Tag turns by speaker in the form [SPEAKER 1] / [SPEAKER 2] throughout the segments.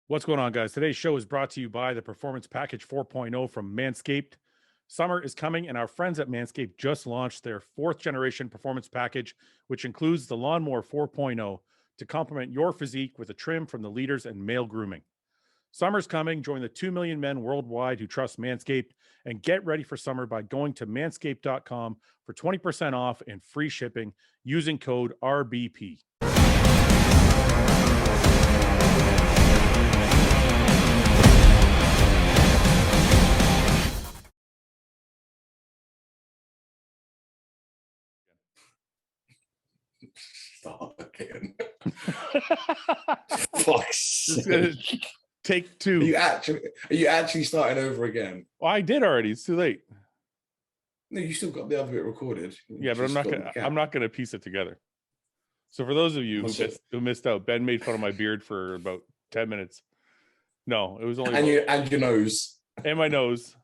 [SPEAKER 1] What's going on, guys? Today's show is brought to you by the Performance Package 4.0 from Manscaped. Summer is coming, and our friends at Manscaped just launched their 4th generation performance package, which includes the Lawnmower 4.0 to complement your physique with a trim from the leaders in male grooming. Summer's coming. Join the 2 million men worldwide who trust Manscaped and get ready for summer by going to manscaped.com for 20% off and free shipping using code RBP.
[SPEAKER 2] Start again. Fuck's sake.
[SPEAKER 1] Take 2.
[SPEAKER 2] Are you actually starting over again?
[SPEAKER 1] Well, I did already. It's too late.
[SPEAKER 2] No, you still got the other bit recorded.
[SPEAKER 1] Yeah, but I'm not gonna piece it together. So for those of you who missed out, Ben made fun of my beard for about 10 minutes. No, it was only
[SPEAKER 2] and your nose.
[SPEAKER 1] And my nose.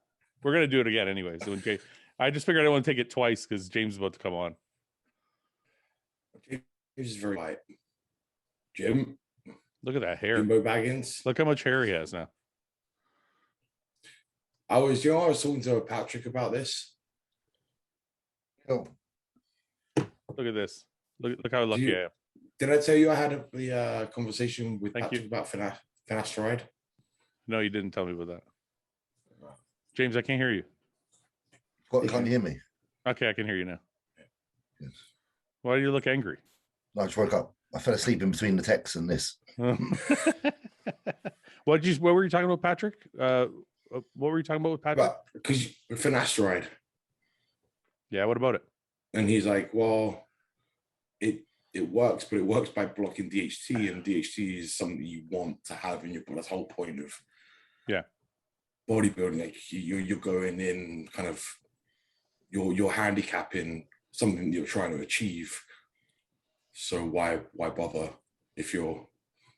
[SPEAKER 1] We're gonna do it again anyway. So in case I just figured I want to take it twice because James is about to come on.
[SPEAKER 2] James is very light. Jim.
[SPEAKER 1] Look at that hair.
[SPEAKER 2] Jimbo Baggins.
[SPEAKER 1] Look how much hair he has now.
[SPEAKER 2] I was talking to Patrick about this.
[SPEAKER 3] Oh.
[SPEAKER 1] Look at this. Look how lucky I am.
[SPEAKER 2] Did I tell you I had the conversation with
[SPEAKER 1] Thank
[SPEAKER 2] Patrick
[SPEAKER 1] you.
[SPEAKER 2] about Finasteride?
[SPEAKER 1] No, you didn't tell me about that. James, I can't hear you.
[SPEAKER 3] What, can't you hear me?
[SPEAKER 1] Okay, I can hear you now.
[SPEAKER 3] Yes.
[SPEAKER 1] Why do you look angry?
[SPEAKER 3] No, I just woke up. I fell asleep in between the texts and this.
[SPEAKER 1] What were you talking about, Patrick? What were you talking about with Patrick?
[SPEAKER 2] Because Finasteride.
[SPEAKER 1] Yeah, what about it?
[SPEAKER 2] And he's like, well, it works, but it works by blocking DHT, and DHT is something you want to have in your body. That's the whole point of bodybuilding. Like you're going in kind of you're handicapping something that you're trying to achieve. So why bother if you're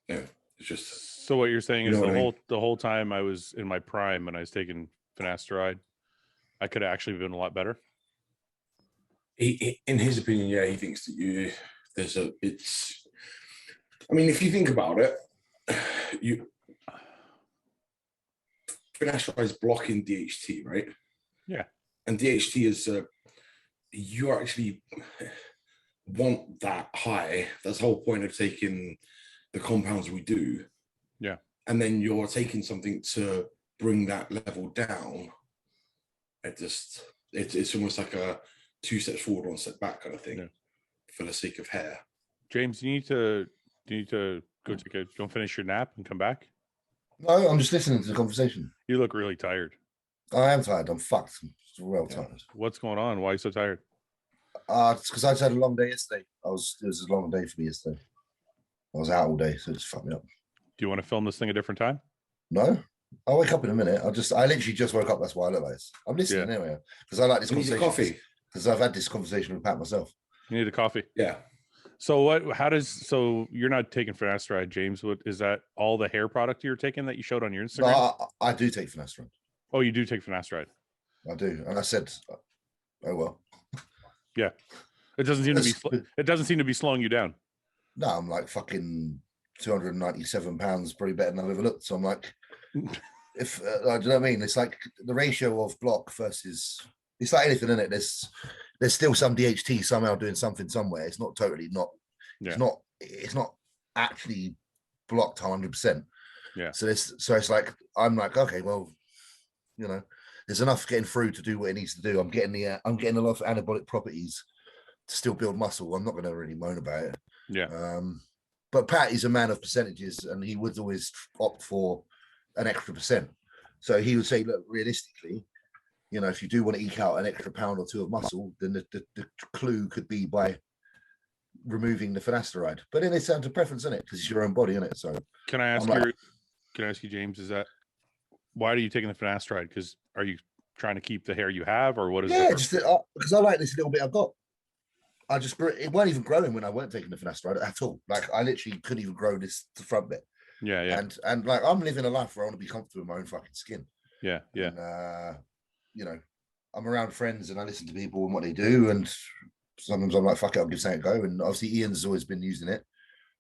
[SPEAKER 2] it's just.
[SPEAKER 1] So what you're saying is
[SPEAKER 2] the
[SPEAKER 1] whole time I was in my prime and I was taking Finasteride, I could have actually been a lot better.
[SPEAKER 2] He, in his opinion, yeah, he thinks that I mean, if you think about it, Finasteride is blocking DHT, right?
[SPEAKER 1] Yeah. And
[SPEAKER 2] DHT is you actually want that high. That's the whole point of taking the compounds we do.
[SPEAKER 1] Yeah.
[SPEAKER 2] And then you're taking something to bring that level down. It's almost like a 2 steps forward, 1 step back kind of thing, for the sake of hair.
[SPEAKER 1] James, you need to go go finish your nap and come back?
[SPEAKER 3] No, I'm just listening to the conversation.
[SPEAKER 1] You look really tired.
[SPEAKER 3] I am tired. I'm fucked. I'm well tired.
[SPEAKER 1] What's going on? Why are you so tired?
[SPEAKER 3] It's because I just had a long day yesterday. It was a long day for me yesterday. I was out all day, so it just fucked me up.
[SPEAKER 1] Do you want to film this thing a different time?
[SPEAKER 3] No, I'll wake up in a minute. I literally just woke up. That's why I look like this. I'm listening anyway because I like this conversation.
[SPEAKER 2] Coffee.
[SPEAKER 3] Because I've had this conversation with Pat myself.
[SPEAKER 1] You need a coffee.
[SPEAKER 2] Yeah.
[SPEAKER 1] So so you're not taking Finasteride, James? What is that? All the hair product you're taking that you showed on your Instagram?
[SPEAKER 3] No, I do take Finasteride.
[SPEAKER 1] Oh, you do take Finasteride?
[SPEAKER 3] I do, and I said, oh well.
[SPEAKER 1] Yeah, it doesn't seem to be slowing you down.
[SPEAKER 3] No, I'm like fucking 297 pounds, probably better than I've ever looked. So I'm like, if do you know what I mean? It's like the ratio of block versus. It's like anything, isn't it? There's still some DHT somehow doing something somewhere. It's not totally not. Yeah. It's not actually blocked 100%.
[SPEAKER 1] Yeah.
[SPEAKER 3] So it's like I'm like, okay, well, there's enough getting through to do what it needs to do. I'm getting a lot of anabolic properties to still build muscle. I'm not going to really moan about it.
[SPEAKER 1] Yeah.
[SPEAKER 3] But Pat is a man of percentages, and he would always opt for an extra percent. So he would say, look, realistically, if you do want to eke out an extra pound or 2 of muscle, then the clue could be by removing the Finasteride. But then it's down to preference, isn't it? Because it's your own body, isn't it? So
[SPEAKER 1] can I ask you, James, is that why are you taking the Finasteride? Because are you trying to keep the hair you have, or what is it?
[SPEAKER 3] Yeah, just because I like this little bit I've got. I just grew, it weren't even growing when I weren't taking the Finasteride at all. Like I literally couldn't even grow the front bit.
[SPEAKER 1] Yeah, yeah.
[SPEAKER 3] And like I'm living a life where I want to be comfortable in my own fucking skin.
[SPEAKER 1] Yeah, yeah.
[SPEAKER 3] And, I'm around friends and I listen to people and what they do, and sometimes I'm like, fuck it, I'll give something a go. And obviously Ian's always been using it,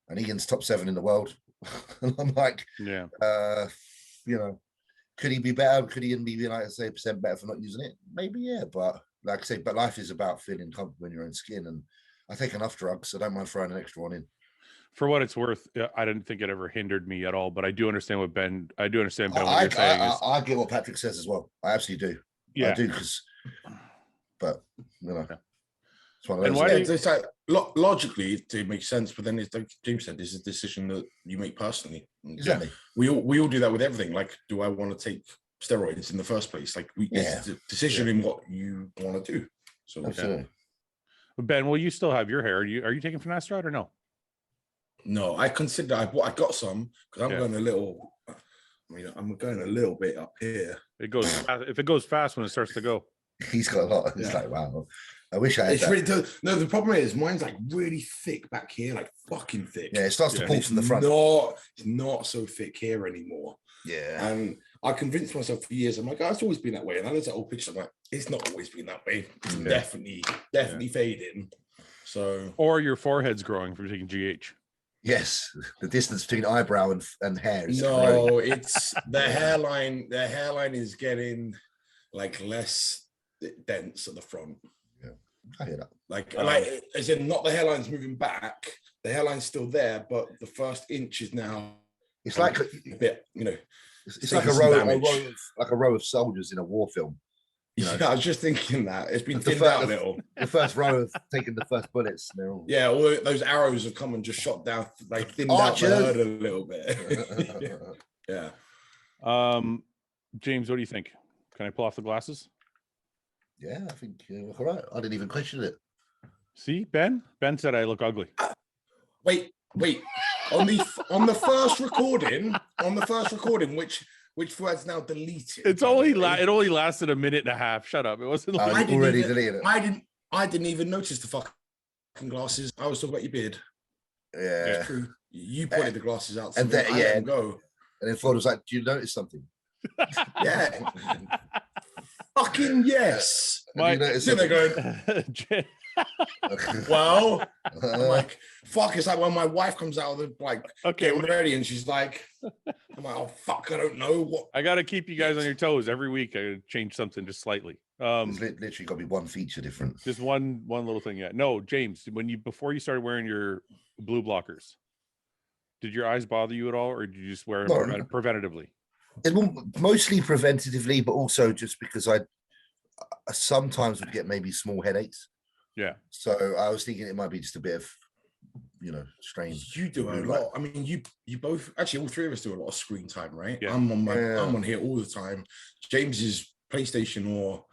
[SPEAKER 3] and Ian's top 7 in the world. And I'm like,
[SPEAKER 1] Yeah.
[SPEAKER 3] you know, could he be better? Could he be like I say % better for not using it? Maybe, yeah. But like I say, but life is about feeling comfortable in your own skin, and I take enough drugs, so I don't mind throwing an extra one in.
[SPEAKER 1] For what it's worth, I didn't think it ever hindered me at all, but I do understand what Ben. I do understand Ben. What you're saying is,
[SPEAKER 3] I get what Patrick says as well. I absolutely do.
[SPEAKER 1] Yeah.
[SPEAKER 3] I do because, but you know,
[SPEAKER 1] Yeah.
[SPEAKER 3] it's one of
[SPEAKER 1] And
[SPEAKER 3] those.
[SPEAKER 1] why do you-
[SPEAKER 2] It's like logically it makes sense, but then it's like James said, this is a decision that you make personally.
[SPEAKER 3] Exactly.
[SPEAKER 2] We all do that with everything. Like, do I want to take steroids in the first place? Like, it's a decision in what you want to do. So
[SPEAKER 3] Absolutely.
[SPEAKER 1] Ben, will you still have your hair? Are you taking finasteride or no?
[SPEAKER 2] no, I consider I got some because I'm going a little. I mean, I'm going a little bit up here.
[SPEAKER 1] It goes fast, if it goes fast when it starts to go.
[SPEAKER 3] He's got a lot. It's like, wow. I wish I had that.
[SPEAKER 2] Really, no, the problem is mine's like really thick back here, like fucking thick.
[SPEAKER 3] Yeah, it starts to pull from the front.
[SPEAKER 2] It's not so thick here anymore.
[SPEAKER 3] Yeah.
[SPEAKER 2] And I convinced myself for years, I'm like, oh, it's always been that way. And I looked at old pictures, I'm like, it's not always been that way. It's definitely fading. So,
[SPEAKER 1] or your forehead's growing from taking GH.
[SPEAKER 3] Yes, the distance between eyebrow and hair is
[SPEAKER 2] no, it's the hairline. The hairline is getting like less dense at the front.
[SPEAKER 3] Yeah, I hear that.
[SPEAKER 2] Like as in not the hairline's moving back. The hairline's still there, but the first inch is now.
[SPEAKER 3] It's like
[SPEAKER 2] a bit, you know.
[SPEAKER 3] It's like a row of soldiers in a war film. You know?
[SPEAKER 2] Yeah, I was just thinking that it's been thinned out a little.
[SPEAKER 3] The first row have taken the first bullets.
[SPEAKER 2] Yeah, all those arrows have come and just shot down, like thinned out the herd a little bit. Yeah.
[SPEAKER 1] James, what do you think? Can I pull off the glasses?
[SPEAKER 3] Yeah, I think all right. I didn't even question it.
[SPEAKER 1] See, Ben said I look ugly.
[SPEAKER 2] Wait. On the first recording, which Fouad's now deleted.
[SPEAKER 1] It's only it only lasted a minute and a half. Shut up. It wasn't.
[SPEAKER 3] I already deleted it.
[SPEAKER 2] I didn't even notice the fucking glasses. I was talking about your beard.
[SPEAKER 3] Yeah,
[SPEAKER 2] it's true. You pointed the glasses out,
[SPEAKER 3] and then
[SPEAKER 2] go.
[SPEAKER 3] And then Fouad was like, "Do you notice something?"
[SPEAKER 2] Yeah. Fucking yes.
[SPEAKER 1] They're
[SPEAKER 2] going. Well, I'm like, fuck. It's like when my wife comes out of the getting ready, and she's like, I'm like, oh fuck, I don't know what.
[SPEAKER 1] I got to keep you guys on your toes every week. I gotta change something just slightly.
[SPEAKER 3] There's literally got to be one feature different.
[SPEAKER 1] Just one little thing. Yeah. No, James, before you started wearing your blue blockers, did your eyes bother you at all, or did you just wear them preventatively?
[SPEAKER 3] It mostly preventatively, but also just because I sometimes would get maybe small headaches.
[SPEAKER 1] Yeah.
[SPEAKER 3] So I was thinking it might be just a bit of, strain.
[SPEAKER 2] You do a lot. I mean, you both actually all three of us do a lot of screen time, right?
[SPEAKER 1] Yeah.
[SPEAKER 2] I'm on here all the time. James is PlayStation or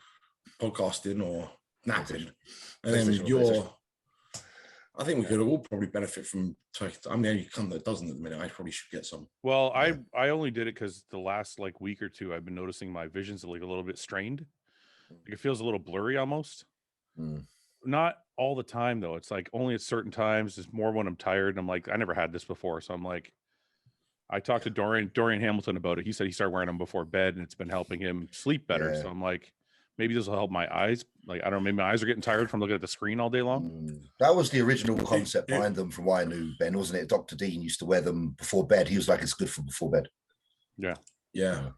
[SPEAKER 2] podcasting or napping, and then I think we could all probably benefit from. I'm the only cunt that doesn't at the minute. I probably should get some.
[SPEAKER 1] Well, I only did it because the last week or two I've been noticing my vision's a little bit strained. Like it feels a little blurry almost. Not all the time though. It's like only at certain times. It's more when I'm tired. And I'm like, I never had this before. So I'm like, I talked to Dorian Hamilton about it. He said he started wearing them before bed and it's been helping him sleep better. So I'm like, maybe this will help my eyes. Like, I don't know, maybe my eyes are getting tired from looking at the screen all day long.
[SPEAKER 3] That was the original concept behind them from what I knew, Ben, wasn't it? Dr. Dean used to wear them before bed. He was like, it's good for before bed.
[SPEAKER 2] Yeah.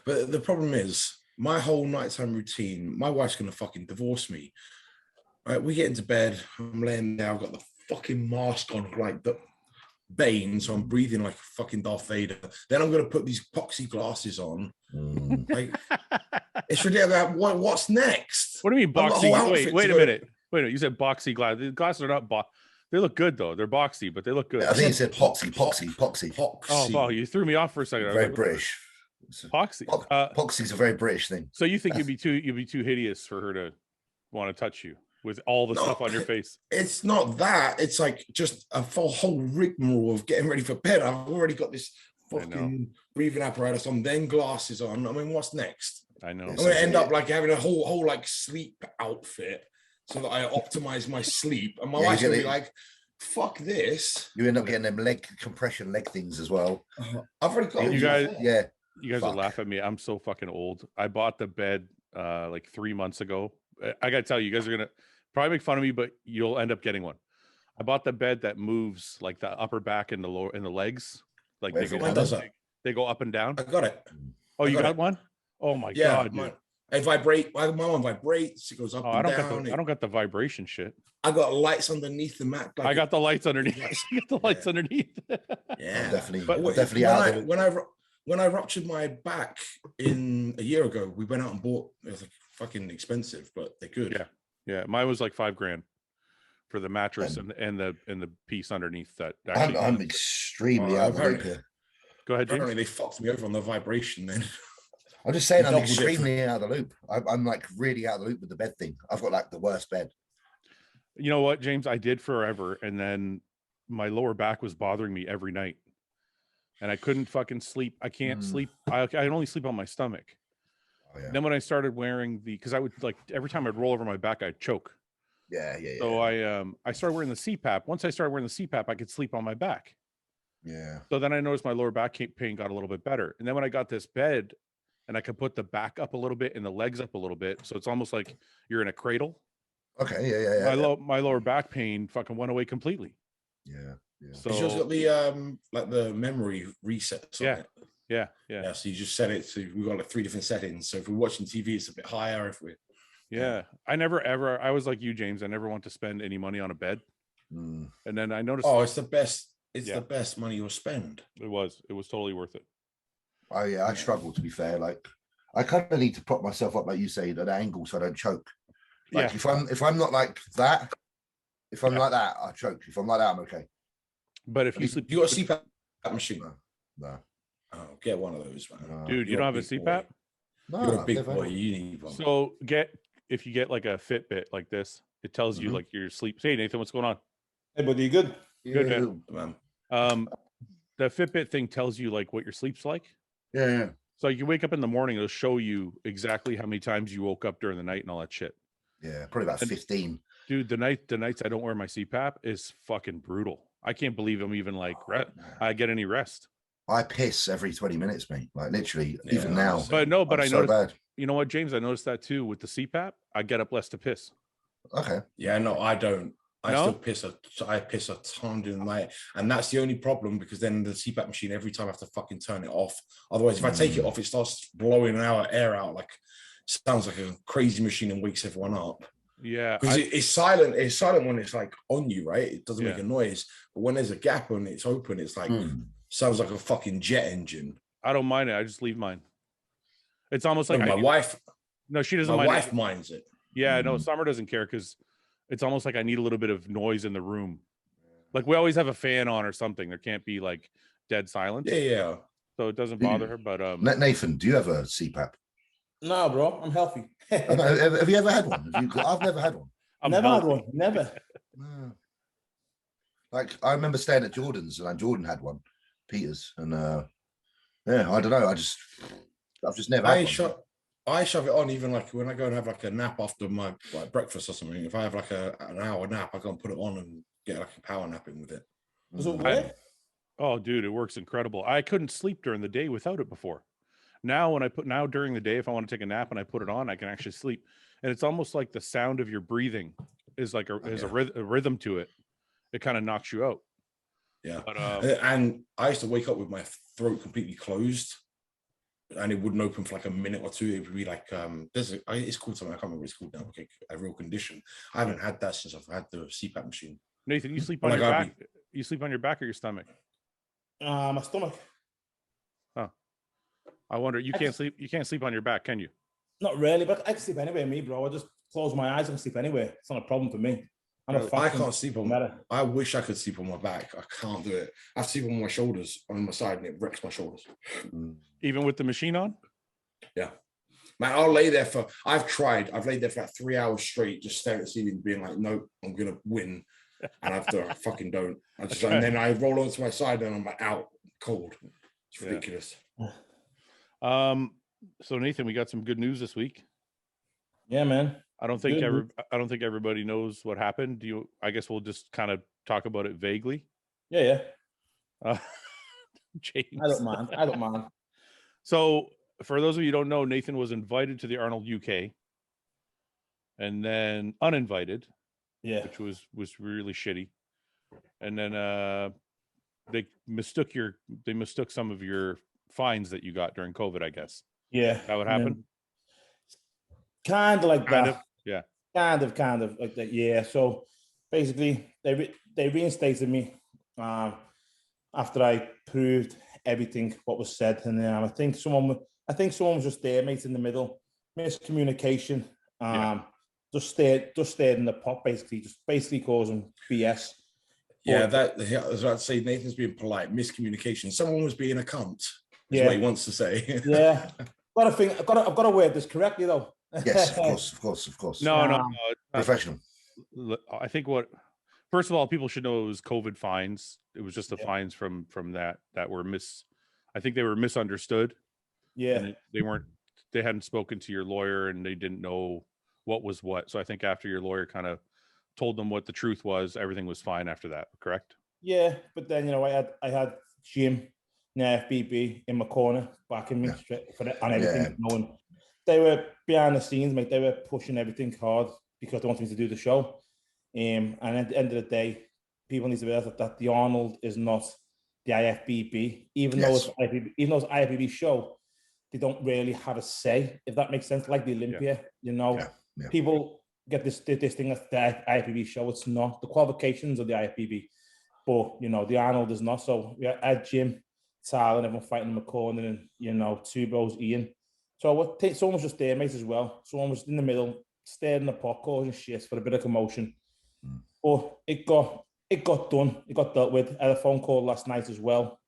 [SPEAKER 2] But the problem is, my whole nighttime routine, my wife's going to fucking divorce me. Right, we get into bed, I'm laying there, I've got the fucking mask on, like the Bane, so I'm breathing like a fucking Darth Vader. Then I'm going to put these epoxy glasses on. Like, it's ridiculous. What's next?
[SPEAKER 1] What do you mean boxy? Wait a minute. You said boxy glasses. The glasses are not they look good though. They're boxy, but they look good.
[SPEAKER 3] I think it said poxy.
[SPEAKER 1] Oh, wow, you threw me off for a second.
[SPEAKER 3] Very British.
[SPEAKER 1] Poxy.
[SPEAKER 3] Poxy's a very British thing.
[SPEAKER 1] So you think you'd be too hideous for her to want to touch you with all the stuff on your face?
[SPEAKER 2] It's not that. It's like just a whole rigmarole of getting ready for bed. I've already got this fucking breathing apparatus on, then glasses on. I mean, what's next?
[SPEAKER 1] I know.
[SPEAKER 2] I'm going to end up like having a whole like sleep outfit so that I optimize my sleep. And my wife's going to be like, fuck this.
[SPEAKER 3] You end up getting them compression leg things as well.
[SPEAKER 2] I've already got
[SPEAKER 1] you guys.
[SPEAKER 3] Yeah.
[SPEAKER 1] You guys will laugh at me. I'm so fucking old. I bought the bed like 3 months ago. I gotta tell you, you guys are gonna probably make fun of me, but you'll end up getting one. I bought the bed that moves like the upper back and the lower and the legs. Like
[SPEAKER 3] Where
[SPEAKER 1] they go,
[SPEAKER 3] everyone
[SPEAKER 2] does that.
[SPEAKER 1] they go up and down.
[SPEAKER 2] I got it.
[SPEAKER 1] Oh, you
[SPEAKER 2] got
[SPEAKER 1] got
[SPEAKER 2] it.
[SPEAKER 1] one? Oh my
[SPEAKER 2] Yeah,
[SPEAKER 1] god, dude.
[SPEAKER 2] I vibrate. My one vibrates. It goes up
[SPEAKER 1] Oh,
[SPEAKER 2] and
[SPEAKER 1] I
[SPEAKER 2] down.
[SPEAKER 1] don't got the vibration shit.
[SPEAKER 2] I got lights underneath the mat.
[SPEAKER 1] I got the lights underneath.
[SPEAKER 2] Lights.
[SPEAKER 1] I got the lights underneath.
[SPEAKER 2] Yeah,
[SPEAKER 3] I'm definitely,
[SPEAKER 1] But
[SPEAKER 3] definitely out of the
[SPEAKER 2] when I ruptured my back in a year ago, we went out and bought. It was like fucking expensive, but they're good.
[SPEAKER 1] Yeah, yeah. Mine was like $5,000 for the mattress and the piece underneath that. Actually,
[SPEAKER 3] I'm extremely out of the loop here.
[SPEAKER 1] Go ahead, James.
[SPEAKER 2] Apparently, they fucked me over on the vibration. Then
[SPEAKER 3] I'm just saying, I'm
[SPEAKER 2] doubled it for-
[SPEAKER 3] extremely out of the loop. I'm like really out of the loop with the bed thing. I've got like the worst bed.
[SPEAKER 1] You know what, James? I did forever, and then my lower back was bothering me every night, and I couldn't fucking sleep. I can't sleep. I only sleep on my stomach.
[SPEAKER 3] Oh, yeah.
[SPEAKER 1] Then when I started wearing because I would like every time I'd roll over my back, I'd choke.
[SPEAKER 3] Yeah.
[SPEAKER 1] So I started wearing the CPAP. Once I started wearing the CPAP, I could sleep on my back.
[SPEAKER 3] Yeah.
[SPEAKER 1] So then I noticed my lower back pain got a little bit better. And then when I got this bed and I could put the back up a little bit and the legs up a little bit, so it's almost like you're in a cradle.
[SPEAKER 3] Okay. Yeah.
[SPEAKER 1] My lower back pain fucking went away completely.
[SPEAKER 3] Yeah.
[SPEAKER 1] So
[SPEAKER 2] it's just got the like the memory resets on it.
[SPEAKER 1] Yeah.
[SPEAKER 2] So you just set it to, we've got like 3 different settings. So if we're watching TV, it's a bit higher. If we're
[SPEAKER 1] I never ever, I was like you, James, I never want to spend any money on a bed. And then I noticed,
[SPEAKER 2] it's the best. It's the best money you'll spend.
[SPEAKER 1] It was totally worth it.
[SPEAKER 3] Oh yeah, I struggle, to be fair. Like I kind of need to prop myself up, like you say, at an angle so I don't choke. Like if I'm not like that, if I'm like that, I choke. If I'm like that, I'm okay.
[SPEAKER 1] But if you sleep,
[SPEAKER 2] you got a CPAP machine?
[SPEAKER 3] No.
[SPEAKER 2] Oh, get one of those, man.
[SPEAKER 1] Dude, you don't have a CPAP?
[SPEAKER 3] No,
[SPEAKER 2] you're a big boy. You need one.
[SPEAKER 1] So if you get like a Fitbit like this, it tells you like your sleep. Hey Nathan, what's going on?
[SPEAKER 4] Hey buddy, you good?
[SPEAKER 1] Good, man. The Fitbit thing tells you like what your sleep's like.
[SPEAKER 3] Yeah.
[SPEAKER 1] So you wake up in the morning, it'll show you exactly how many times you woke up during the night and all that shit.
[SPEAKER 3] Yeah, probably about 15.
[SPEAKER 1] Dude, the nights I don't wear my CPAP is fucking brutal. I can't believe I'm even like I get any rest.
[SPEAKER 3] I piss every 20 minutes, mate. Like literally, even now.
[SPEAKER 1] But no, but I
[SPEAKER 3] so
[SPEAKER 1] noticed.
[SPEAKER 3] Bad.
[SPEAKER 1] You know what, James? I noticed that too with the CPAP. I get up less to piss.
[SPEAKER 3] Okay.
[SPEAKER 2] Yeah, no, I don't. I piss a ton during the night, and that's the only problem, because then the CPAP machine, every time I have to fucking turn it off. Otherwise, if I take it off, it starts blowing air out, like sounds like a crazy machine and wakes everyone up.
[SPEAKER 1] Yeah,
[SPEAKER 2] because it's silent. It's silent when it's like on you, right? It doesn't make a noise, but when there's a gap and it's open, it's like sounds like a fucking jet engine.
[SPEAKER 1] I don't mind it. I just leave mine. It's almost like
[SPEAKER 2] my wife.
[SPEAKER 1] No, she doesn't.
[SPEAKER 2] My
[SPEAKER 1] mind
[SPEAKER 2] wife
[SPEAKER 1] it.
[SPEAKER 2] minds it.
[SPEAKER 1] Yeah, no, Summer doesn't care because it's almost like I need a little bit of noise in the room. Like we always have a fan on or something. There can't be like dead silence.
[SPEAKER 2] Yeah.
[SPEAKER 1] So it doesn't bother her. But
[SPEAKER 3] Nathan, do you have a CPAP?
[SPEAKER 4] No, bro, I'm healthy.
[SPEAKER 3] Have you ever had one? I've never had one.
[SPEAKER 4] Never had one. Never.
[SPEAKER 3] No. Like I remember staying at Jordan's and Jordan had one, Peter's, and yeah, I don't know. I've just never.
[SPEAKER 2] I shove it on even like when I go and have like a nap after my breakfast or something. If I have like an hour nap, I go and put it on and get like a power nap in with it.
[SPEAKER 4] Does it work?
[SPEAKER 1] Oh, dude, it works incredible. I couldn't sleep during the day without it before. Now during the day, if I want to take a nap and I put it on, I can actually sleep. And it's almost like the sound of your breathing is like a rhythm to it. It kind of knocks you out.
[SPEAKER 2] Yeah.
[SPEAKER 1] But,
[SPEAKER 2] and I used to wake up with my throat completely closed, and it wouldn't open for like a minute or two. It would be like it's called something, I can't remember what it's called now. Okay, a real condition. I haven't had that since I've had the CPAP machine.
[SPEAKER 1] Nathan, you sleep on your back? You sleep on your back or your stomach?
[SPEAKER 4] My stomach.
[SPEAKER 1] Oh, I wonder. You can't sleep. You can't sleep on your back, can you?
[SPEAKER 4] Not really, but I can sleep anywhere. Me, bro. I just close my eyes and sleep anywhere. It's not a problem for me.
[SPEAKER 2] I can't sleep on my. I wish I could sleep on my back. I can't do it. I have to sleep on my shoulders, on my side, and it wrecks my shoulders.
[SPEAKER 1] Even with the machine on?
[SPEAKER 2] Yeah, man. I'll lay there for. I've tried. I've laid there for like 3 hours straight, just staring at the ceiling, being like, "No, I'm gonna win," and after I fucking don't. And then I roll onto my side, and I'm like out cold. It's ridiculous.
[SPEAKER 1] So Nathan, we got some good news this week.
[SPEAKER 4] Yeah, man.
[SPEAKER 1] I don't think everybody knows what happened. I guess we'll just kind of talk about it vaguely.
[SPEAKER 4] Yeah.
[SPEAKER 1] James.
[SPEAKER 4] I don't mind.
[SPEAKER 1] So for those of you who don't know, Nathan was invited to the Arnold UK and then uninvited.
[SPEAKER 4] Yeah.
[SPEAKER 1] Which was really shitty. And then they mistook some of your fines that you got during COVID, I guess.
[SPEAKER 4] Yeah.
[SPEAKER 1] That would happen?
[SPEAKER 4] Kind of like
[SPEAKER 1] Kind
[SPEAKER 4] that.
[SPEAKER 1] of, yeah.
[SPEAKER 4] Kind of like that. Yeah. So basically, they reinstated me after I proved everything what was said, and I think someone was just there, mate, in the middle, miscommunication. Just stared in the pot, basically causing BS.
[SPEAKER 2] Yeah, I was about to say Nathan's being polite. Miscommunication. Someone was being a cunt. Is what he wants to say.
[SPEAKER 4] Yeah. I've got to word this correctly though.
[SPEAKER 3] Yes, of course.
[SPEAKER 1] No.
[SPEAKER 3] Professional.
[SPEAKER 1] I think first of all, people should know it was COVID fines. It was just the fines from that were I think they were misunderstood.
[SPEAKER 4] Yeah.
[SPEAKER 1] And they hadn't spoken to your lawyer and they didn't know what was what. So I think after your lawyer kind of told them what the truth was, everything was fine after that, correct?
[SPEAKER 4] Yeah, but then I had Jim, FBB in my corner, backing me straight for it and everything. Knowing they were behind the scenes, mate. They were pushing everything hard because they wanted me to do the show. And at the end of the day, people need to realize that the Arnold is not the IFBB, even though it's IFBB show. They don't really have a say, if that makes sense. Like the Olympia, people get this thing as the IFBB show. It's not. The qualifications of the IFBB, but the Arnold is not. So I had Jim, Tyler, and everyone fighting in the corner, and two bros, Ian. So someone was just there, mate, as well. Someone was in the middle, staring in the pot, causing shit for a bit of commotion. But it got done. It got dealt with. I had a phone call last night as well,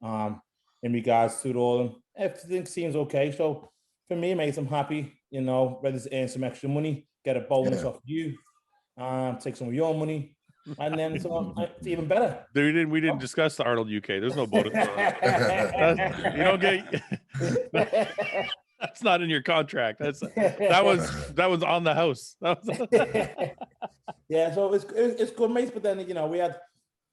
[SPEAKER 4] in regards to it all, and everything seems okay. So for me, mate, I'm happy. Ready to earn some extra money, get a bonus off you, take some of your money, and then it's even better.
[SPEAKER 1] We didn't discuss the Arnold UK. There's no bonus. You don't get. That's not in your contract. That was on the house.
[SPEAKER 4] Yeah, so it's good, mate. But then we had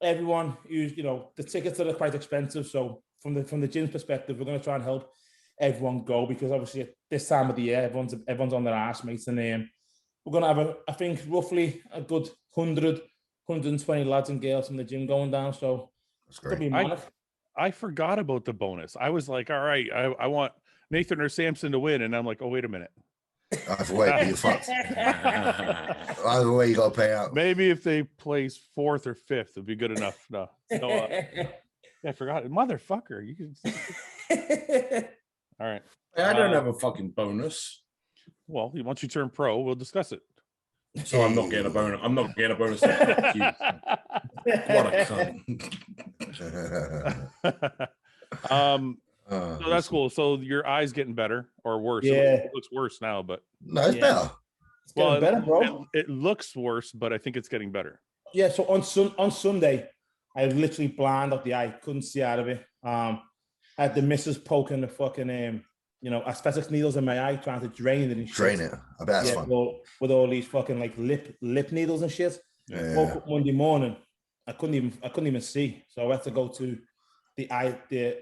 [SPEAKER 4] everyone who's the tickets are quite expensive. So from the gym's perspective, we're going to try and help everyone go, because obviously at this time of the year, everyone's on their ass, mate. And we're going to have I think roughly a good 120 lads and girls from the gym going down. So
[SPEAKER 3] that's great.
[SPEAKER 1] I forgot about the bonus. I was like, all right, I want Nathan or Samson to win, and I'm like, oh, wait a minute.
[SPEAKER 3] Either way, you're fucked. Either way, you got to pay out.
[SPEAKER 1] Maybe if they place 4th or 5th, it'd be good enough. No, I forgot it, motherfucker. You can. All right.
[SPEAKER 2] I don't have a fucking bonus.
[SPEAKER 1] Well, once you turn pro, we'll discuss it.
[SPEAKER 2] So I'm not getting a bonus. I'm not getting a bonus. Fuck you. What a cunt.
[SPEAKER 1] So that's cool. So your eye's getting better or worse?
[SPEAKER 4] Yeah,
[SPEAKER 1] it looks worse now, but
[SPEAKER 3] no, it's better.
[SPEAKER 4] It's getting better, bro.
[SPEAKER 1] It looks worse, but I think it's getting better.
[SPEAKER 4] Yeah. So on Sunday, I literally blind out the eye, couldn't see out of it. I had the missus poking the fucking aesthetics needles in my eye, trying to drain it and shit.
[SPEAKER 3] Drain it. I bet that's fun.
[SPEAKER 4] With all these fucking like lip needles and shit. Woke up Monday morning, I couldn't even see, so I had to go to the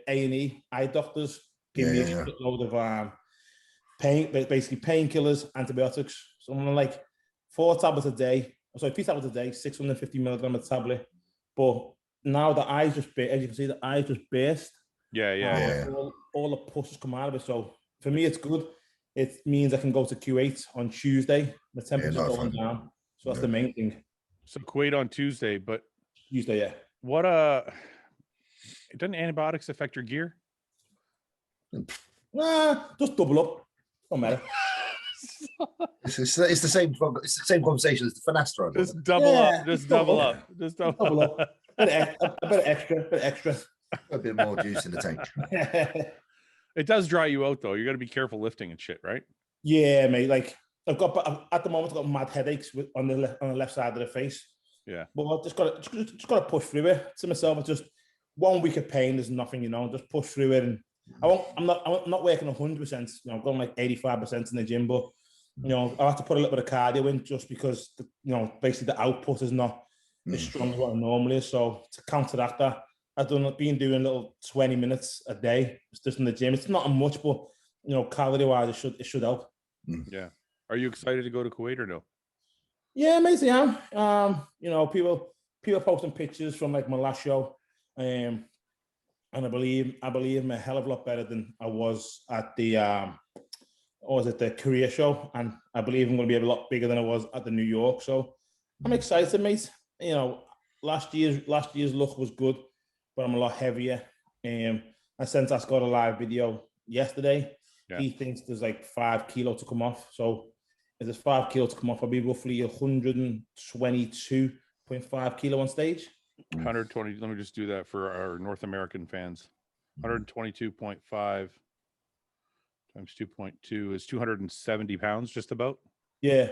[SPEAKER 4] A&E eye doctors. Give me a load of basically painkillers, antibiotics. So I'm like 4 tablets a day. Sorry, 3 tablets a day, 650 milligram a tablet. But now the eyes just, as you can see, the eyes just burst.
[SPEAKER 1] Yeah.
[SPEAKER 4] All the pus has come out of it. So for me, it's good. It means I can go to Q8 on Tuesday. The temperature's going down. So that's the main thing.
[SPEAKER 1] So Kuwait on Tuesday, but
[SPEAKER 4] Tuesday, yeah.
[SPEAKER 1] What doesn't antibiotics affect your gear?
[SPEAKER 4] Nah, just double up. Don't matter.
[SPEAKER 3] It's the same. It's the same conversation as the Finasteride.
[SPEAKER 1] Just double up. Just double up. Just double up.
[SPEAKER 4] A bit extra.
[SPEAKER 3] A bit more juice in the tank.
[SPEAKER 1] It does dry you out though. You got to be careful lifting and shit, right?
[SPEAKER 4] Yeah, mate. Like at the moment, I've got mad headaches on the left side of the face.
[SPEAKER 1] Yeah.
[SPEAKER 4] But I've just got to push through it. To myself, it's just 1 week of pain. There's nothing, just push through it. And I'm not working 100%. I'm going like 85% in the gym, but I have to put a little bit of cardio in just because basically the output is not as strong as what I normally is. So to counteract that, I've been doing little 20 minutes a day just in the gym. It's not much, but calorie wise, it should help.
[SPEAKER 1] Yeah. Are you excited to go to Kuwait or no?
[SPEAKER 4] Yeah, mate, I am. People posting pictures from like my last show. and I believe I'm a hell of a lot better than I was at the the career show, and I believe I'm going to be a lot bigger than I was at the New York. So I'm excited, mate. You know, last year's look was good, but I'm a lot heavier. And since I got a live video yesterday, he thinks there's like 5 kilo to come off. So if there's 5 kilo to come off, I'll be roughly 122.5 kilo on stage.
[SPEAKER 1] 120. Let me just do that for our North American fans. 122.5 times 2.2 is 270 pounds, just about.
[SPEAKER 4] Yeah.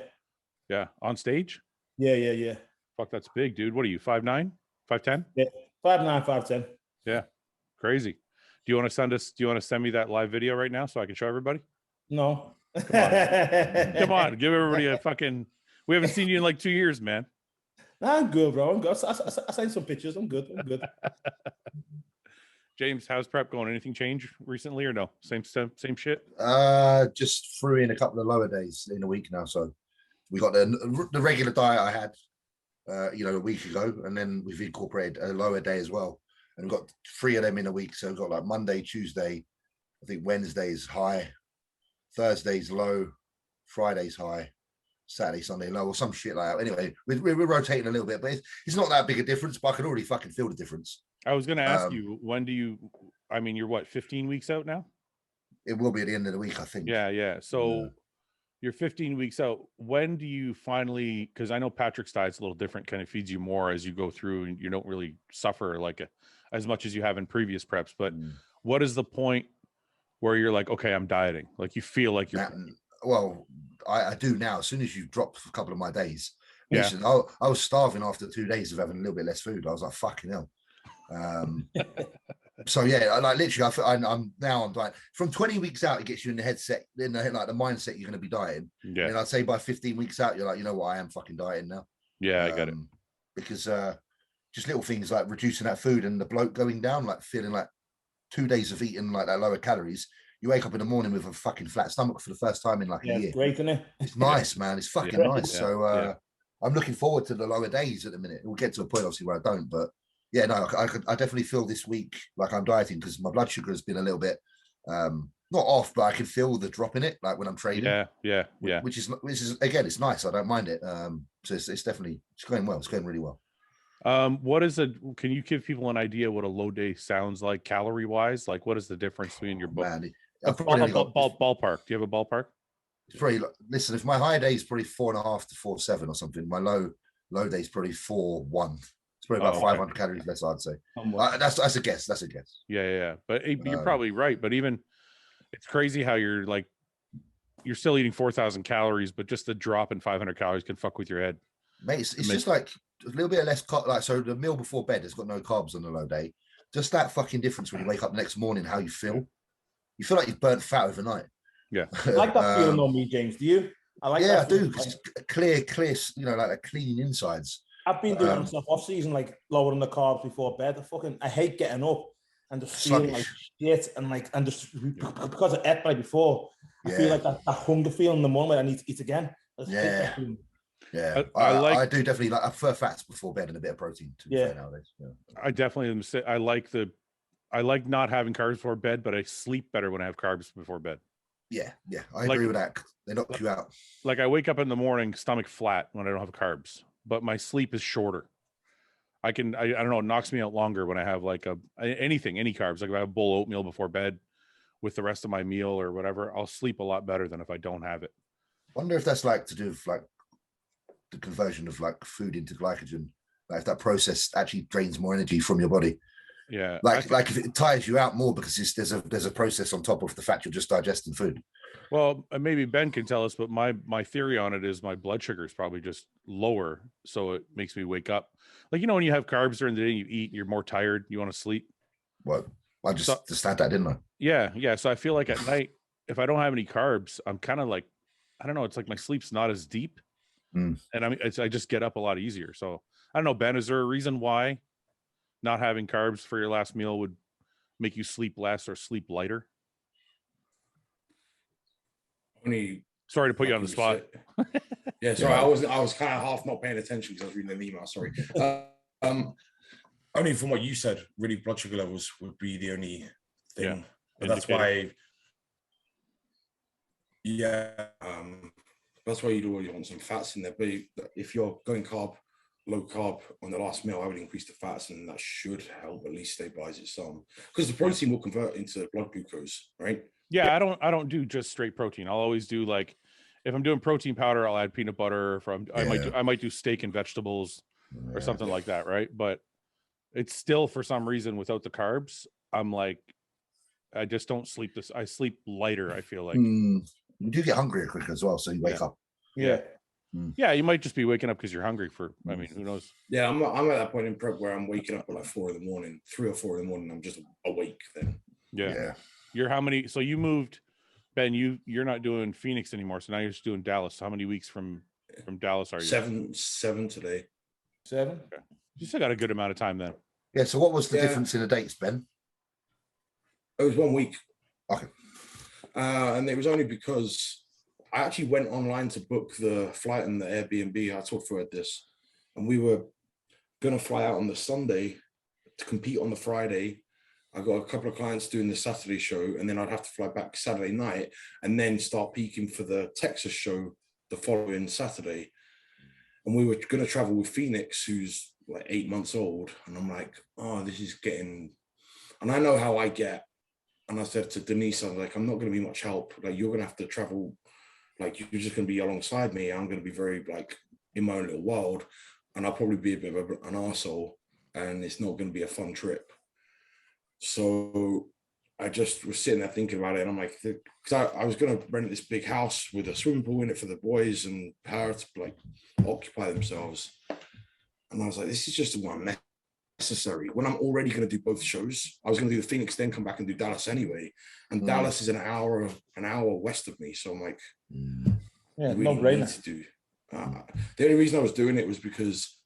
[SPEAKER 1] Yeah. On stage?
[SPEAKER 4] Yeah.
[SPEAKER 1] Fuck, that's big, dude. What are you, 5'9", 5'10"?
[SPEAKER 4] Yeah, 5'9", 5'10".
[SPEAKER 1] Yeah. Crazy. Do you want to send me that live video right now so I can show everybody?
[SPEAKER 4] No.
[SPEAKER 1] Come on. Give everybody a fucking... We haven't seen you in like 2 years, man.
[SPEAKER 4] I'm good, bro. I'm good. I sent some pictures. I'm good.
[SPEAKER 1] James, how's prep going? Anything change recently or no? Same shit?
[SPEAKER 3] Just threw in a couple of lower days in a week now. So we got the regular diet I had, a week ago, and then we've incorporated a lower day as well. And we've got 3 of them in a week. So we've got like Monday, Tuesday, I think Wednesday's high, Thursday's low, Friday's high, Saturday, Sunday low, or some shit like that. Anyway, we're rotating a little bit, but it's not that big a difference, but I can already fucking feel the difference.
[SPEAKER 1] I was going to ask you, when do you, you're what, 15 weeks out now?
[SPEAKER 3] It will be at the end of the week, I think.
[SPEAKER 1] Yeah. So you're 15 weeks out. When do you finally, because I know Patrick's diet's a little different, kind of feeds you more as you go through and you don't really suffer as much as you have in previous preps. But what is the point where you're like, okay, I'm dieting? Like you feel like you're...
[SPEAKER 3] Well, I do now. As soon as you drop a couple of my days,
[SPEAKER 1] yeah.
[SPEAKER 3] I was starving after 2 days of having a little bit less food. I was like, fucking hell. So yeah, like literally, I'm dieting. From 20 weeks out, it gets you in the headset, the mindset you're going to be dieting.
[SPEAKER 1] Yeah.
[SPEAKER 3] And I'd say by 15 weeks out, you're like, you know what, I am fucking dieting now.
[SPEAKER 1] Yeah, I get it.
[SPEAKER 3] Because just little things like reducing that food and the bloat going down, like feeling like 2 days of eating like that lower calories. You wake up in the morning with a fucking flat stomach for the first time in like a year.
[SPEAKER 4] Great, isn't it?
[SPEAKER 3] It's nice, man. It's fucking nice. Yeah. So I'm looking forward to the lower days at the minute. We'll get to a point, obviously, where I don't. But yeah, no, I definitely feel this week like I'm dieting because my blood sugar has been a little bit not off, but I can feel the drop in it, like when I'm training.
[SPEAKER 1] Yeah.
[SPEAKER 3] Which is again, it's nice. I don't mind it. So it's definitely going well. It's going really well.
[SPEAKER 1] Can you give people an idea what a low day sounds like calorie wise? Like what is the difference between your ballpark? Do you have a ballpark?
[SPEAKER 3] It's probably, listen, if my high day is probably 4.5 to 4.7 or something, my low day is probably 4.1. It's probably about 500 calories less, I'd say. That's a guess. That's a guess.
[SPEAKER 1] Yeah. But you're probably right. But even it's crazy how you're still eating 4,000 calories, but just a drop in 500 calories can fuck with your head.
[SPEAKER 3] Mate, it's just like a little bit less so the meal before bed has got no carbs on the low day. Just that fucking difference when you wake up the next morning, how you feel. You feel like you've burnt fat overnight.
[SPEAKER 1] Yeah.
[SPEAKER 4] I like that feeling on me, James. Do you?
[SPEAKER 3] I do, because it's clear, like a clean insides.
[SPEAKER 4] I've been doing stuff off season, like lowering the carbs before bed. I hate getting up and just feeling like shit, and just because I ate right before, I feel like that hunger feeling in the morning. I need to eat again.
[SPEAKER 3] Yeah, I do definitely I prefer fats before bed and a bit of protein. Nowadays. Yeah.
[SPEAKER 1] I definitely I like not having carbs before bed, but I sleep better when I have carbs before bed.
[SPEAKER 3] Yeah, I agree with that. They knock you out.
[SPEAKER 1] Like I wake up in the morning, stomach flat when I don't have carbs, but my sleep is shorter. I don't know, it knocks me out longer when I have like any carbs. Like if I have a bowl of oatmeal before bed with the rest of my meal or whatever, I'll sleep a lot better than if I don't have it.
[SPEAKER 3] I wonder if that's like to do with like the conversion of like food into glycogen. Like if that process actually drains more energy from your body.
[SPEAKER 1] Yeah,
[SPEAKER 3] like if it tires you out more because there's a process on top of the fact you're just digesting food.
[SPEAKER 1] Well, maybe Ben can tell us, but my theory on it is my blood sugar is probably just lower, so it makes me wake up. Like when you have carbs during the day, you eat, you're more tired, you want to sleep.
[SPEAKER 3] Well, I just had that, didn't I?
[SPEAKER 1] Yeah. So I feel like at night, if I don't have any carbs, I'm kind of like, I don't know, it's like my sleep's not as deep, and I just get up a lot easier. So I don't know, Ben, is there a reason why not having carbs for your last meal would make you sleep less or sleep lighter? Sorry to put you on the spot.
[SPEAKER 2] Yeah, sorry, I was kind of half not paying attention because I was reading an email. Sorry. only from what you said, really blood sugar levels would be the only thing.
[SPEAKER 1] Yeah.
[SPEAKER 2] But that's why, that's why you'd always want some fats in there. But if you're going low carb on the last meal, I would increase the fats, and that should help at least stabilize it some. Because the protein will convert into blood glucose, right?
[SPEAKER 1] Yeah, I don't do just straight protein. I'll always do like, if I'm doing protein powder, I'll add peanut butter. I might do steak and vegetables or something like that, right? But it's still, for some reason, without the carbs, I'm like, I just don't sleep this. I sleep lighter, I feel like.
[SPEAKER 3] You do get hungrier quicker as well, so you wake up.
[SPEAKER 4] Yeah.
[SPEAKER 1] Yeah, you might just be waking up because you're hungry I mean, who knows?
[SPEAKER 2] Yeah, I'm at that point in prep where I'm waking up at like 4 in the morning, 3 or 4 in the morning. I'm just awake then.
[SPEAKER 1] Yeah. You're how many? So you moved, Ben, you're not doing Phoenix anymore. So now you're just doing Dallas. So how many weeks from Dallas are you?
[SPEAKER 2] 7 today.
[SPEAKER 4] 7?
[SPEAKER 1] Okay. You still got a good amount of time then.
[SPEAKER 3] Yeah, so what was the difference in the dates, Ben?
[SPEAKER 2] It was 1 week.
[SPEAKER 3] Okay.
[SPEAKER 2] And it was only because I actually went online to book the flight and the Airbnb. I told Fouad this, and we were going to fly out on the Sunday to compete on the Friday. I got a couple of clients doing the Saturday show, and then I'd have to fly back Saturday night and then start peaking for the Texas show the following Saturday. And we were going to travel with Phoenix, who's like 8 months old. And I'm like, oh, this is getting, and I know how I get. And I said to Denise, I was like, I'm not going to be much help. Like, you're going to have to travel. Like, you're just going to be alongside me. I'm going to be very, like, in my own little world. And I'll probably be a bit of an arsehole. And it's not going to be a fun trip. So I just was sitting there thinking about it. And I'm like, because I was going to rent this big house with a swimming pool in it for the boys and power to, like, occupy themselves. And I was like, this is just unnecessary. When I'm already going to do both shows, I was going to do the Phoenix, then come back and do Dallas anyway. And Dallas is an hour west of me. So I'm like,
[SPEAKER 4] yeah,
[SPEAKER 2] really
[SPEAKER 4] no brainer
[SPEAKER 2] to do. The only reason I was doing it was because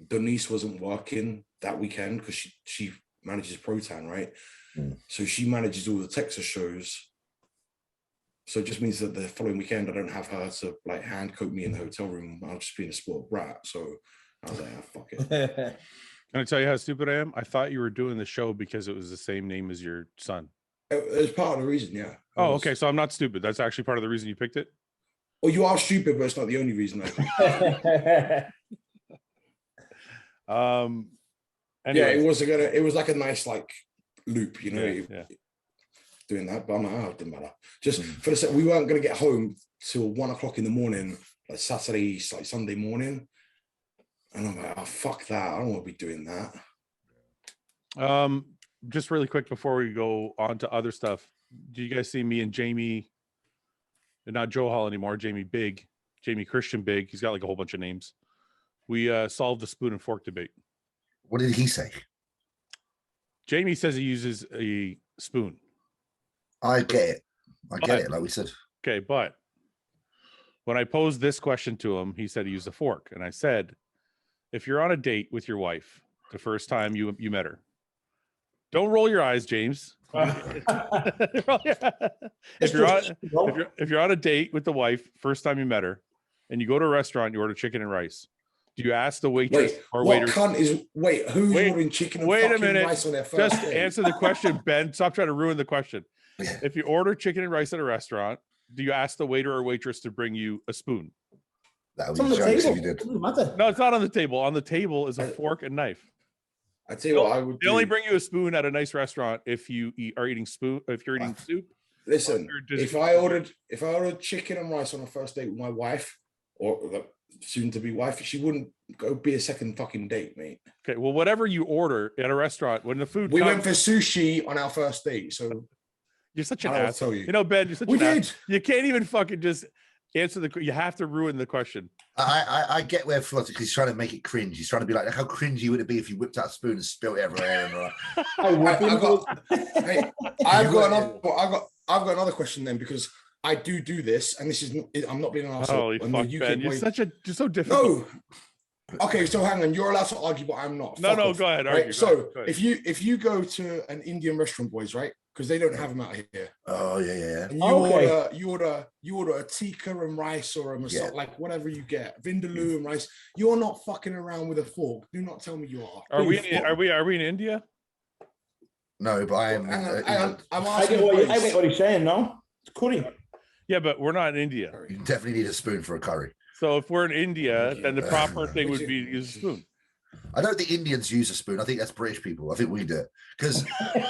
[SPEAKER 2] Denise wasn't working that weekend because she manages Protan, right? So she manages all the Texas shows. So it just means that the following weekend I don't have her to like hand coat me in the hotel room. I'll just be in a spoiled brat. So I was like, oh, fuck it.
[SPEAKER 1] Can I tell you how stupid I am? I thought you were doing the show because it was the same name as your son.
[SPEAKER 2] It was part of the reason, yeah.
[SPEAKER 1] Oh, okay. So I'm not stupid. That's actually part of the reason you picked it?
[SPEAKER 2] Well, you are stupid, but it's not the only reason. Yeah, it was like a nice like loop, you know, doing that. But I'm like, oh, it didn't matter. Just for the sake, we weren't going to get home till 1 o'clock in the morning, like Saturday, like Sunday morning. And I'm like, oh, fuck that. I don't want to be doing that.
[SPEAKER 1] Just really quick before we go on to other stuff, do you guys see me and Jamie, not Joe Hall anymore, Jamie Christian Big? He's got like a whole bunch of names. We solved the spoon and fork debate.
[SPEAKER 3] What did he say?
[SPEAKER 1] Jamie says he uses a spoon.
[SPEAKER 3] I get it. Like we said.
[SPEAKER 1] Okay, but when I posed this question to him, he said he used a fork. And I said, if you're on a date with your wife, the first time you met her, don't roll your eyes, James. If you're on a date with the wife, first time you met her, and you go to a restaurant, you order chicken and rice. Do you ask the waitress or waiter?
[SPEAKER 2] Who's ordering chicken and rice on their first
[SPEAKER 1] Just answer the question, Ben. Stop trying to ruin the question. If you order chicken and rice at a restaurant, do you ask the waiter or waitress to bring you a spoon?
[SPEAKER 3] That would be nice if you did.
[SPEAKER 1] No, it's not on the table. On the table is a fork and knife.
[SPEAKER 2] I tell you what, I would.
[SPEAKER 1] They only bring you a spoon at a nice restaurant if you are eating spoon. If you're eating soup.
[SPEAKER 2] Listen, if I ordered chicken and rice on a first date with my wife or the soon-to-be wife, she wouldn't go be a second fucking date, mate.
[SPEAKER 1] Okay, well, whatever you order at a restaurant, when the food
[SPEAKER 2] we went for sushi on our first date, so
[SPEAKER 1] you're such an asshole. You know, Ben, you're such
[SPEAKER 2] an ass.
[SPEAKER 1] You can't even fucking just answer you have to ruin the question.
[SPEAKER 3] I get where Fouad, because he's trying to make it cringe. He's trying to be like, how cringy would it be if you whipped out a spoon and spilled it everywhere?
[SPEAKER 2] I've got another question then, because I do this, and this is I'm not being an asshole.
[SPEAKER 1] Holy fuck, Ben, you're so difficult.
[SPEAKER 2] No, Okay, so hang on. You're allowed to argue, but I'm not.
[SPEAKER 1] No,
[SPEAKER 2] Fuck
[SPEAKER 1] no,
[SPEAKER 2] off,
[SPEAKER 1] go ahead.
[SPEAKER 2] right?
[SPEAKER 1] Argue,
[SPEAKER 2] So
[SPEAKER 1] go ahead.
[SPEAKER 2] if you go to an Indian restaurant, boys, right? Because they don't have them out here.
[SPEAKER 3] Oh yeah.
[SPEAKER 2] And you order a tikka and rice or a masala, like whatever you get, vindaloo and rice. You're not fucking around with a fork. Do not tell me you are.
[SPEAKER 1] Are we in India?
[SPEAKER 3] No, but I am.
[SPEAKER 2] I'm
[SPEAKER 4] I
[SPEAKER 2] asking.
[SPEAKER 4] get what he's saying. No, it's curry.
[SPEAKER 1] Yeah, but we're not in India.
[SPEAKER 3] You definitely need a spoon for a curry.
[SPEAKER 1] So if we're in India, then the proper thing would be to use a spoon.
[SPEAKER 3] I don't think Indians use a spoon. I think that's British people. I think we do it because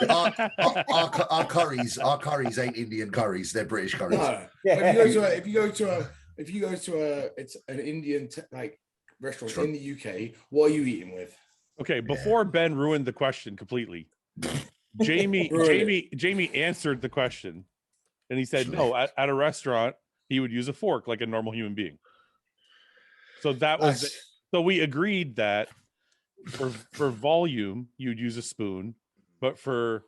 [SPEAKER 3] our curries ain't Indian curries. They're British curries.
[SPEAKER 2] No. If you go to it's an Indian restaurant in the UK, what are you eating with?
[SPEAKER 1] Okay, before Ben ruined the question completely, Jamie answered the question, and he said no. At a restaurant, he would use a fork like a normal human being. So that was so we agreed that for volume you'd use a spoon, but for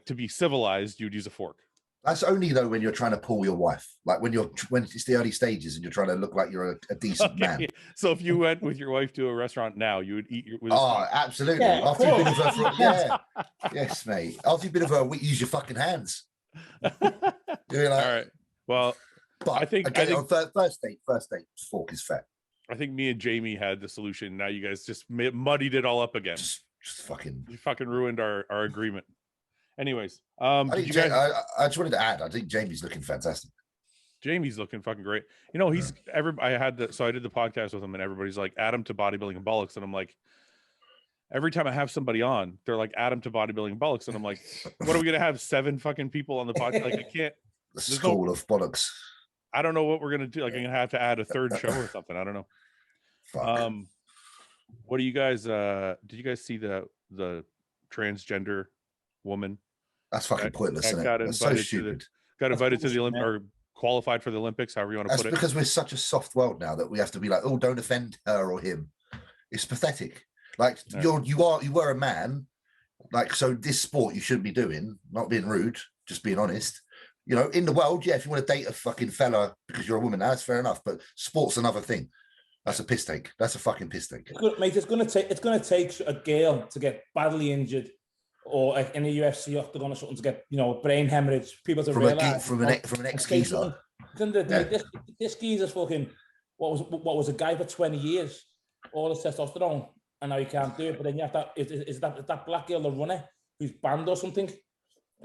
[SPEAKER 1] to be civilized you'd use a fork.
[SPEAKER 3] That's only though when you're trying to pull your wife, like when it's the early stages and you're trying to look like you're a decent man.
[SPEAKER 1] So if you went with your wife to a restaurant now, you would eat with
[SPEAKER 3] absolutely.
[SPEAKER 4] Yeah,
[SPEAKER 3] after you've been with her yes, mate. After you've been with her, use your fucking hands.
[SPEAKER 1] All right. Well,
[SPEAKER 3] but
[SPEAKER 1] I think
[SPEAKER 3] on first date, fork is fair.
[SPEAKER 1] I think me and Jamie had the solution. Now you guys just muddied it all up again.
[SPEAKER 3] Just fucking.
[SPEAKER 1] You fucking ruined our agreement. Anyways,
[SPEAKER 3] I just wanted to add. I think Jamie's looking fantastic.
[SPEAKER 1] Jamie's looking fucking great. You know, he's I did the podcast with him, and everybody's like, "Add him to bodybuilding and bollocks," and I'm like, every time I have somebody on, they're like, "Add him to bodybuilding and bollocks," and I'm like, what are we gonna have 7 fucking people on the podcast? Like, I can't.
[SPEAKER 3] The school of bollocks.
[SPEAKER 1] I don't know what we're gonna do. Like, I'm gonna have to add a third show or something. I don't know.
[SPEAKER 3] Fuck.
[SPEAKER 1] What do you guys? Did you guys see the transgender woman?
[SPEAKER 3] That's fucking pointless, isn't it? That's so stupid.
[SPEAKER 1] Got invited to the Olympics or qualified for the Olympics, however you want to put it.
[SPEAKER 3] That's because we're such a soft world now that we have to be like, oh, don't offend her or him. It's pathetic. Like you were a man. Like, so this sport you shouldn't be doing, not being rude, just being honest. You know, in the world, yeah, if you want to date a fucking fella because you're a woman, that's fair enough. But sport's another thing. That's a piss take. That's a fucking piss take.
[SPEAKER 4] Mate, it's gonna take a girl to get badly injured, or like in the UFC octagon or something, to get brain hemorrhage. People to realize
[SPEAKER 3] from an ex-geezer.
[SPEAKER 4] This geezer's fucking what was a guy for 20 years, all the testosterone, and now he can't do it. But then you have that black girl, the runner, who's banned or something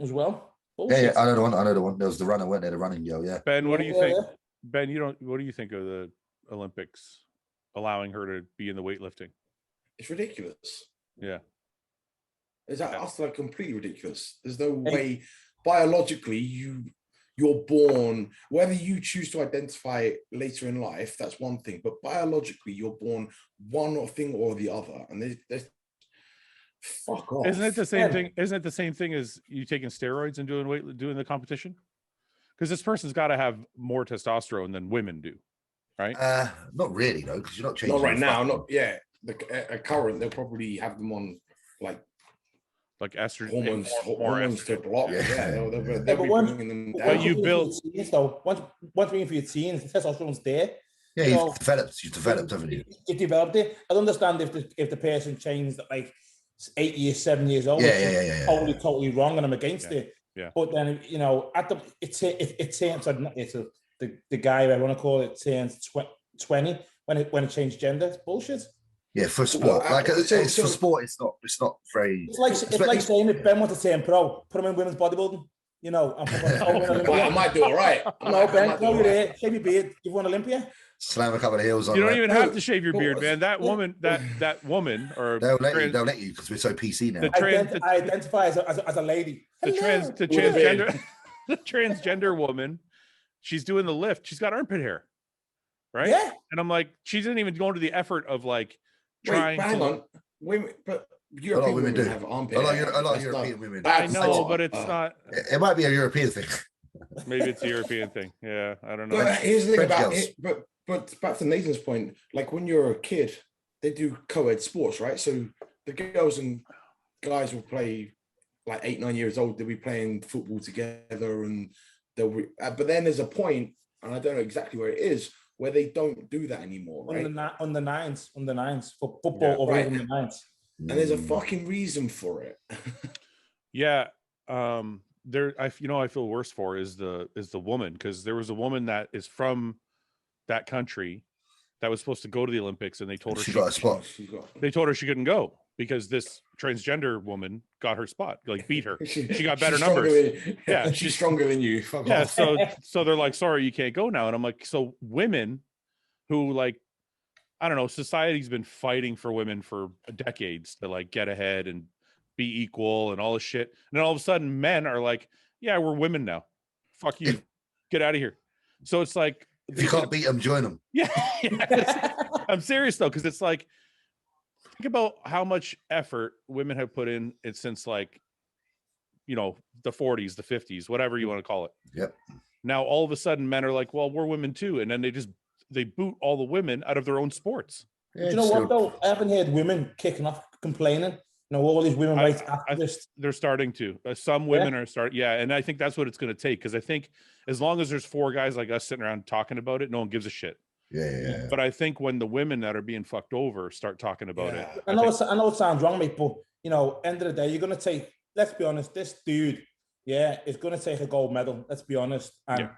[SPEAKER 4] as well.
[SPEAKER 3] Yeah, I know the one. There was the runner, weren't there? The running girl, yeah.
[SPEAKER 1] Ben, what do you think? Ben, what do you think of the Olympics allowing her to be in the weightlifting?
[SPEAKER 2] It's ridiculous.
[SPEAKER 1] Yeah.
[SPEAKER 2] That's like completely ridiculous. There's no way biologically you're born, whether you choose to identify later in life, that's one thing, but biologically you're born one thing or the other, and there's fuck off.
[SPEAKER 1] Isn't it the same thing? Isn't it the same thing as you taking steroids and doing the competition? Because this person's got to have more testosterone than women do, right?
[SPEAKER 3] Not really though, because you're not changing.
[SPEAKER 2] Not right now. Not the current. They'll probably have them on like estrogen hormones to block. Yeah, they'll be bringing them down.
[SPEAKER 1] But you build
[SPEAKER 4] once being for your teens, the testosterone's there.
[SPEAKER 3] Yeah, you've developed, haven't you?
[SPEAKER 4] You've developed it. I understand if the person changed at like 8 years, 7 years old.
[SPEAKER 3] Yeah.
[SPEAKER 4] Totally wrong, and I'm against it.
[SPEAKER 1] Yeah.
[SPEAKER 4] But then it turns the guy I want to call it turns 20 when it changed gender. It's bullshit.
[SPEAKER 3] Yeah, for sport, for sport, it's not very.
[SPEAKER 4] It's like saying if Ben wants to turn pro, put him in women's bodybuilding. Well,
[SPEAKER 2] I might do all right.
[SPEAKER 4] Ben, you're there. Shave your beard. You've won Olympia.
[SPEAKER 3] Slam a couple of heels on.
[SPEAKER 1] You don't even have to shave your beard, man. That woman, or
[SPEAKER 3] they'll let you because we're so PC now.
[SPEAKER 4] I identify as a lady.
[SPEAKER 1] The transgender woman, she's doing the lift. She's got armpit hair, right?
[SPEAKER 4] Yeah.
[SPEAKER 1] And I'm like, she didn't even go into the effort of like trying.
[SPEAKER 2] Hang on, women, but European women do have armpit hair.
[SPEAKER 3] A lot of European women.
[SPEAKER 1] I know, but it's not.
[SPEAKER 3] It might be a European thing.
[SPEAKER 1] Maybe it's a European thing. Yeah, I don't know.
[SPEAKER 2] But here's the thing about it. But back to Nathan's point, like when you're a kid, they do co-ed sports, right? So the girls and guys will play like 8, 9 years old. They'll be playing football together, and but then there's a point, and I don't know exactly where it is, where they don't do that anymore, right?
[SPEAKER 4] On the nines for football over
[SPEAKER 2] right.
[SPEAKER 4] on the nines.
[SPEAKER 2] And there's a fucking reason for it.
[SPEAKER 1] Yeah. I feel worse for is the woman, because there was a woman that is from that country that was supposed to go to the Olympics, and they told her
[SPEAKER 3] she got a spot.
[SPEAKER 1] They told her she couldn't go because this transgender woman got her spot, like beat her. She got better numbers. Yeah,
[SPEAKER 2] she's stronger than you. Fuck
[SPEAKER 1] yeah,
[SPEAKER 2] off.
[SPEAKER 1] so they're like, sorry, you can't go now. And I'm like, so women who, like, I don't know, society's been fighting for women for decades to like get ahead and be equal and all this shit. And then all of a sudden men are like, yeah, we're women now. Fuck you. Get out of here. So it's like,
[SPEAKER 3] if you can't beat them, join them.
[SPEAKER 1] Yeah. I'm serious though, because it's like, think about how much effort women have put in it since, like, you know, the 40s, the 50s, whatever you want to call it.
[SPEAKER 3] Yep.
[SPEAKER 1] Now all of a sudden men are like, well, we're women too. And then they boot all the women out of their own sports.
[SPEAKER 4] Yeah, do you know what though? I haven't heard women kicking off, complaining. You know, all these women rights activists.
[SPEAKER 1] They're starting to. Some women are starting. Yeah, and I think that's what it's going to take, because I think as long as there's 4 guys like us sitting around talking about it, no one gives a shit.
[SPEAKER 3] Yeah.
[SPEAKER 1] But I think when the women that are being fucked over start talking about it,
[SPEAKER 4] I know it sounds wrong, mate, but you know, end of the day, you're going to take. Let's be honest. This dude, is going to take a gold medal. Let's be honest, and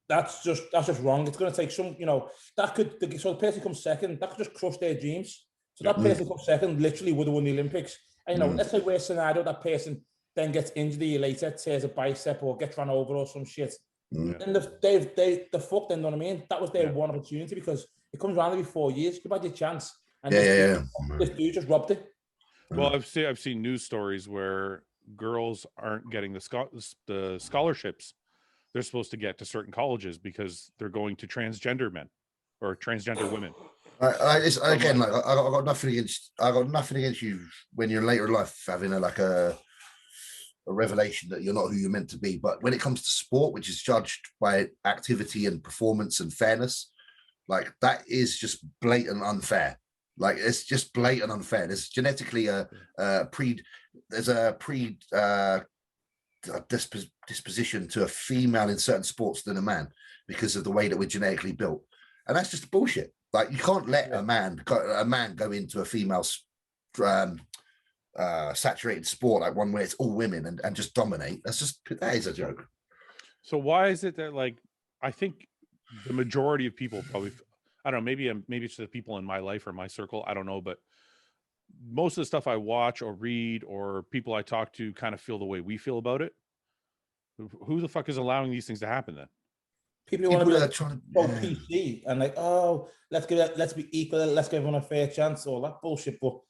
[SPEAKER 4] that's just wrong. It's going to take some. You know, so the person comes second, that could just crush their dreams. So that person comes second literally would have won the Olympics. And, you know, let's say worst scenario, that person then gets injured a year later, tears a bicep or gets run over or some shit. And they're fucked, then, you know what I mean? That was their one opportunity, because it comes around every 4 years. You've had your chance. And this dude just robbed it.
[SPEAKER 1] Well, I've seen news stories where girls aren't getting the scholarships they're supposed to get to certain colleges because they're going to transgender men or transgender women.
[SPEAKER 3] Again, like I got nothing against you when you're later in life having a revelation that you're not who you're meant to be. But when it comes to sport, which is judged by activity and performance and fairness, like that is just blatant unfair. Like it's just blatant unfair. There's genetically a disposition to a female in certain sports than a man because of the way that we're genetically built, and that's just bullshit. Like you can't let a man go into a female saturated sport like one where it's all women and just dominate. That is a joke.
[SPEAKER 1] So why is it that, like, I think the majority of people probably, I don't know, maybe it's the people in my life or my circle, I don't know, but most of the stuff I watch or read or people I talk to kind of feel the way we feel about it. Who the fuck is allowing these things to happen then?
[SPEAKER 4] People want to be like, PC and like, oh, let's be equal, let's give everyone a fair chance, all that bullshit. But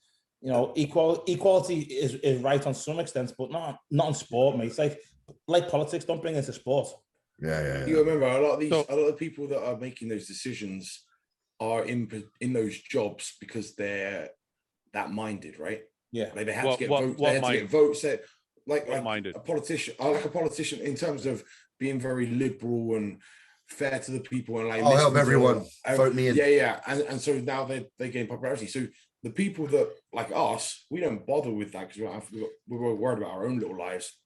[SPEAKER 4] you know, equality is right on some extent, but not in sport, mate. It's like politics. Don't bring it into sport.
[SPEAKER 3] Yeah.
[SPEAKER 2] You remember a lot of people that are making those decisions are in those jobs because they're that minded, right?
[SPEAKER 4] Yeah.
[SPEAKER 2] Like they have to get votes. They have to get votes. Like a politician in terms of being very liberal and fair to the people and like
[SPEAKER 3] I'll help everyone vote me in.
[SPEAKER 2] Yeah. And so now they gain popularity. So the people that like us, we don't bother with that because we're worried about our own little lives.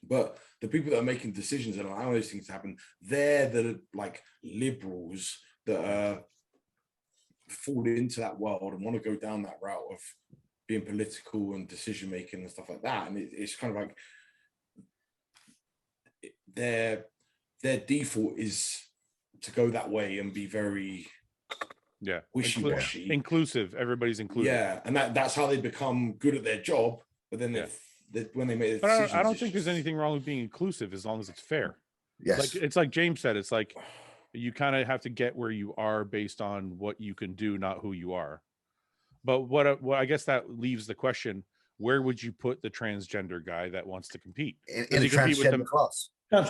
[SPEAKER 2] But the people that are making decisions and allowing those things to happen, they're the like liberals that fall into that world and want to go down that route of being political and decision making and stuff like that. And it's kind of like their default is to go that way and be very wishy-washy,
[SPEAKER 1] inclusive. Everybody's included.
[SPEAKER 2] Yeah, and that's how they become good at their job. But then when they make the decisions,
[SPEAKER 1] I don't think there's anything wrong with being inclusive as long as it's fair.
[SPEAKER 3] Yes,
[SPEAKER 1] like it's like James said. It's like you kind of have to get where you are based on what you can do, not who you are. But what I guess that leaves the question: where would you put the transgender guy that wants to compete?
[SPEAKER 3] In a transgender class.
[SPEAKER 1] So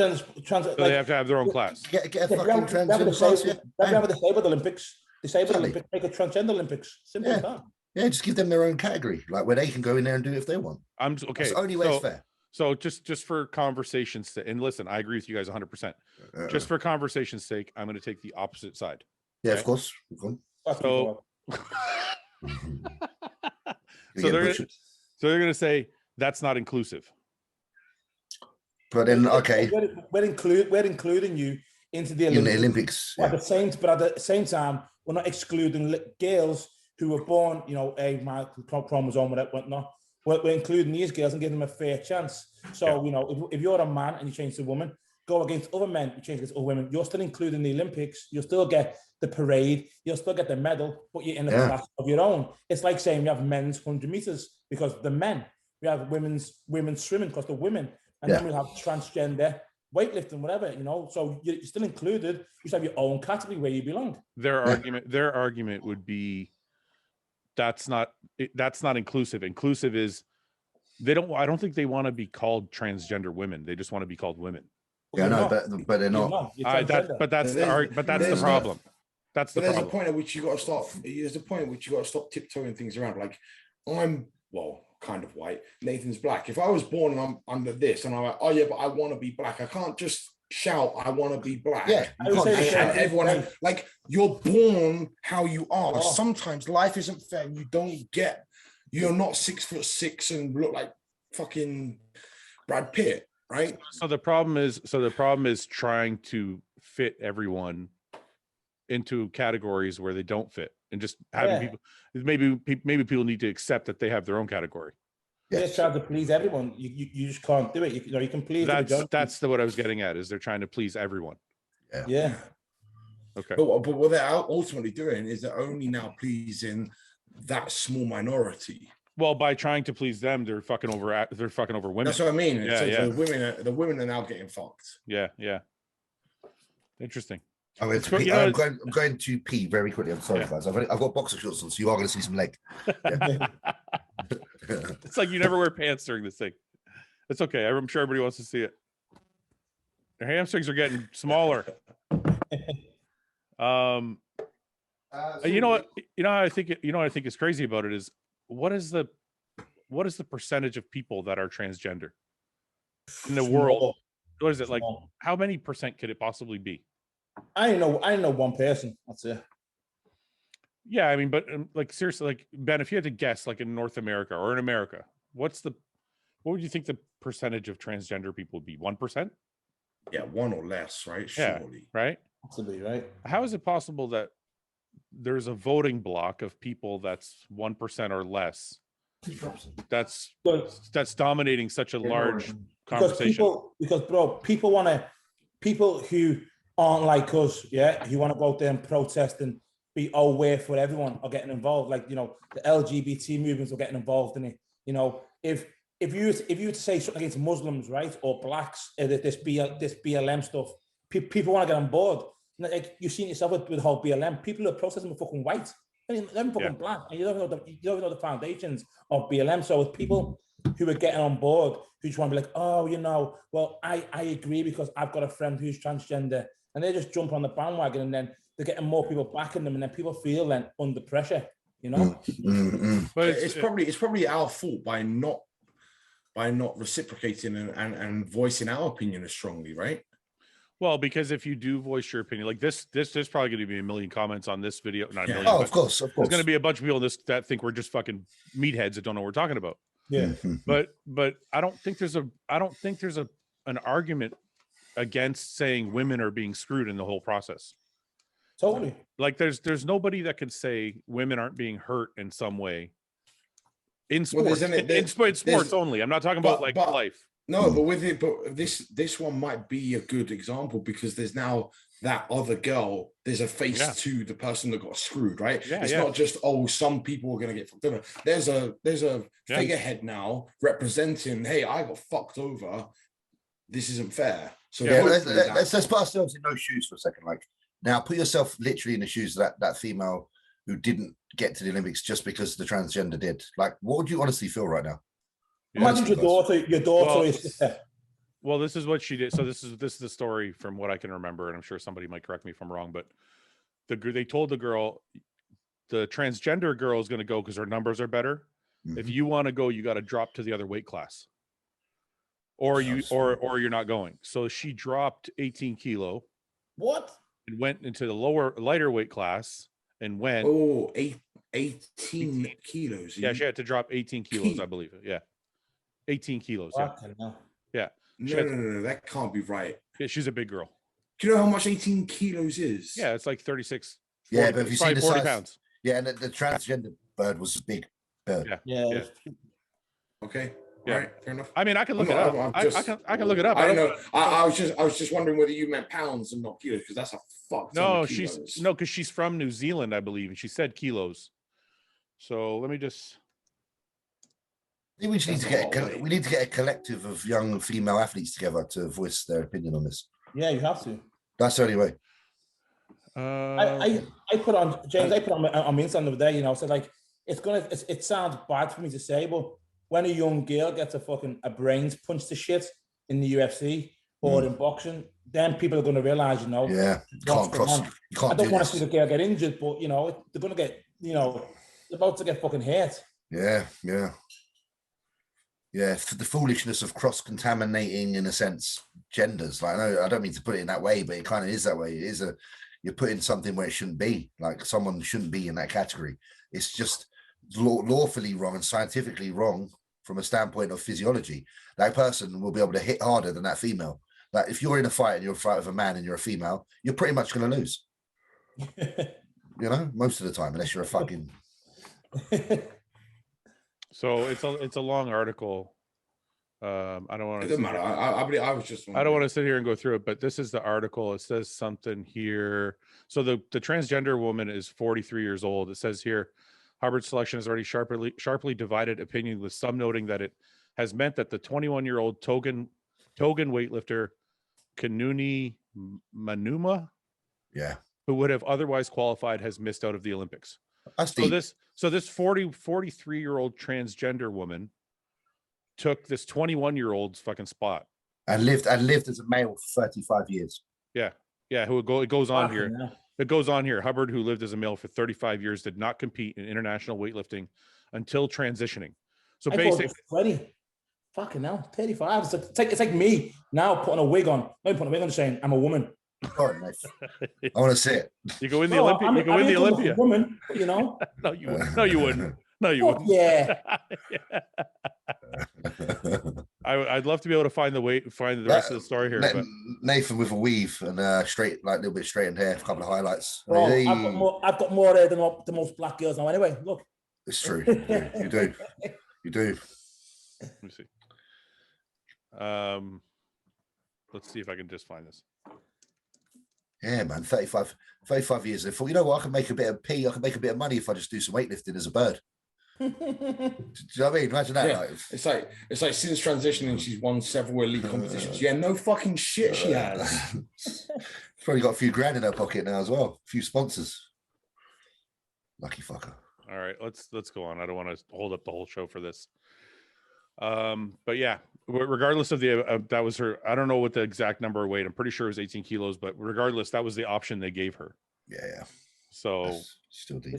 [SPEAKER 1] they have to have their own class.
[SPEAKER 3] Get a fucking transgender class.
[SPEAKER 4] They have a disabled Olympics. Disabled Olympics. Make a transgender Olympics. Simple as that.
[SPEAKER 3] Yeah, just give them their own category, like where they can go in there and do it if they want.
[SPEAKER 1] I'm okay.
[SPEAKER 3] That's the only way it's fair.
[SPEAKER 1] So just for conversation's sake, and listen, I agree with you guys 100%. Just for conversation's sake, I'm going to take the opposite side.
[SPEAKER 3] Yeah, okay? Of course.
[SPEAKER 1] So they're going to say that's not inclusive.
[SPEAKER 3] But then, okay,
[SPEAKER 4] we're including you into the
[SPEAKER 3] in the
[SPEAKER 4] Olympics.
[SPEAKER 3] Olympics.
[SPEAKER 4] But at the same time, we're not excluding girls who were born, a chromosome, whatnot. We're including these girls and giving them a fair chance. So, if you're a man and you change to a woman, go against other men, you change against other women, you're still included in the Olympics. You'll still get the parade. You'll still get the medal, but you're in a class of your own. It's like saying we have men's 100 meters because the men. We have women's swimming because the women. And then we have transgender weightlifting, whatever, So you're still included. You just have your own category where you belong.
[SPEAKER 1] Their argument would be that's not inclusive. Inclusive is I don't think they want to be called transgender women. They just want to be called women.
[SPEAKER 3] Yeah, no, but they're not.
[SPEAKER 1] That's the problem. That's the problem.
[SPEAKER 2] There's a point at which you got to start. There's a point at which you got to stop tiptoeing things around. Like I'm kind of white. Nathan's black. If I was born and I'm under this, and I'm like, oh yeah, but I want to be black. I can't just shout, I want to be black.
[SPEAKER 3] Yeah,
[SPEAKER 2] and everyone like you're born how you are. Sometimes life isn't fair. You're not 6'6" and look like fucking Brad Pitt, right?
[SPEAKER 1] So the problem is trying to fit everyone into categories where they don't fit, and just having people. Maybe people need to accept that they have their own category.
[SPEAKER 4] They're trying to please everyone. You just can't do it. You can please.
[SPEAKER 1] That's what I was getting at. Is they're trying to please everyone.
[SPEAKER 4] Yeah.
[SPEAKER 2] Okay. But what they're ultimately doing is they're only now pleasing that small minority.
[SPEAKER 1] Well, by trying to please them, they're fucking over women.
[SPEAKER 2] That's what I mean.
[SPEAKER 1] Yeah,
[SPEAKER 2] so the women are now getting fucked.
[SPEAKER 1] Yeah. Interesting.
[SPEAKER 3] I'm going to pee very quickly. I'm sorry, guys. I've got boxer shorts on, so you are going to see some leg. Yeah.
[SPEAKER 1] It's like you never wear pants during this thing. It's okay. I'm sure everybody wants to see it. Their hamstrings are getting smaller. You know what I think is crazy about it is what is the percentage of people that are transgender in the world? What is it like? How many percent could it possibly be?
[SPEAKER 4] I know one person. That's it.
[SPEAKER 1] Yeah, I mean, but like seriously, like Ben, if you had to guess, like in North America or in America, what would you think the percentage of transgender people would be? 1%?
[SPEAKER 2] Yeah, one or less, right?
[SPEAKER 1] Yeah,
[SPEAKER 2] surely.
[SPEAKER 1] Right?
[SPEAKER 4] Absolutely right.
[SPEAKER 1] How is it possible that there's a voting block of people that's 1% or less? That's dominating such a large conversation.
[SPEAKER 4] Because people who aren't like us, who want to go out there and protest and be aware for everyone are getting involved. Like, the LGBT movements are getting involved in it. If you were to say something against Muslims, right, or blacks, this BLM stuff, people want to get on board. Like you've seen yourself with the whole BLM. People are protesting for fucking white. They're fucking black, and you don't know the foundations of BLM. So with people who are getting on board, who just want to be like, well, I agree because I've got a friend who's transgender, and they just jump on the bandwagon, and then they're getting more people backing them, and then people feel then under pressure,
[SPEAKER 2] But it's probably our fault by not reciprocating and voicing our opinion as strongly, right?
[SPEAKER 1] Well, because if you do voice your opinion, like there's probably going to be a million comments on this video. Not a million.
[SPEAKER 3] Oh, of course.
[SPEAKER 1] There's going to be a bunch of people that think we're just fucking meatheads that don't know what we're talking about.
[SPEAKER 4] Yeah.
[SPEAKER 1] But I don't think there's an argument against saying women are being screwed in the whole process.
[SPEAKER 4] Totally.
[SPEAKER 1] Like there's nobody that can say women aren't being hurt in some way. In sports, in sports only. I'm not talking about life.
[SPEAKER 2] No, but this one might be a good example because there's now that other girl. There's a face to the person that got screwed, right? Yeah, it's not just some people are gonna get fucked over. There's a figurehead now representing. Hey, I got fucked over. This isn't fair. So
[SPEAKER 3] let's put ourselves in those shoes for a second. Like now, put yourself literally in the shoes of that female who didn't get to the Olympics just because the transgender did. Like, what would you honestly feel right now?
[SPEAKER 4] Imagine your daughter is.
[SPEAKER 1] Well, this is what she did. So this is the story from what I can remember, and I'm sure somebody might correct me if I'm wrong. But they told the girl, the transgender girl is going to go because her numbers are better. Mm-hmm. If you want to go, you got to drop to the other weight class, or you're not going. So she dropped 18 kilo.
[SPEAKER 4] What?
[SPEAKER 1] And went into the lighter weight class and went.
[SPEAKER 2] 18 kilos.
[SPEAKER 1] Yeah, she had to drop 18 kilos, I believe. Yeah. 18 kilos. Yeah.
[SPEAKER 2] No, that can't be right.
[SPEAKER 1] Yeah, she's a big girl.
[SPEAKER 2] Do you know how much 18 kilos is?
[SPEAKER 1] Yeah, it's like 36. 40,
[SPEAKER 3] Yeah, but if you see the
[SPEAKER 1] 40
[SPEAKER 3] size,
[SPEAKER 1] pounds.
[SPEAKER 3] yeah, and the transgender bird was a big bird.
[SPEAKER 1] Yeah.
[SPEAKER 2] Okay.
[SPEAKER 1] Yeah.
[SPEAKER 2] All right. Fair enough.
[SPEAKER 1] I mean, I can look
[SPEAKER 2] I'm
[SPEAKER 1] it
[SPEAKER 2] not-
[SPEAKER 1] up.
[SPEAKER 2] I'm just-
[SPEAKER 1] I can look it up.
[SPEAKER 2] I don't know. I was just wondering whether you meant pounds and not kilos, because that's a fuck.
[SPEAKER 1] No, because she's from New Zealand, I believe, and she said kilos. So let me just.
[SPEAKER 3] I think we just need to get a collective of young female athletes together to voice their opinion on this.
[SPEAKER 4] Yeah, you have to.
[SPEAKER 3] That's the only way.
[SPEAKER 4] I put on James. I put on my Insta the other day. You know, so like it sounds bad for me to say, but when a young girl gets a brains punched to shit in the UFC or in boxing, then people are going to realize, you know,
[SPEAKER 3] yeah, you can't cross. You can't.
[SPEAKER 4] I don't want to see the girl get injured, but you know, they're going to get, you know, they're about to get fucking hurt.
[SPEAKER 3] Yeah. The foolishness of cross-contaminating, in a sense, genders. Like, I don't mean to put it in that way, but it kind of is that way. It is you're putting something where it shouldn't be. Like, someone shouldn't be in that category. It's just lawfully wrong and scientifically wrong from a standpoint of physiology. That person will be able to hit harder than that female. Like, if you're in a fight and you're a fight with a man and you're a female, you're pretty much going to lose. You know, most of the time, unless you're a fucking.
[SPEAKER 1] So it's a long article. I don't want to.
[SPEAKER 2] It doesn't matter. I was just.
[SPEAKER 1] I don't want to sit here and go through it, but this is the article. It says something here. So the transgender woman is 43 years old. It says here, Hubbard's selection has already sharply divided opinion, with some noting that it has meant that the 21-year-old Togan weightlifter Kanuni Manuma, who would have otherwise qualified, has missed out of the Olympics. So this 43-year-old transgender woman took this 21-year-old's fucking spot
[SPEAKER 3] and lived as a male for 35 years.
[SPEAKER 1] Yeah. It goes on here. It goes on here. Hubbard, who lived as a male for 35 years, did not compete in international weightlifting until transitioning. So basically,
[SPEAKER 4] 20. Fucking hell, 35. It's like me now putting a wig on. I'm putting a wig on saying I'm a woman.
[SPEAKER 3] Oh, nice. I want to see it.
[SPEAKER 1] You go in the Olympia. You go in the Olympia.
[SPEAKER 4] Woman, you know.
[SPEAKER 1] No, you wouldn't. No, you wouldn't. No, you wouldn't.
[SPEAKER 4] Yeah.
[SPEAKER 1] I'd love to be able to find the rest of the story here. But
[SPEAKER 3] Nathan with a weave and straight, like a little bit straightened hair, a couple of highlights.
[SPEAKER 4] Well, I've got more hair than the most black girls now. Anyway, look.
[SPEAKER 3] It's true. You do. You do.
[SPEAKER 1] Let me see. Let's see if I can just find this.
[SPEAKER 3] Yeah, man, 35 years. I thought, you know what, I can make a bit of I can make a bit of money if I just do some weightlifting as a bird. Do you know what I mean? Imagine that.
[SPEAKER 2] Yeah. It's like since transitioning, she's won several elite competitions. Yeah, no fucking shit she has.
[SPEAKER 3] Probably got a few grand in her pocket now as well. A few sponsors. Lucky fucker.
[SPEAKER 1] All right, let's go on. I don't want to hold up the whole show for this. But yeah, regardless of that was her. I don't know what the exact number of weight. I'm pretty sure it was 18 kilos, but regardless, that was the option they gave her.
[SPEAKER 3] Yeah.
[SPEAKER 1] So
[SPEAKER 3] that's still deep.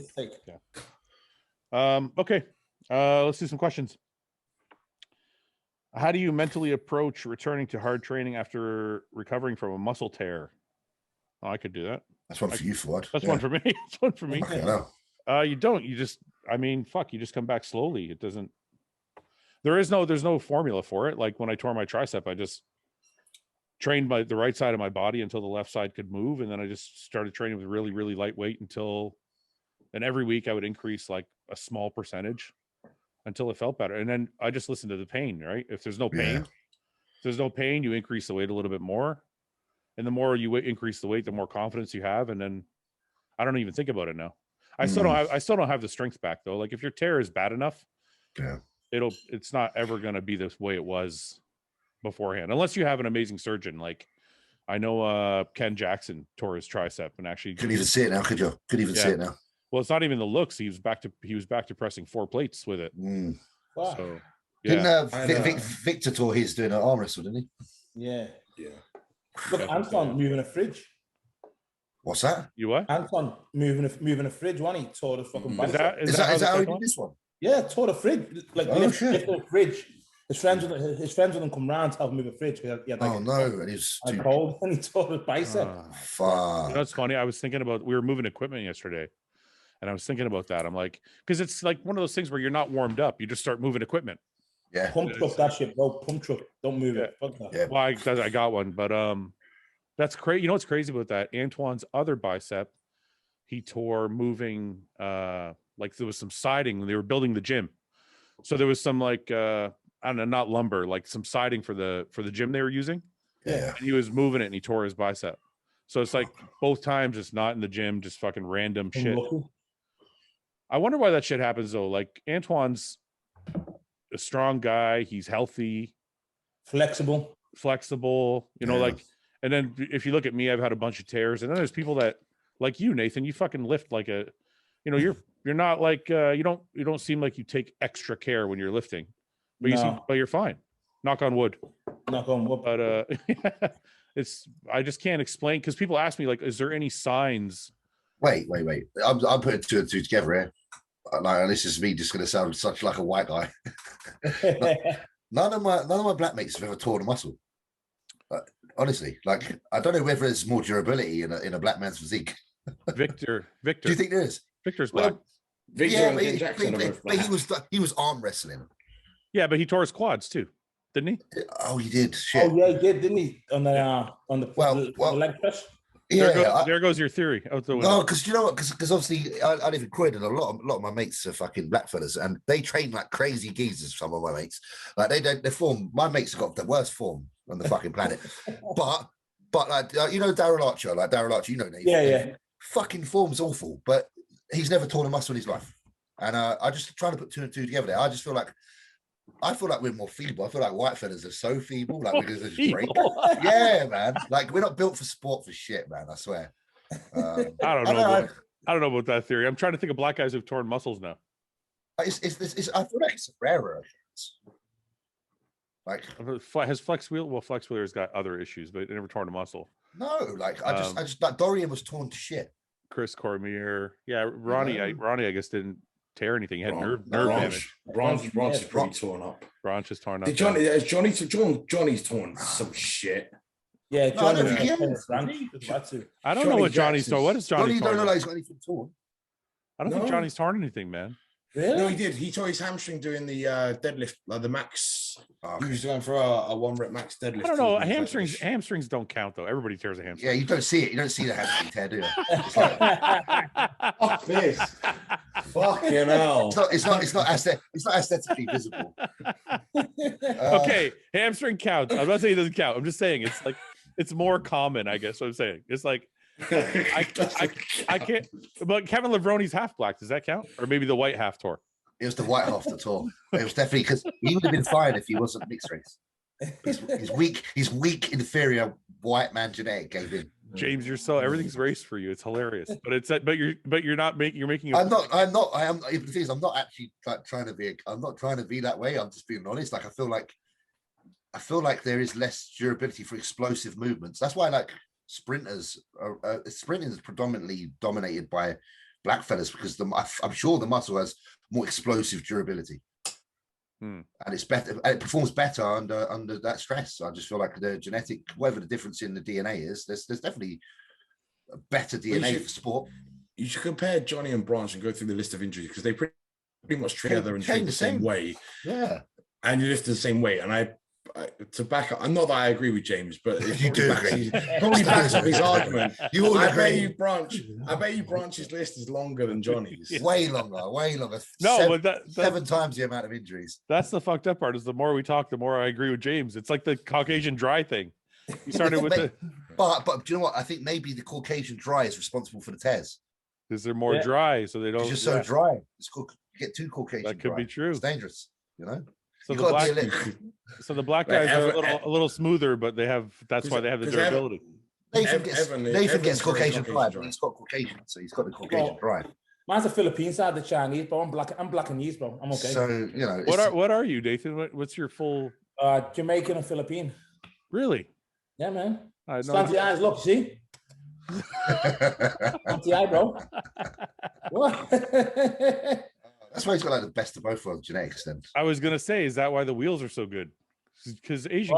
[SPEAKER 1] Yeah. Okay. Let's do some questions. How do you mentally approach returning to hard training after recovering from a muscle tear? Oh, I could do that.
[SPEAKER 3] That's one for you, Fouad.
[SPEAKER 1] That's one for me. That's one for me.
[SPEAKER 3] Okay, no.
[SPEAKER 1] You don't. You just. I mean, fuck. You just come back slowly. It doesn't. There's no formula for it. Like when I tore my tricep, I just trained the right side of my body until the left side could move, and then I just started training with really, really light weight and every week I would increase like a small percentage until it felt better. And then I just listened to the pain, right? If there's no pain, you increase the weight a little bit more. And the more you increase the weight, the more confidence you have. And then I don't even think about it now. I still don't have the strength back though. Like if your tear is bad enough, it's not ever going to be the way it was beforehand, unless you have an amazing surgeon. Like I know Ken Jackson tore his tricep and actually
[SPEAKER 3] couldn't even see it now, could you? Couldn't even see it now.
[SPEAKER 1] Well, it's not even the looks. He was back to pressing 4 plates with it.
[SPEAKER 4] Wow.
[SPEAKER 1] So
[SPEAKER 3] didn't Victor tore his doing an arm wrestle, didn't
[SPEAKER 4] he? Yeah.
[SPEAKER 3] Look,
[SPEAKER 4] Anton moving a fridge.
[SPEAKER 3] What's that?
[SPEAKER 1] You what?
[SPEAKER 4] Anton moving a fridge. One, he tore the fucking bicep.
[SPEAKER 3] Is that how he did this one?
[SPEAKER 4] Yeah, tore the fridge. Like lift the fridge. His friends wouldn't come round to help him move a fridge.
[SPEAKER 3] And he's
[SPEAKER 4] too cold, and he tore his bicep.
[SPEAKER 3] Fuck.
[SPEAKER 1] That's funny. I was thinking about, we were moving equipment yesterday, and I was thinking about that. I'm like, because it's like one of those things where you're not warmed up. You just start moving equipment.
[SPEAKER 3] Yeah.
[SPEAKER 4] Pump truck that shit, bro. Pump truck. Don't move it. Fuck that.
[SPEAKER 3] Yeah.
[SPEAKER 1] Well, I got one, but That's crazy. You know what's crazy about that? Antoine's other bicep, he tore moving. Like there was some siding when they were building the gym, so there was some like I don't know, not lumber, like some siding for the gym they were using.
[SPEAKER 3] Yeah.
[SPEAKER 1] And he was moving it and he tore his bicep. So it's like both times, it's not in the gym, just fucking random shit. I wonder why that shit happens though. Like Antoine's a strong guy. He's healthy, flexible. You know, like, and then if you look at me, I've had a bunch of tears. And then there's people that, like you, Nathan, you fucking lift like a, you know, you're not like you don't seem like you take extra care when you're lifting, but you seem, but you're fine. Knock on wood.
[SPEAKER 4] Knock on wood.
[SPEAKER 1] But it's, I just can't explain, because people ask me like, is there any signs?
[SPEAKER 3] Wait. I'm putting two and two together here. Like, this is me just going to sound such like a white guy. none of my black mates have ever torn a muscle. Honestly, like, I don't know whether there's more durability in a black man's physique.
[SPEAKER 1] Victor.
[SPEAKER 3] Do you think there is?
[SPEAKER 1] Victor's black.
[SPEAKER 2] Victor and Jackson are both black.
[SPEAKER 3] But he was arm wrestling.
[SPEAKER 1] Yeah, but he tore his quads too, didn't he?
[SPEAKER 3] Oh, he did. Shit.
[SPEAKER 4] Oh yeah, he did, didn't he? On the leg press.
[SPEAKER 3] Yeah,
[SPEAKER 1] there goes your theory out the window.
[SPEAKER 3] No, because you know what? Because obviously I live in Croydon, and a lot of my mates are fucking black fellas, and they train like crazy geezers. Some of my mates, like they form. My mates have got the worst form on the fucking planet. but like you know Daryl Archer, you know Nate.
[SPEAKER 4] Yeah.
[SPEAKER 3] Fucking form's awful, but he's never torn a muscle in his life. And I just trying to put two and two together there. I feel like we're more feeble. I feel like white fellas are so feeble, like because they're just great. Yeah, man. Like, we're not built for sport for shit, man. I swear.
[SPEAKER 1] I don't know about that theory. I'm trying to think of black guys who've torn muscles now.
[SPEAKER 3] I feel like it's a rarer occurrence. Like,
[SPEAKER 1] has Flex Wheeler? Well, Flex Wheeler's got other issues, but never torn a muscle.
[SPEAKER 3] No, like I just like Dorian was torn to shit.
[SPEAKER 1] Chris Cormier, yeah, Ronnie. I guess didn't tear anything. He had nerve damage.
[SPEAKER 2] Branch is pretty torn up.
[SPEAKER 1] Branch is torn up.
[SPEAKER 2] Johnny's torn some shit.
[SPEAKER 4] Yeah, Johnny.
[SPEAKER 1] I don't know what Johnny's torn. What is Johnny?
[SPEAKER 3] Johnny don't know like he's got anything torn.
[SPEAKER 1] I don't think Johnny's torn anything, man.
[SPEAKER 4] Really?
[SPEAKER 2] No, he did. He tore his hamstring doing the deadlift, the max. He was going for a 1 rep max deadlift.
[SPEAKER 1] I don't know. Hamstrings don't count though. Everybody tears a hamstring.
[SPEAKER 3] Yeah, you don't see it. You don't see the hamstring tear, do you?
[SPEAKER 2] Fuck this. Fucking hell.
[SPEAKER 3] It's not aesthetically visible.
[SPEAKER 1] Okay, hamstring counts. I'm not saying it doesn't count. I'm just saying it's like it's more common. I guess what I'm saying. It's like I can't. But Kevin Levroni's half black. Does that count? Or maybe the white half tore?
[SPEAKER 3] It was the white half that tore. It was definitely, because he would have been fine if he wasn't mixed race. His weak inferior white man genetic gave in.
[SPEAKER 1] James, everything's race for you. It's hilarious. But you're not making. You're making.
[SPEAKER 3] I am. The thing is, I'm not actually like trying to be. I'm not trying to be that way. I'm just being honest. Like, I feel like there is less durability for explosive movements. That's why like sprinters sprinting is predominantly dominated by black fellas, because I'm sure the muscle has more explosive durability, and it's better. It performs better under that stress. I just feel like the genetic, whatever the difference in the DNA is, there's definitely a better DNA for sport.
[SPEAKER 2] You should compare Johnny and Branch and go through the list of injuries, because they pretty much train together and train the same way.
[SPEAKER 3] Yeah,
[SPEAKER 2] and you lift the same weight. And I to back up, I'm not that I agree with James, but
[SPEAKER 3] you do agree.
[SPEAKER 2] Probably backs up his argument.
[SPEAKER 3] You all
[SPEAKER 2] I
[SPEAKER 3] agree.
[SPEAKER 2] bet you Branch's list is longer than Johnny's.
[SPEAKER 3] Way longer.
[SPEAKER 1] No, but
[SPEAKER 3] seven times the amount of injuries.
[SPEAKER 1] That's the fucked up part. Is the more we talk, the more I agree with James. It's like the Caucasian dry thing. You started with
[SPEAKER 3] but do you know what? I think maybe the Caucasian dry is responsible for the tears.
[SPEAKER 1] Because they're more dry, so they don't.
[SPEAKER 3] It's just so dry. It's called, you get too Caucasian.
[SPEAKER 1] That could
[SPEAKER 3] dry.
[SPEAKER 1] be true.
[SPEAKER 3] It's dangerous, you know.
[SPEAKER 1] So the black guys are a little smoother, but that's why they have the durability.
[SPEAKER 3] Nathan gets Caucasian drive. He's got Caucasian, so he's got the Caucasian drive.
[SPEAKER 4] Mine's a Philippine side, the Chinese, bro. I'm Blackanese, bro. I'm okay.
[SPEAKER 3] So you know,
[SPEAKER 1] what are you, Nathan? What's your full?
[SPEAKER 4] Jamaican and Philippine.
[SPEAKER 1] Really?
[SPEAKER 4] Yeah, man.
[SPEAKER 1] Slanty
[SPEAKER 4] eyes, look, see. Slanty eye, bro.
[SPEAKER 3] That's why he's got like the best of both worlds genetics. Then
[SPEAKER 1] I was gonna say, is that why the wheels are so good? Because Asian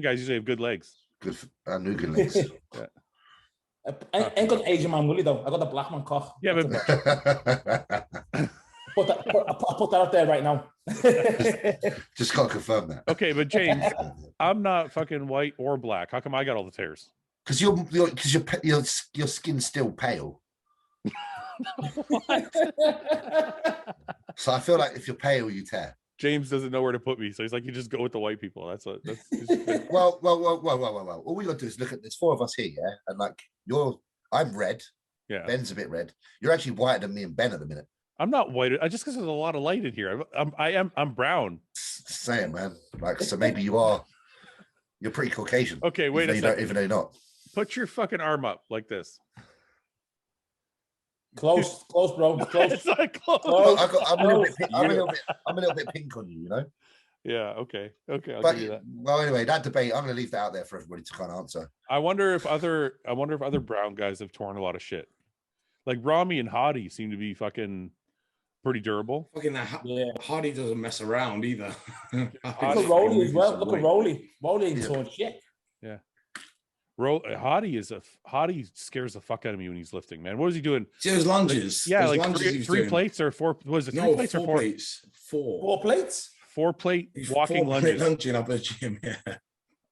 [SPEAKER 1] guys usually have good legs.
[SPEAKER 3] Good, new good legs.
[SPEAKER 1] Yeah.
[SPEAKER 4] I ain't got Asian man really though. I got the black man cock.
[SPEAKER 1] Yeah, but
[SPEAKER 4] I put that up there right now.
[SPEAKER 3] just can't confirm that.
[SPEAKER 1] Okay, but James, I'm not fucking white or black. How come I got all the tears?
[SPEAKER 3] Because your skin's still pale. So I feel like if you're pale, you tear.
[SPEAKER 1] James doesn't know where to put me, so he's like, you just go with the white people. That's
[SPEAKER 3] Well. All we got to do is look at there's 4 of us here, yeah, and like I'm red.
[SPEAKER 1] Yeah.
[SPEAKER 3] Ben's a bit red. You're actually whiter than me and Ben at the minute.
[SPEAKER 1] I'm not white. I just because there's a lot of light in here. I'm brown.
[SPEAKER 3] Saying, man. Like, so maybe you're pretty Caucasian.
[SPEAKER 1] Okay, wait a second.
[SPEAKER 3] Even though you're not.
[SPEAKER 1] Put your fucking arm up like this.
[SPEAKER 4] Close, bro. Close.
[SPEAKER 1] It's not close.
[SPEAKER 3] I'm a little bit pink on you, you know?
[SPEAKER 1] Yeah, okay. I'll
[SPEAKER 3] But,
[SPEAKER 1] give you that.
[SPEAKER 3] well, anyway, that debate, I'm going to leave that out there for everybody to kind of answer.
[SPEAKER 1] I wonder if other brown guys have torn a lot of shit. Like Rami and Hadi seem to be fucking pretty durable.
[SPEAKER 2] Fucking Hadi doesn't mess around either.
[SPEAKER 4] Look at Rolly as well. Look at Rolly. Rolly ain't torn shit.
[SPEAKER 1] Yeah. Hadi scares the fuck out of me when he's lifting, man. What was he doing?
[SPEAKER 2] See those lunges?
[SPEAKER 1] Like
[SPEAKER 2] lunges
[SPEAKER 1] three plates or 4? Was it 3 plates or 4?
[SPEAKER 2] Plates. 4.
[SPEAKER 4] 4 plates?
[SPEAKER 1] 4 plate walking lunges.
[SPEAKER 2] Lunging up the gym, yeah.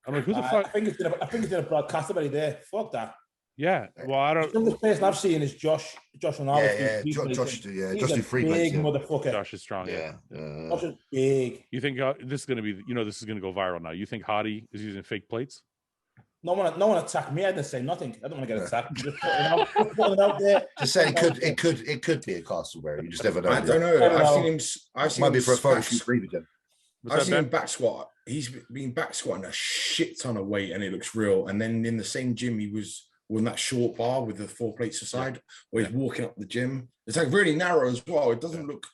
[SPEAKER 1] I'm like, who the fuck?
[SPEAKER 4] I think it's in a broadcast already there. Fuck that.
[SPEAKER 1] Yeah. Well, I don't.
[SPEAKER 4] The youngest person I've seen is Josh and I.
[SPEAKER 3] Josh do 3
[SPEAKER 4] big
[SPEAKER 3] plates.
[SPEAKER 4] Motherfucker.
[SPEAKER 1] Josh is strong. Yeah.
[SPEAKER 4] Josh is big.
[SPEAKER 1] You think this is going to be? This is going to go viral now. You think Hadi is using fake plates?
[SPEAKER 4] No one attacked me. I didn't say nothing. I don't want to get attacked. Just putting it out there.
[SPEAKER 3] Just saying it could be a castle wearer. You just never know.
[SPEAKER 2] I don't know. I've seen
[SPEAKER 3] might
[SPEAKER 2] him
[SPEAKER 3] be for a photo shoot for again.
[SPEAKER 2] I've seen him back squat. He's been back squatting a shit ton of weight, and it looks real. And then in the same gym, he was on that short bar with the 4 plates aside, where he's walking up the gym. It's like really narrow as well. It doesn't look.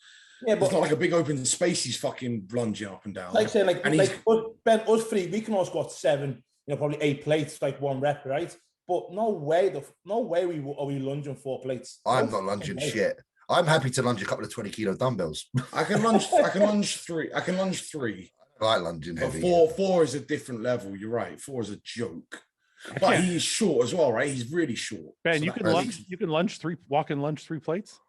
[SPEAKER 2] Yeah, but it's not like a big open space. He's fucking lunging up and down.
[SPEAKER 4] Like saying, Ben, us 3, we can all squat 7. Probably 8 plates, like 1 rep, right? But no way are we lunging 4 plates.
[SPEAKER 3] I'm not lunging shit. I'm happy to lunge a couple of 20-kilo dumbbells.
[SPEAKER 2] I can lunge 3. I
[SPEAKER 3] like lunging heavy.
[SPEAKER 2] 4 is a different level. You're right. 4 is a joke. But he's short as well, right? He's really short.
[SPEAKER 1] Ben, you can lunge 3, walk and lunge 3 plates.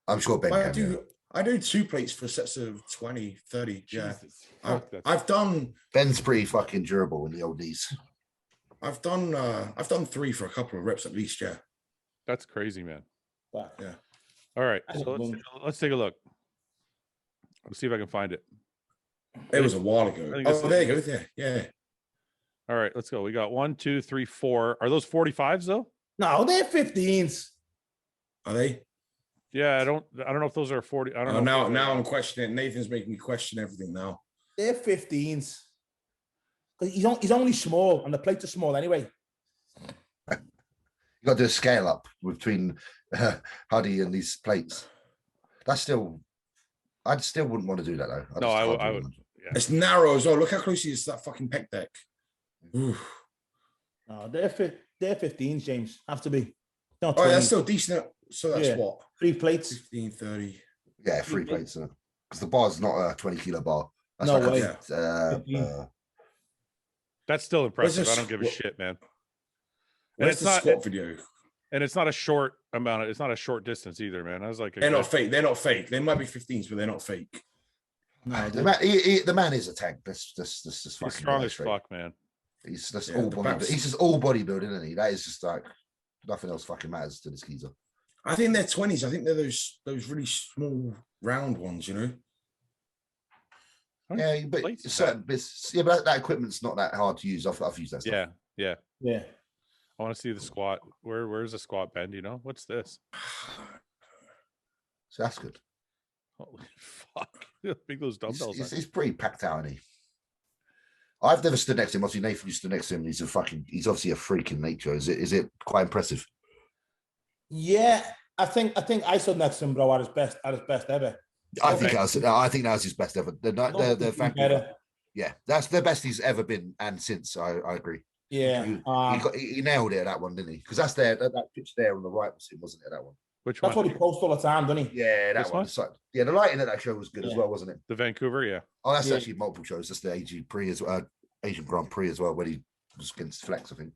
[SPEAKER 3] I'm sure Ben can.
[SPEAKER 2] I do 2 plates for sets of 20, 30.
[SPEAKER 1] Jesus,
[SPEAKER 2] yeah. I've done.
[SPEAKER 3] Ben's pretty fucking durable in the old knees.
[SPEAKER 2] I've done 3 for a couple of reps at least. Yeah.
[SPEAKER 1] That's crazy, man.
[SPEAKER 2] Yeah.
[SPEAKER 1] All right. So let's take a look. Let's see if I can find it.
[SPEAKER 2] It was a while ago. Oh, there you go. Yeah.
[SPEAKER 1] All right, let's go. We got 1, 2, 3, 4. Are those 45s though?
[SPEAKER 4] No, they're 15s.
[SPEAKER 2] Are they?
[SPEAKER 1] Yeah, I don't know if those are 40. I don't know.
[SPEAKER 2] Now I'm questioning. Nathan's making me question everything now.
[SPEAKER 4] They're 15s. He's only small, and the plates are small anyway.
[SPEAKER 3] You got to do a scale up between Hadi and these plates. I still wouldn't want to do that though.
[SPEAKER 1] No, I would. Yeah.
[SPEAKER 2] It's narrow as well. Look how close he is to that fucking pec deck.
[SPEAKER 4] Oof. No, they're 15s, James. Have to be.
[SPEAKER 2] Oh, that's still decent. So that's what?
[SPEAKER 4] 3 plates.
[SPEAKER 2] 15, 30.
[SPEAKER 3] Yeah, 3 plates. Because the bar's not a 20-kilo bar. That's
[SPEAKER 4] no
[SPEAKER 3] way.
[SPEAKER 1] That's still impressive. I don't give a shit, man.
[SPEAKER 2] And it's not squat video.
[SPEAKER 1] And it's not a short amount. It's not a short distance either, man. I was like,
[SPEAKER 2] they're not fake. They're not fake. They might be 15s, but they're not fake.
[SPEAKER 3] No, the man is a tank. That's fucking
[SPEAKER 1] he's strong as fuck, man.
[SPEAKER 3] He's just all bodybuilding. He's just all bodybuilding, isn't he? That is just like nothing else fucking matters to this geezer.
[SPEAKER 2] I think they're 20s. I think they're those really small round ones, you know.
[SPEAKER 3] Yeah, but certain bits. Yeah, but that equipment's not that hard to use. I've used that stuff.
[SPEAKER 1] Yeah.
[SPEAKER 4] I
[SPEAKER 1] want to see the squat. Where's the squat, Ben? Do you know what's this?
[SPEAKER 3] So that's good.
[SPEAKER 1] Holy fuck! How big those dumbbells are.
[SPEAKER 3] He's pretty packed out, isn't he? I've never stood next to him. Obviously, Nathan used to stood next to him. He's obviously a freak in nature. Is it quite impressive?
[SPEAKER 4] Yeah, I think I stood next to him, bro, at his best ever.
[SPEAKER 3] I think that was his best ever. The Vancouver. Yeah, that's the best he's ever been and since. I agree.
[SPEAKER 4] Yeah,
[SPEAKER 3] he nailed it at that one, didn't he? Because that's that pitch there on the right was him, wasn't it? That one.
[SPEAKER 1] Which
[SPEAKER 4] that's
[SPEAKER 1] one?
[SPEAKER 4] What he posts all the time, doesn't he?
[SPEAKER 3] Yeah, that one. Yeah, the lighting at that show was good as well, wasn't it?
[SPEAKER 1] The Vancouver, yeah.
[SPEAKER 3] Oh, that's actually multiple shows. That's the Asian Grand Prix as well, when he was against Flex, I think.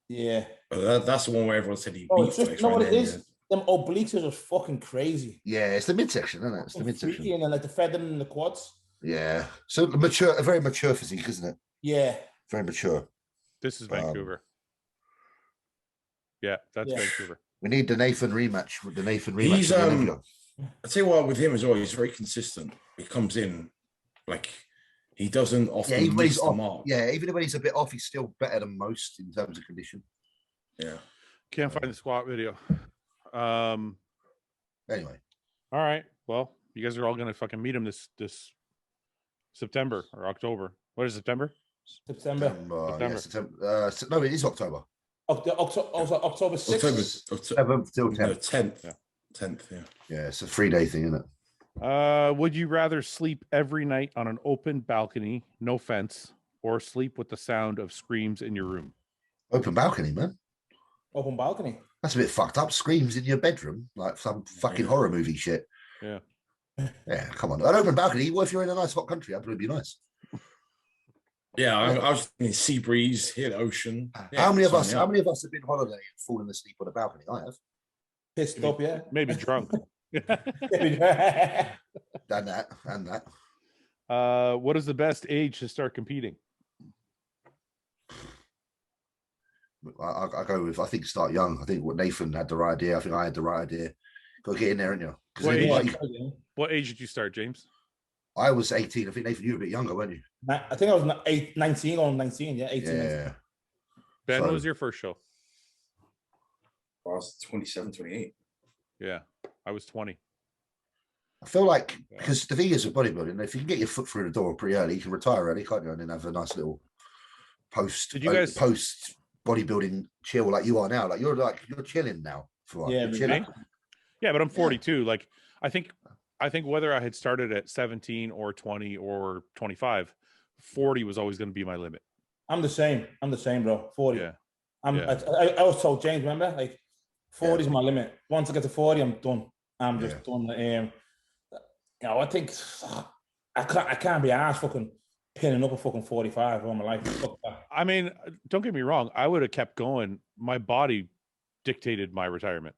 [SPEAKER 4] Yeah,
[SPEAKER 2] that's the one where everyone said he beat Flex.
[SPEAKER 4] You know what it is? Them obliques are just fucking crazy.
[SPEAKER 3] Yeah, it's the midsection, isn't it? It's the midsection,
[SPEAKER 4] and then like the feathering in the quads.
[SPEAKER 3] Yeah, so a very mature physique, isn't it?
[SPEAKER 4] Yeah,
[SPEAKER 3] very mature.
[SPEAKER 1] This is Vancouver. Yeah, that's Vancouver.
[SPEAKER 3] We need the Nathan rematch with the Nathan rematch.
[SPEAKER 2] He's I tell you what, with him as well, he's very consistent. He comes in like he doesn't often
[SPEAKER 3] even when
[SPEAKER 2] miss
[SPEAKER 3] he's
[SPEAKER 2] the
[SPEAKER 3] off,
[SPEAKER 2] mark.
[SPEAKER 3] even when he's a bit off, he's still better than most in terms of condition.
[SPEAKER 2] Yeah.
[SPEAKER 1] Can't find the squat video.
[SPEAKER 3] Anyway.
[SPEAKER 1] All right. Well, you guys are all gonna fucking meet him this September or October. What is September?
[SPEAKER 4] September.
[SPEAKER 3] Yeah, September. No, it is October.
[SPEAKER 4] October 6th.
[SPEAKER 3] October 7th till 10th.
[SPEAKER 2] No, 10th.
[SPEAKER 3] Yeah.
[SPEAKER 2] 10th, yeah.
[SPEAKER 3] Yeah, it's a 3-day thing, isn't it?
[SPEAKER 1] Would you rather sleep every night on an open balcony, no fence, or sleep with the sound of screams in your room?
[SPEAKER 3] Open balcony, man.
[SPEAKER 4] Open balcony.
[SPEAKER 3] That's a bit fucked up. Screams in your bedroom, like some fucking horror movie shit.
[SPEAKER 1] Yeah.
[SPEAKER 3] Yeah, come on. An open balcony. What if you're in a nice hot country? That'd be nice.
[SPEAKER 2] Yeah, I was thinking sea breeze, hear the ocean. Yeah,
[SPEAKER 3] how many of us have been on holiday and fallen asleep on a balcony? I have.
[SPEAKER 4] Pissed up, yeah.
[SPEAKER 1] Maybe drunk.
[SPEAKER 3] And that.
[SPEAKER 1] What is the best age to start competing?
[SPEAKER 3] I go with, I think, start young. I think what Nathan had the right idea. I think I had the right idea. Got to get in there, ain't you?
[SPEAKER 1] What age did you start, James?
[SPEAKER 3] I was 18. I think, Nathan, you were a bit younger, weren't you?
[SPEAKER 4] I think I was 19 or 19. Yeah, 18.
[SPEAKER 3] Yeah.
[SPEAKER 1] Ben, what was your first show?
[SPEAKER 2] I was 27, 28.
[SPEAKER 1] Yeah, I was 20.
[SPEAKER 3] I feel like, because the thing is with bodybuilding, if you can get your foot through the door pretty early, you can retire early, can't you? And then have a nice little post bodybuilding chill like you are now. Like you're chilling now.
[SPEAKER 1] Yeah, but I'm 42. Like I think whether I had started at 17 or 20 or 25, 40 was always going to be my limit.
[SPEAKER 4] I'm the same, bro. 40.
[SPEAKER 1] Yeah.
[SPEAKER 4] I was told, James, remember, like 40 is my limit. Once I get to 40, I'm done. I'm just done. I think I can't be arsed fucking pinning up a fucking 45 all my life.
[SPEAKER 1] I mean, don't get me wrong. I would have kept going. My body dictated my retirement.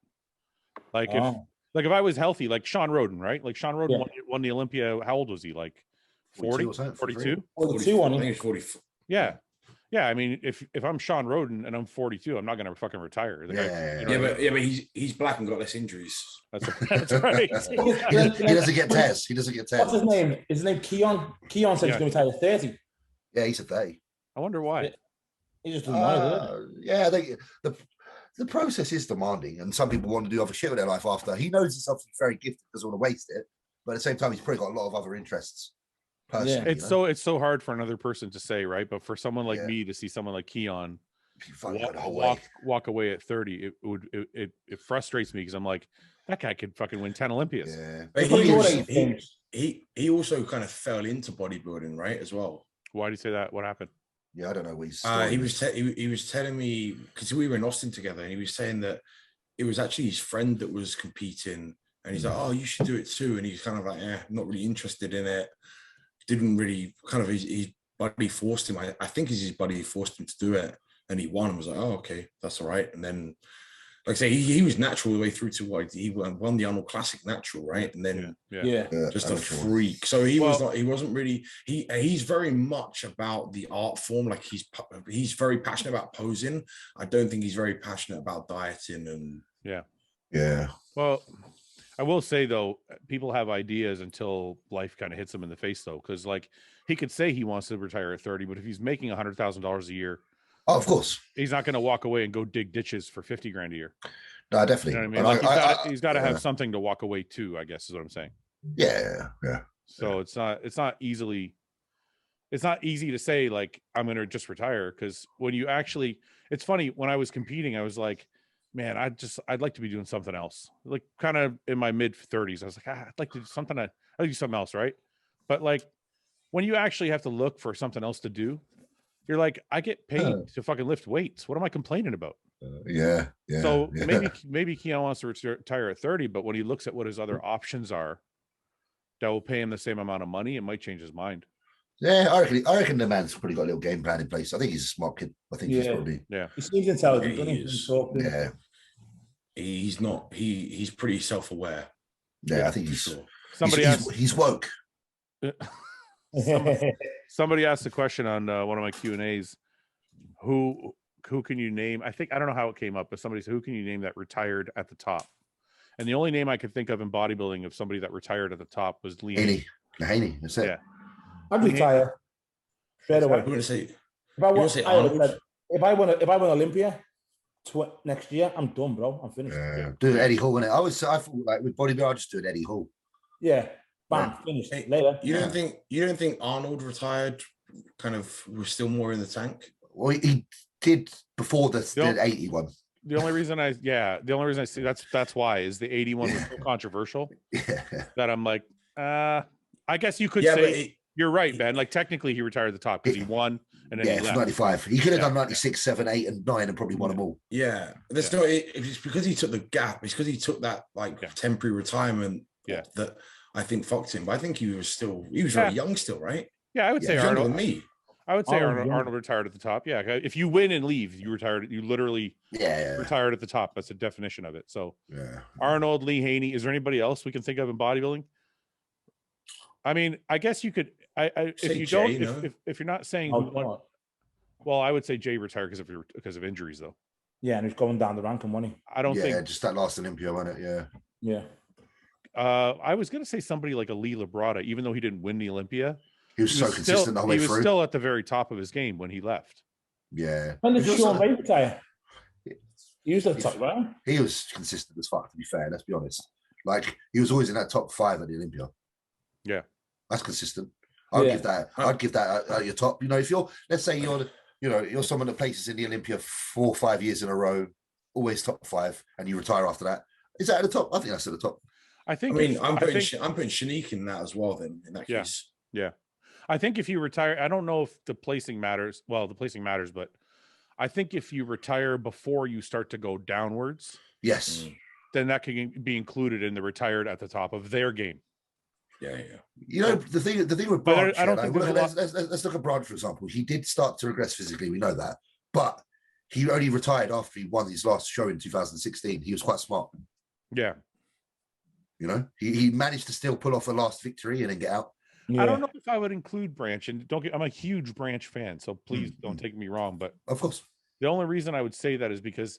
[SPEAKER 1] Like if I was healthy, like Sean Roden, right? Like Sean Roden won the Olympia. How old was he? Like 40, 42?
[SPEAKER 4] 42,
[SPEAKER 2] I think he's 44.
[SPEAKER 1] Yeah. Yeah, I mean, if I'm Sean Roden and I'm 42, I'm not going to fucking retire.
[SPEAKER 2] But he's black and got less injuries.
[SPEAKER 1] That's right.
[SPEAKER 3] he doesn't get tests.
[SPEAKER 4] What's his name? His name Keon. Keon said he's going to retire at 30.
[SPEAKER 3] Yeah, he's a 30.
[SPEAKER 1] I wonder why.
[SPEAKER 4] He just doesn't want it.
[SPEAKER 3] Yeah, I think the process is demanding, and some people want to do other shit with their life after. He knows he's obviously very gifted, doesn't want to waste it, but at the same time, he's probably got a lot of other interests.
[SPEAKER 1] Yeah. It's so hard for another person to say, right? But for someone like me to see someone like Keon walk away at 30, it frustrates me because I'm like, that guy could fucking win 10 Olympias.
[SPEAKER 3] Yeah.
[SPEAKER 2] But he also kind of fell into bodybuilding, right, as well.
[SPEAKER 1] Why do you say that? What happened?
[SPEAKER 3] Yeah, I don't know.
[SPEAKER 2] He was telling me, because we were in Austin together, and he was saying that it was actually his friend that was competing, and he's like, "Oh, you should do it too." And he's kind of like, not really interested in it. Didn't really his buddy forced him. I think his buddy forced him to do it, and he won. And was like, "Oh, okay, that's all right." And then, like I say, he was natural all the way through to what he won the Arnold Classic natural, right? And then just a freak. So he wasn't really. He's very much about the art form. Like he's very passionate about posing. I don't think he's very passionate about dieting and
[SPEAKER 3] yeah.
[SPEAKER 1] Well, I will say though, people have ideas until life kind of hits them in the face though, because like he could say he wants to retire at 30, but if he's making $100,000 a year.
[SPEAKER 3] Oh, of course.
[SPEAKER 1] He's not going to walk away and go dig ditches for 50 grand a year.
[SPEAKER 3] No, definitely.
[SPEAKER 1] You know what I mean? Like he's got to have something to walk away to, I guess is what I'm saying.
[SPEAKER 3] Yeah.
[SPEAKER 1] So it's not easy to say like, I'm going to just retire. Cause when you actually, it's funny, when I was competing, I was like, man, I'd like to be doing something else. Like kind of in my mid 30s, I was like, I'd like to do something. I'd do something else. Right. But like when you actually have to look for something else to do, you're like, I get paid to fucking lift weights. What am I complaining about?
[SPEAKER 3] Yeah.
[SPEAKER 1] So maybe Keon wants to retire at 30, but when he looks at what his other options are that will pay him the same amount of money, it might change his mind.
[SPEAKER 3] Yeah, I reckon the man's probably got a little game plan in place. I think he's a smart kid. I think he's probably
[SPEAKER 4] he seems intelligent.
[SPEAKER 3] Yeah.
[SPEAKER 2] He's not. He's pretty self-aware.
[SPEAKER 3] Yeah, I think he's
[SPEAKER 1] sure.
[SPEAKER 3] He's woke.
[SPEAKER 1] Somebody asked a question on one of my Q&As. who can you name? I don't know how it came up, but somebody said, who can you name that retired at the top? And the only name I could think of in bodybuilding of somebody that retired at the top was Lee
[SPEAKER 3] Haney. That's it.
[SPEAKER 1] Yeah.
[SPEAKER 4] I'd retire straight away.
[SPEAKER 2] I'm going to say,
[SPEAKER 4] if I win Olympia next year, I'm done, bro. I'm finished.
[SPEAKER 3] Do Eddie Hall, innit? I thought like with bodybuilding, I just do it Eddie Hall.
[SPEAKER 4] Yeah. Bam, finished. Later.
[SPEAKER 2] You don't think Arnold retired was still more in the tank?
[SPEAKER 3] Well, he did before the 81.
[SPEAKER 1] The only reason I see that's why is the 81 was so controversial that I'm like, I guess you could say you're right, Ben. Like technically he retired at the top because he won and then he left. 95.
[SPEAKER 3] He could have done 96, 7, 8, and 9 and probably won them all.
[SPEAKER 2] Yeah. It's because he took the gap, it's because he took that temporary retirement that I think fucked him. But I think he was very young still, right?
[SPEAKER 1] Yeah, I would say Arnold.
[SPEAKER 2] Than me.
[SPEAKER 1] I would say Arnold retired at the top. Yeah, if you win and leave, you retired. You literally retired at the top. That's the definition of it. So Arnold, Lee Haney. Is there anybody else we can think of in bodybuilding? I mean, I guess you could. If you
[SPEAKER 2] Jay,
[SPEAKER 1] don't, if you're not saying who won, well, I would say Jay retired because of injuries, though.
[SPEAKER 4] Yeah, and he's going down the rank and money.
[SPEAKER 1] I don't think.
[SPEAKER 3] Yeah, just that last Olympia, wasn't it?
[SPEAKER 4] Yeah.
[SPEAKER 1] I was gonna say somebody like a Lee Labrada, even though he didn't win the Olympia.
[SPEAKER 3] He was so consistent the whole way through.
[SPEAKER 1] He was still at the very top of his game when he left.
[SPEAKER 3] Yeah.
[SPEAKER 4] When did Sean May retire? He was at the top, right?
[SPEAKER 3] He was consistent as fuck, to be fair. Let's be honest. Like, he was always in that top 5 at the Olympia.
[SPEAKER 1] Yeah.
[SPEAKER 3] That's consistent. I'd give that at your top. You know, if you're, let's say you're someone that places in the Olympia 4 or 5 years in a row, always top 5, and you retire after that. Is that at the top? I think that's at the top.
[SPEAKER 2] I'm putting Shanique in that as well. Then in that case,
[SPEAKER 1] yeah. I think if you retire, I don't know if the placing matters. Well, the placing matters, but I think if you retire before you start to go downwards,
[SPEAKER 3] yes,
[SPEAKER 1] then that can be included in the retired at the top of their game.
[SPEAKER 2] Yeah.
[SPEAKER 3] You know, the thing with Branch, let's look at Branch, for example. He did start to regress physically. We know that, but he only retired after he won his last show in 2016. He was quite smart.
[SPEAKER 1] Yeah.
[SPEAKER 3] You know, he managed to still pull off a last victory and then get out.
[SPEAKER 1] Yeah. I don't know if I would include Branch, and I'm a huge Branch fan, so please don't take me wrong. But
[SPEAKER 3] of course,
[SPEAKER 1] the only reason I would say that is because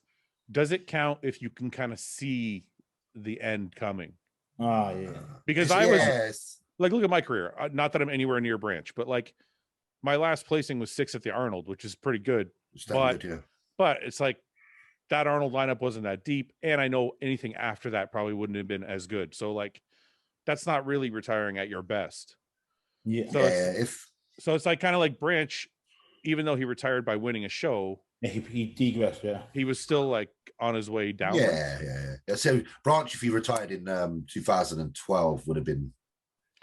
[SPEAKER 1] does it count if you can kind of see the end coming?
[SPEAKER 4] Oh yeah.
[SPEAKER 1] Because I was like, look at my career. Not that I'm anywhere near Branch, but like my last placing was 6th at the Arnold, which is pretty good. But it's like that Arnold lineup wasn't that deep, and I know anything after that probably wouldn't have been as good. So like, that's not really retiring at your best.
[SPEAKER 4] Yeah.
[SPEAKER 1] So it's like kind of like Branch, even though he retired by winning a show,
[SPEAKER 4] he degressed. Yeah,
[SPEAKER 1] he was still like on his way down.
[SPEAKER 3] Yeah. So Branch, if he retired in 2012, would have been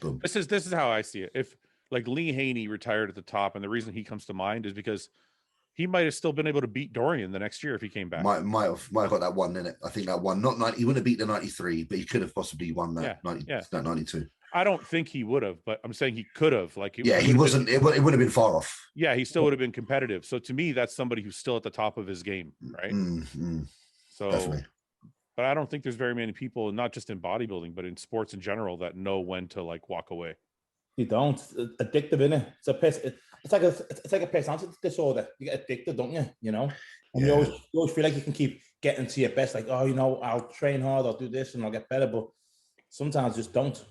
[SPEAKER 3] boom.
[SPEAKER 1] This is how I see it. If like Lee Haney retired at the top, and the reason he comes to mind is because he might have still been able to beat Dorian the next year if he came back.
[SPEAKER 3] Might have got that one in it. I think that one, not 90. He wouldn't have beat the 93, but he could have possibly won that 92.
[SPEAKER 1] I don't think he would have, but I'm saying he could have. Like,
[SPEAKER 3] he wasn't. It would have been far off.
[SPEAKER 1] Yeah, he still would have been competitive. So to me, that's somebody who's still at the top of his game, right? So, definitely. But I don't think there's very many people, not just in bodybuilding, but in sports in general, that know when to like walk away.
[SPEAKER 4] You don't. It's addictive, isn't it? It's like a personality disorder. You get addicted, don't you? You know, and you always feel like you can keep getting to your best. Like, oh, you know, I'll train hard, I'll do this, and I'll get better. But sometimes just don't.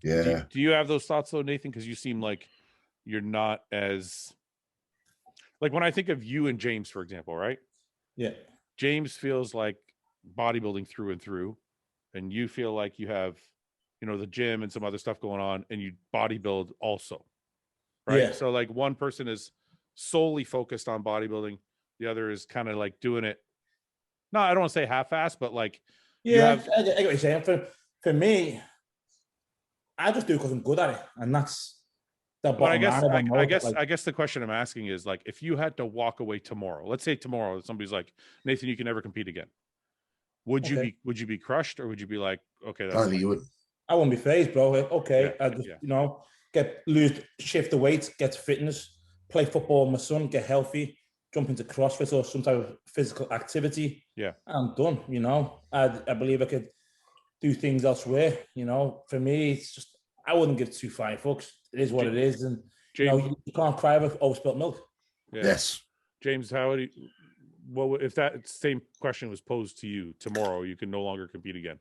[SPEAKER 3] Yeah.
[SPEAKER 1] Do you have those thoughts though, Nathan? Because you seem like you're not as like when I think of you and James, for example, right?
[SPEAKER 4] Yeah.
[SPEAKER 1] James feels like bodybuilding through and through, and you feel like you have, you know, the gym and some other stuff going on, and you bodybuild also, right?
[SPEAKER 4] Yeah.
[SPEAKER 1] So like one person is solely focused on bodybuilding, the other is kind of like doing it. No, I don't want to say half-assed, but like
[SPEAKER 4] I get what you're saying. For me, I just do it because I'm good at it, and that's the bottom line.
[SPEAKER 1] I guess the question I'm asking is like, if you had to walk away tomorrow, let's say tomorrow somebody's like, Nathan, you can never compete again. Would you be crushed, or would you be like, okay, that's
[SPEAKER 3] I think you would.
[SPEAKER 4] I wouldn't be phased, bro. Okay, I just you know, shift the weight, get fitness, play football with my son, get healthy, jump into CrossFit or some type of physical activity.
[SPEAKER 1] Yeah,
[SPEAKER 4] I'm done. You know, I believe I could do things elsewhere. You know, for me, it's just I wouldn't give 2 flying fucks. It is what it is, and you know, you can't cry over overspilt milk.
[SPEAKER 3] Yeah. Yes.
[SPEAKER 1] James, how would you, what if that same question was posed to you tomorrow? You can no longer compete again,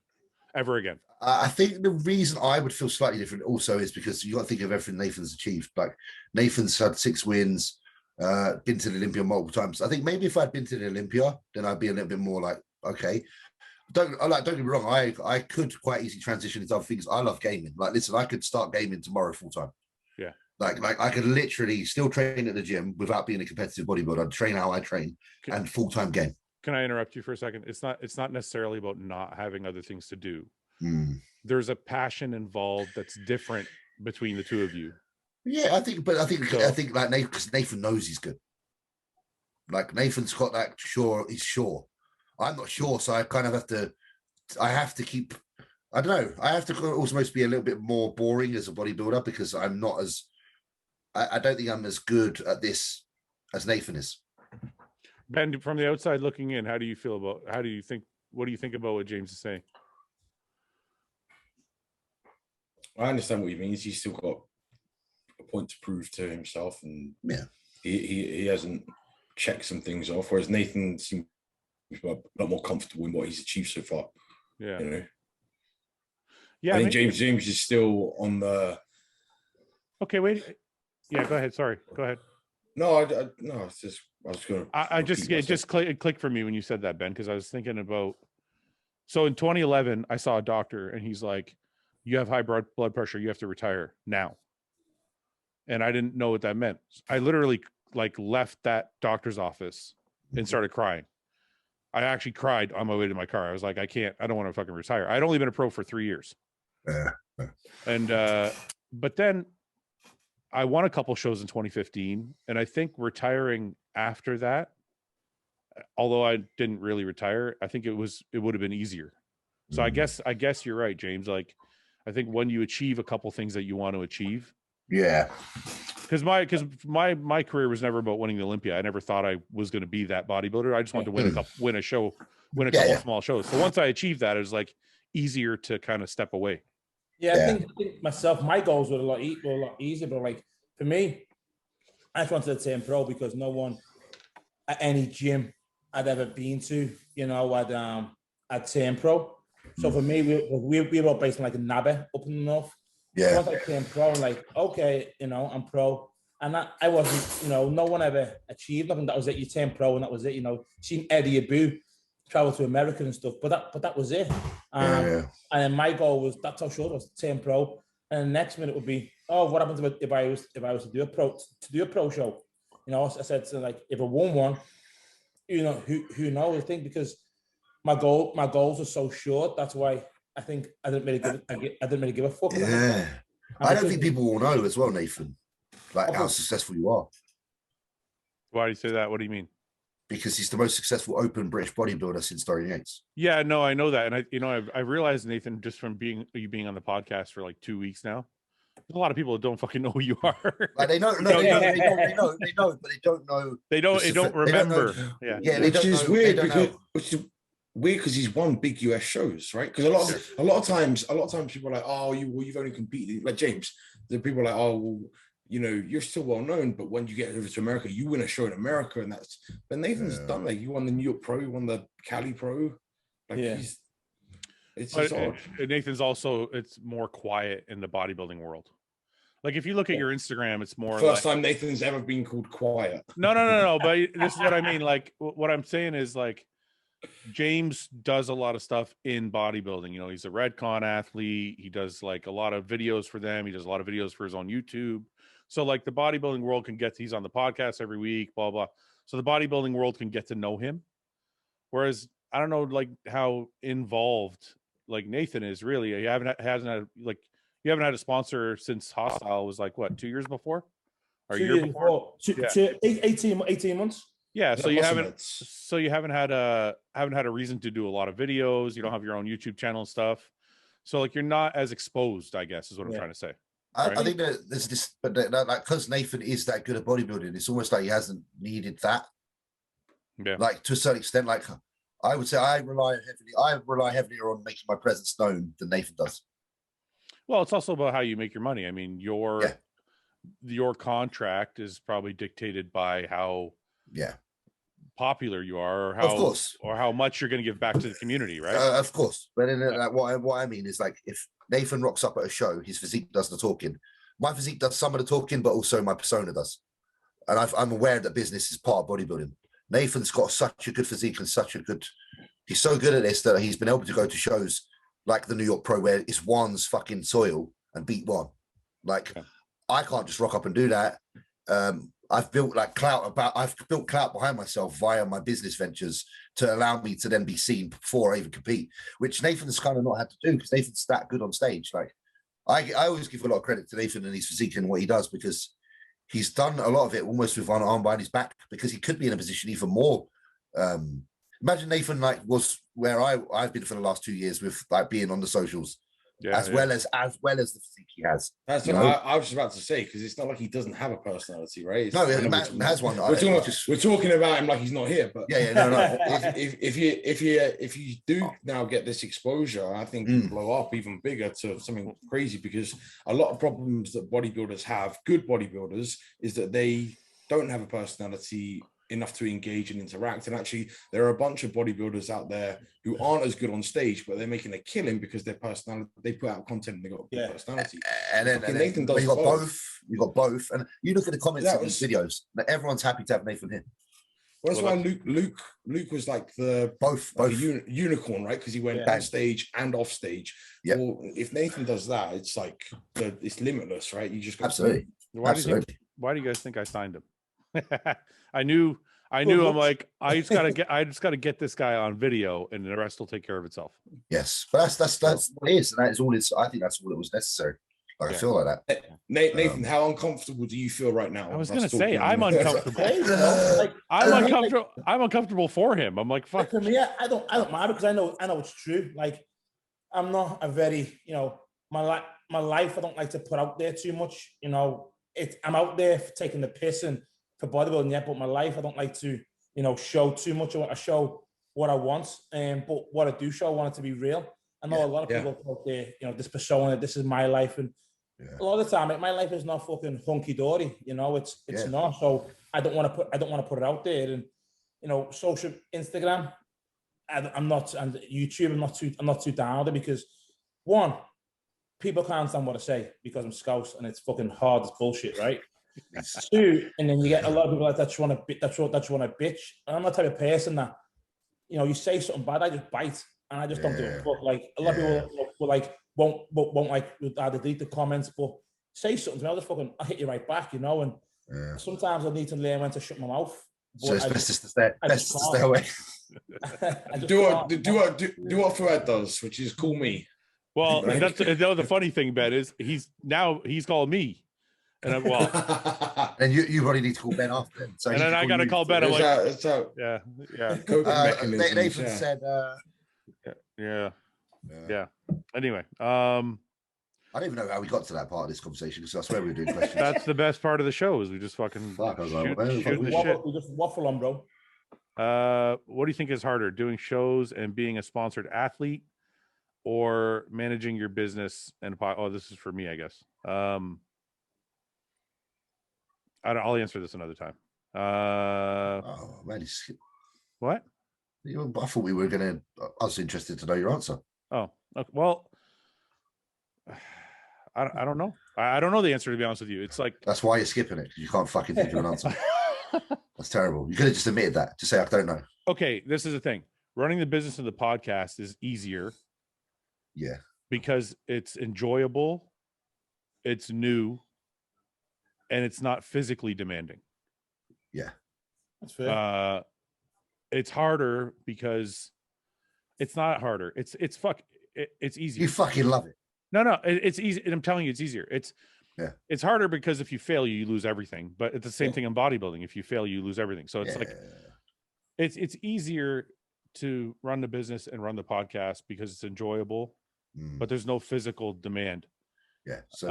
[SPEAKER 1] ever again.
[SPEAKER 3] I think the reason I would feel slightly different also is because you got to think of everything Nathan's achieved. Like Nathan's had 6 wins, been to the Olympia multiple times. I think maybe if I'd been to the Olympia, then I'd be a little bit more like, okay. Don't get me wrong. I could quite easily transition into other things. I love gaming. Like, listen, I could start gaming tomorrow full time.
[SPEAKER 1] Yeah.
[SPEAKER 3] Like I could literally still train at the gym without being a competitive bodybuilder. I'd train how I train and full time game.
[SPEAKER 1] Can I interrupt you for a second? It's not necessarily about not having other things to do. There's a passion involved that's different between the two of you.
[SPEAKER 3] Yeah, I think like Nathan, because Nathan knows he's good. Like Nathan's got that he's sure. I'm not sure, so I kind of have to keep, I don't know, I have to almost be a little bit more boring as a bodybuilder because I'm not as, I don't think I'm as good at this as Nathan is.
[SPEAKER 1] Ben, from the outside looking in, what do you think about what James is saying?
[SPEAKER 2] I understand what he means. He's still got a point to prove to himself, and
[SPEAKER 3] yeah,
[SPEAKER 2] he hasn't checked some things off, whereas Nathan seems a lot more comfortable in what he's achieved so far.
[SPEAKER 1] Yeah.
[SPEAKER 2] You know?
[SPEAKER 1] Yeah.
[SPEAKER 2] I think James is still on the.
[SPEAKER 1] Okay, wait. Yeah, go ahead. Sorry. Go ahead.
[SPEAKER 2] No, no, it's just I was going to.
[SPEAKER 1] It just clicked for me when you said that, Ben, because I was thinking about. So in 2011, I saw a doctor, and he's like, "You have high blood pressure. You have to retire now." And I didn't know what that meant. I literally left that doctor's office and started crying. I actually cried on my way to my car. I was like, I don't want to fucking retire. I'd only been a pro for 3 years. And, but then I won a couple shows in 2015. And I think retiring after that, although I didn't really retire, I think it would have been easier. So I guess you're right, James. Like, I think when you achieve a couple things that you want to achieve.
[SPEAKER 3] Yeah.
[SPEAKER 1] Because my career was never about winning the Olympia. I never thought I was going to be that bodybuilder. I just wanted to win a couple small shows. So once I achieved that, it was like easier to kind of step away.
[SPEAKER 4] Yeah, I think myself, my goals were a lot easier. But like for me, I just wanted to turn pro because no one at any gym I'd ever been to, I'd turn pro. So for me, we were based on like a Nabby up in the north.
[SPEAKER 3] Yeah.
[SPEAKER 4] Once I came pro, I'm like, okay, I'm pro. And that I wasn't, no one ever achieved nothing. That was it. You turned pro and that was it. Seen Eddie Abu travel to America and stuff, but that was it. And then my goal was, that's how short it was, turn pro. And the next minute would be, oh, what happens if I was to do a pro show? I said, so like, if I won one, who knows? I think because my goals are so short, that's why I think I didn't really give a fuck.
[SPEAKER 3] Yeah, I don't think people will know as well, Nathan, like how successful you are.
[SPEAKER 1] Why do you say that? What do you mean?
[SPEAKER 3] Because he's the most successful open British bodybuilder since Dorian Yates.
[SPEAKER 1] Yeah, no, I know that, and I realized, Nathan, just from being on the podcast for like 2 weeks now, there's a lot of people that don't fucking know who you are.
[SPEAKER 3] Like they know, but they don't know. They
[SPEAKER 1] don't remember.
[SPEAKER 3] Yeah,
[SPEAKER 2] which is weird because he's won big US shows, right? Because a lot of times people are like, oh, you've only competed, like James. The people are like, oh, well, you're still well known, but when you get over to America, you win a show in America, and that's. But Nathan's done like you won the New York Pro, you won the Cali Pro, it's odd.
[SPEAKER 1] Nathan's also, it's more quiet in the bodybuilding world. Like if you look at your Instagram, it's more
[SPEAKER 2] first time Nathan's ever been called quiet.
[SPEAKER 1] No. But this is what I mean. Like what I'm saying is like James does a lot of stuff in bodybuilding. He's a Redcon athlete. He does like a lot of videos for them. He does a lot of videos for his own YouTube. So like the bodybuilding world he's on the podcast every week, blah, blah. So the bodybuilding world can get to know him. Whereas I don't know like how involved like Nathan is really. You haven't had a sponsor since Hostile was like what, 2 years before? Or a year before?
[SPEAKER 4] 18 months.
[SPEAKER 1] Yeah, so you haven't had a reason to do a lot of videos. You don't have your own YouTube channel and stuff. So like you're not as exposed, I guess, is what I'm trying to say.
[SPEAKER 3] Right? I think that there's this, but like because Nathan is that good at bodybuilding, it's almost like he hasn't needed that.
[SPEAKER 1] Yeah.
[SPEAKER 3] Like to a certain extent, like I would say, I rely heavier on making my presence known than Nathan does.
[SPEAKER 1] Well, it's also about how you make your money. I mean, your contract is probably dictated by how popular you are,
[SPEAKER 3] Of course.
[SPEAKER 1] or how much you're going to give back to the community, right?
[SPEAKER 3] Of course. But then, like, what I mean is, like, if Nathan rocks up at a show, his physique does the talking. My physique does some of the talking, but also my persona does. And I'm aware that business is part of bodybuilding. Nathan's got such a good physique and he's so good at this that he's been able to go to shows like the New York Pro where it's one's fucking soil and beat one. Like, I can't just rock up and do that. I've built clout behind myself via my business ventures to allow me to then be seen before I even compete, which Nathan's kind of not had to do because Nathan's that good on stage. Like, I always give a lot of credit to Nathan and his physique and what he does, because he's done a lot of it almost with one arm behind his back, because he could be in a position even more. Imagine Nathan was where I've been for the last 2 years with being on the socials. Well as the physique he has.
[SPEAKER 5] That's what I was just about to say, because it's not like he doesn't have a personality, right?
[SPEAKER 3] No, he has one.
[SPEAKER 5] We're talking about him like he's not here, but
[SPEAKER 3] no.
[SPEAKER 5] if you do now get this exposure, I think you blow up even bigger to something crazy, because a lot of problems that bodybuilders have, good bodybuilders, is that they don't have a personality enough to engage and interact. And actually, there are a bunch of bodybuilders out there who aren't as good on stage, but they're making a killing because their personality, they put out content and they got good personality.
[SPEAKER 3] And then
[SPEAKER 5] Nathan does
[SPEAKER 3] you got both. You got both. And you look at the comments of these videos, everyone's happy to have Nathan here.
[SPEAKER 5] Well, that's why Luke was like both unicorn, right? Because he went on stage and off stage. Yeah. Well, if Nathan does that, it's like it's limitless, right? You just got
[SPEAKER 3] absolutely.
[SPEAKER 1] Why do you guys think I signed him? I knew. I'm like, I just gotta get this guy on video, and the rest will take care of itself.
[SPEAKER 3] Yes, but that's what it is, and that is all. I think that's all it was necessary. Like, I feel like that.
[SPEAKER 5] Nathan, how uncomfortable do you feel right now?
[SPEAKER 1] I was gonna say I'm uncomfortable. I'm uncomfortable for him. I'm like, fuck.
[SPEAKER 4] For me, I don't mind, because I know it's true. Like, I'm not a very, my life, I don't like to put out there too much. I'm out there for taking the piss and for bodybuilding, but my life, I don't like to, show too much. I show what I want, but what I do show, I want it to be real. I know a lot of people out there, this persona, this is my life, and a lot of the time, my life is not fucking hunky dory. It's not. So I don't want to put it out there. And social, Instagram, I'm not, and YouTube, I'm not too down with it, because one, people can't understand what I say because I'm Scouse and it's fucking hard as bullshit, right? Two, and then you get a lot of people like that just want to bitch. And I'm the type of person that, you say something bad, I just bite, and I just don't do it. But like, a lot of people will like won't like either delete the comments, but say something to me, I'll hit you right back, and sometimes I need to learn when to shut my mouth.
[SPEAKER 3] So it's best to stay away.
[SPEAKER 5] Do what Fouad does, which is call me.
[SPEAKER 1] Well, that's the funny thing, Ben, is he's called me. And
[SPEAKER 3] and you probably need to call Ben after him. So
[SPEAKER 1] and then I got to call Ben. I'm like, yeah.
[SPEAKER 3] Nathan said,
[SPEAKER 1] yeah. Anyway,
[SPEAKER 3] I don't even know how we got to that part of this conversation, because I swear we were doing questions.
[SPEAKER 1] That's the best part of the show, is we just fucking shoot the shit.
[SPEAKER 4] We just waffle on, bro.
[SPEAKER 1] What do you think is harder, doing shows and being a sponsored athlete, or managing your business? And this is for me, I guess. I'll answer this another time.
[SPEAKER 3] Oh man,
[SPEAKER 1] what?
[SPEAKER 3] I thought we were gonna. I was interested to know your answer.
[SPEAKER 1] Oh, okay. Well, I don't know. I don't know the answer, to be honest with you. It's like,
[SPEAKER 3] that's why you're skipping it, because you can't fucking think of an answer. That's terrible. You could have just admitted that. Just say I don't know.
[SPEAKER 1] Okay, this is the thing. Running the business of the podcast is easier.
[SPEAKER 3] Yeah. Because
[SPEAKER 1] it's enjoyable, it's new, and it's not physically demanding.
[SPEAKER 3] Yeah.
[SPEAKER 4] That's fair.
[SPEAKER 1] It's harder because it's not harder. It's easier.
[SPEAKER 3] You fucking love it.
[SPEAKER 1] No, it's easy. And I'm telling you, it's easier. It's harder because if you fail, you lose everything. But it's the same thing in bodybuilding. If you fail, you lose everything. So it's like, it's easier to run the business and run the podcast because it's enjoyable, but there's no physical demand.
[SPEAKER 3] Yeah. So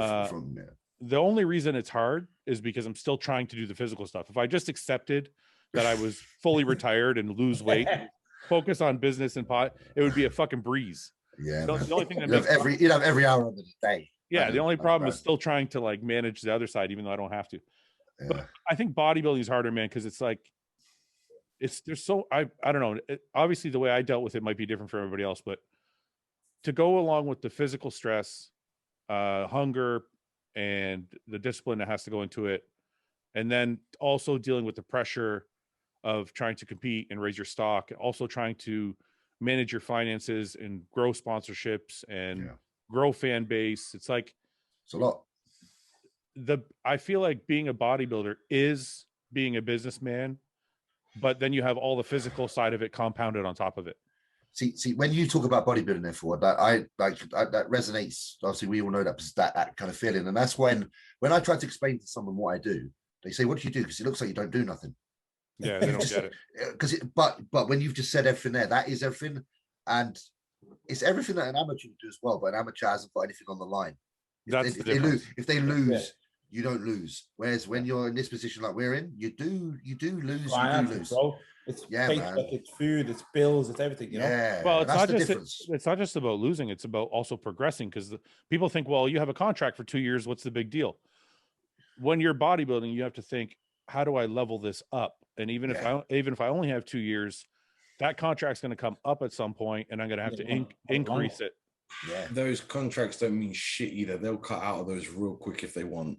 [SPEAKER 1] the only reason it's hard is because I'm still trying to do the physical stuff. If I just accepted that I was fully retired and lose weight, focus on business and pot, it would be a fucking breeze.
[SPEAKER 3] Yeah.
[SPEAKER 1] The only thing that
[SPEAKER 3] you'd have every hour of the day.
[SPEAKER 1] Yeah. The only problem is still trying to like manage the other side, even though I don't have to. Yeah. But I think bodybuilding is harder, man, because it's like there's so I don't know. Obviously, the way I dealt with it might be different for everybody else, but to go along with the physical stress, hunger, and the discipline that has to go into it, and then also dealing with the pressure of trying to compete and raise your stock, also trying to manage your finances and grow sponsorships and grow fan base. It's like
[SPEAKER 3] it's a lot.
[SPEAKER 1] I feel like being a bodybuilder is being a businessman, but then you have all the physical side of it compounded on top of it.
[SPEAKER 3] See, when you talk about bodybuilding, therefore, that resonates. Obviously, we all know that kind of feeling, and that's when I try to explain to someone what I do, they say, "What do you do?" Because it looks like you don't do nothing.
[SPEAKER 1] Yeah, they don't get it.
[SPEAKER 3] But when you've just said everything there, that is everything, and it's everything that an amateur would do as well. But an amateur hasn't got anything on the line. If they lose, you don't lose. Whereas when you're in this position like we're in, you do lose.
[SPEAKER 4] Bro. It's Facebook, it's food, it's bills, it's everything. You know?
[SPEAKER 1] Well, it's not just about losing; it's about also progressing. Because people think, well, you have a contract for 2 years. What's the big deal? When you're bodybuilding, you have to think, how do I level this up? And even if I only have 2 years, that contract's going to come up at some point, and I'm going to have to increase it.
[SPEAKER 3] Yeah,
[SPEAKER 5] those contracts don't mean shit either. They'll cut out of those real quick if they want.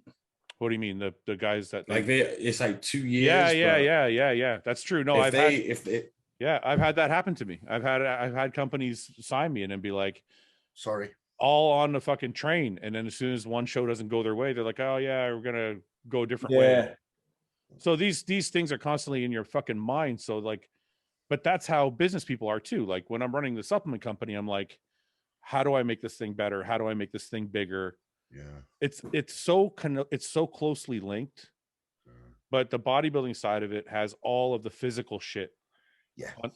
[SPEAKER 1] What do you mean? The guys that
[SPEAKER 5] it's like 2 years.
[SPEAKER 1] Yeah. That's true. No, I've had that happen to me. I've had companies sign me and then be like,
[SPEAKER 3] sorry,
[SPEAKER 1] all on the fucking train. And then as soon as one show doesn't go their way, they're like, oh yeah, we're gonna go a different way. So these things are constantly in your fucking mind. So like, but that's how business people are too. Like when I'm running the supplement company, I'm like, how do I make this thing better? How do I make this thing bigger?
[SPEAKER 3] Yeah,
[SPEAKER 1] it's so closely linked, but the bodybuilding side of it has all of the physical shit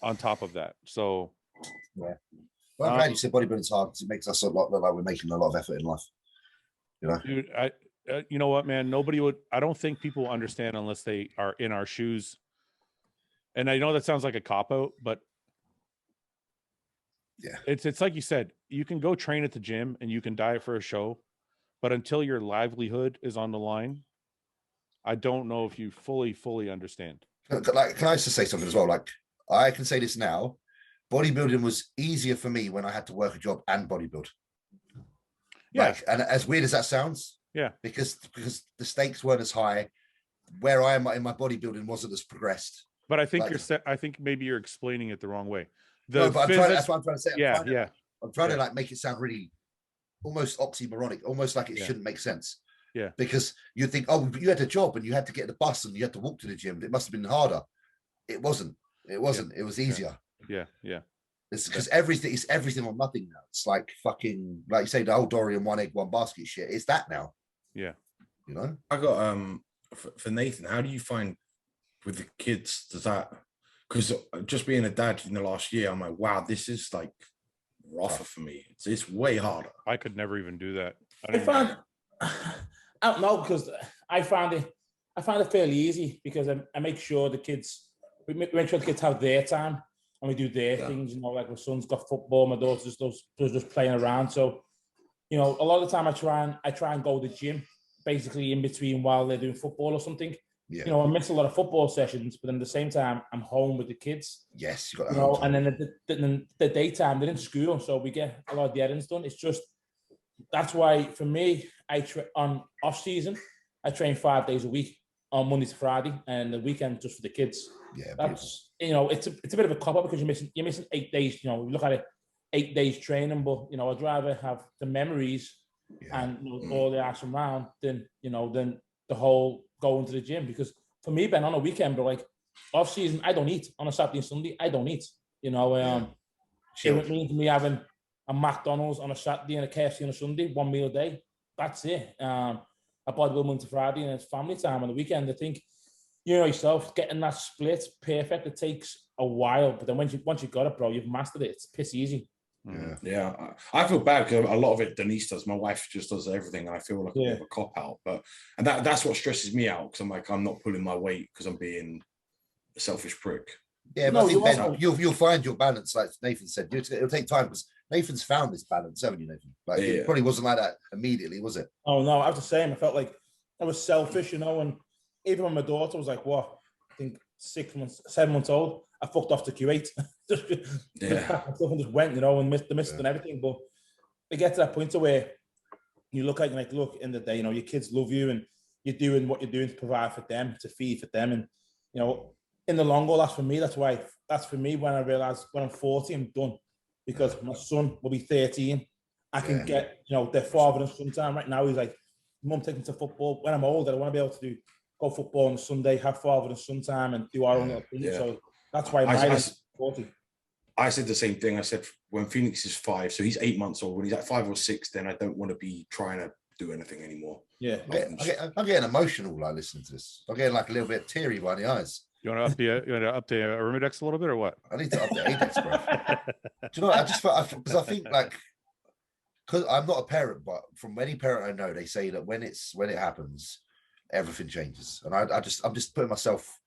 [SPEAKER 1] on top of that. So
[SPEAKER 3] well, I'm glad you said bodybuilding's hard because it makes us look like we're making a lot of effort in life. You know,
[SPEAKER 1] dude, you know what, man? I don't think people understand unless they are in our shoes. And I know that sounds like a cop-out, but it's like you said, you can go train at the gym and you can diet for a show, but until your livelihood is on the line, I don't know if you fully understand.
[SPEAKER 3] Like, can I just say something as well? Like, I can say this now. Bodybuilding was easier for me when I had to work a job and bodybuild.
[SPEAKER 1] Yeah.
[SPEAKER 3] Like, and as weird as that sounds, because the stakes weren't as high. Where I am in my bodybuilding wasn't as progressed.
[SPEAKER 1] But I think I think maybe you're explaining it the wrong way.
[SPEAKER 3] That's what I'm trying to say. I'm trying to like make it sound really almost oxymoronic, almost like it shouldn't make sense.
[SPEAKER 1] Yeah.
[SPEAKER 3] Because you think, oh, you had a job and you had to get the bus and you had to walk to the gym. It must have been harder. It wasn't. It was easier.
[SPEAKER 1] Yeah.
[SPEAKER 3] It's because it's everything or nothing now. It's like fucking, like you say, the old Dory and one egg, one basket shit. It's that now.
[SPEAKER 1] Yeah.
[SPEAKER 3] You know?
[SPEAKER 5] I got for Nathan, how do you find with the kids, does that, because just being a dad in the last year, I'm like, wow, this is like rougher for me. It's way harder.
[SPEAKER 1] I could never even do that.
[SPEAKER 4] I don't know, because I find it fairly easy because I make sure the kids, we make sure the kids have their time and we do their things. You know, like my son's got football, my daughter's just playing around. So, you know, a lot of the time I try and go to the gym basically in between while they're doing football or something.
[SPEAKER 3] Yeah.
[SPEAKER 4] You know, I miss a lot of football sessions, but then at the same time, I'm home with the kids.
[SPEAKER 3] Yes, you got that.
[SPEAKER 4] You know, and then the daytime they're in school, so we get a lot of the errands done. It's just that's why for me, on off season, I train 5 days a week on Monday to Friday, and the weekend just for the kids.
[SPEAKER 3] Yeah,
[SPEAKER 4] that's beautiful. You know, it's a bit of a cop up because you're missing 8 days. You know, we look at it, 8 days training, but you know, I'd rather have the memories and all the action around than the whole going to the gym. Because for me, Ben, on a weekend, but like off season, I don't eat on a Saturday and Sunday. I don't eat. You know, it means me having a McDonald's on a Saturday and a KFC on a Sunday, one meal a day. That's it. A bodybuilding Monday to Friday, and it's family time on the weekend. I think, you know yourself, getting that split perfect, it takes a while, but then once you got it, bro, you've mastered it. It's piss easy.
[SPEAKER 5] Yeah. I feel bad because a lot of it Denise does. My wife just does everything. I feel like a bit of a cop out, and that's what stresses me out because I'm like, I'm not pulling my weight because I'm being a selfish prick.
[SPEAKER 3] Yeah, but I think, Ben, you'll find your balance, like Nathan said. It'll take time because Nathan's found this balance, haven't you, Nathan? Like it probably wasn't like that immediately, was it?
[SPEAKER 4] Oh no, I was the same. I felt like I was selfish, you know, and even when my daughter was like, what, I think 6 months, 7 months old, I fucked off to Kuwait. just packed my stuff and just went, you know, and missed and everything. But it gets to that point to where you look at, like, look, in the day, you know, your kids love you and you're doing what you're doing to provide for them, to feed for them. And, you know, in the long haul, that's for me. That's for me when I realize when I'm 40, I'm done. Because my son will be 13. I can get, you know, their father and son time. Right now, he's like, Mum, take me to football. When I'm older, I want to be able to go football on Sunday, have father and son time, and do our own little thing. So that's why my 40.
[SPEAKER 5] I said the same thing. I said when Phoenix is 5, so he's 8 months old. When he's at 5 or 6, then I don't want to be trying to do anything anymore.
[SPEAKER 4] Yeah,
[SPEAKER 3] I'm getting emotional like listening to this. I'm getting like a little bit teary by the eyes.
[SPEAKER 1] You want to update Arimidex a little bit or what?
[SPEAKER 3] I need to update Adex, bro. Do you know what? I just felt, because I think like, because I'm not a parent, but from any parent I know, they say that when it happens, everything changes. And I'm just putting myself,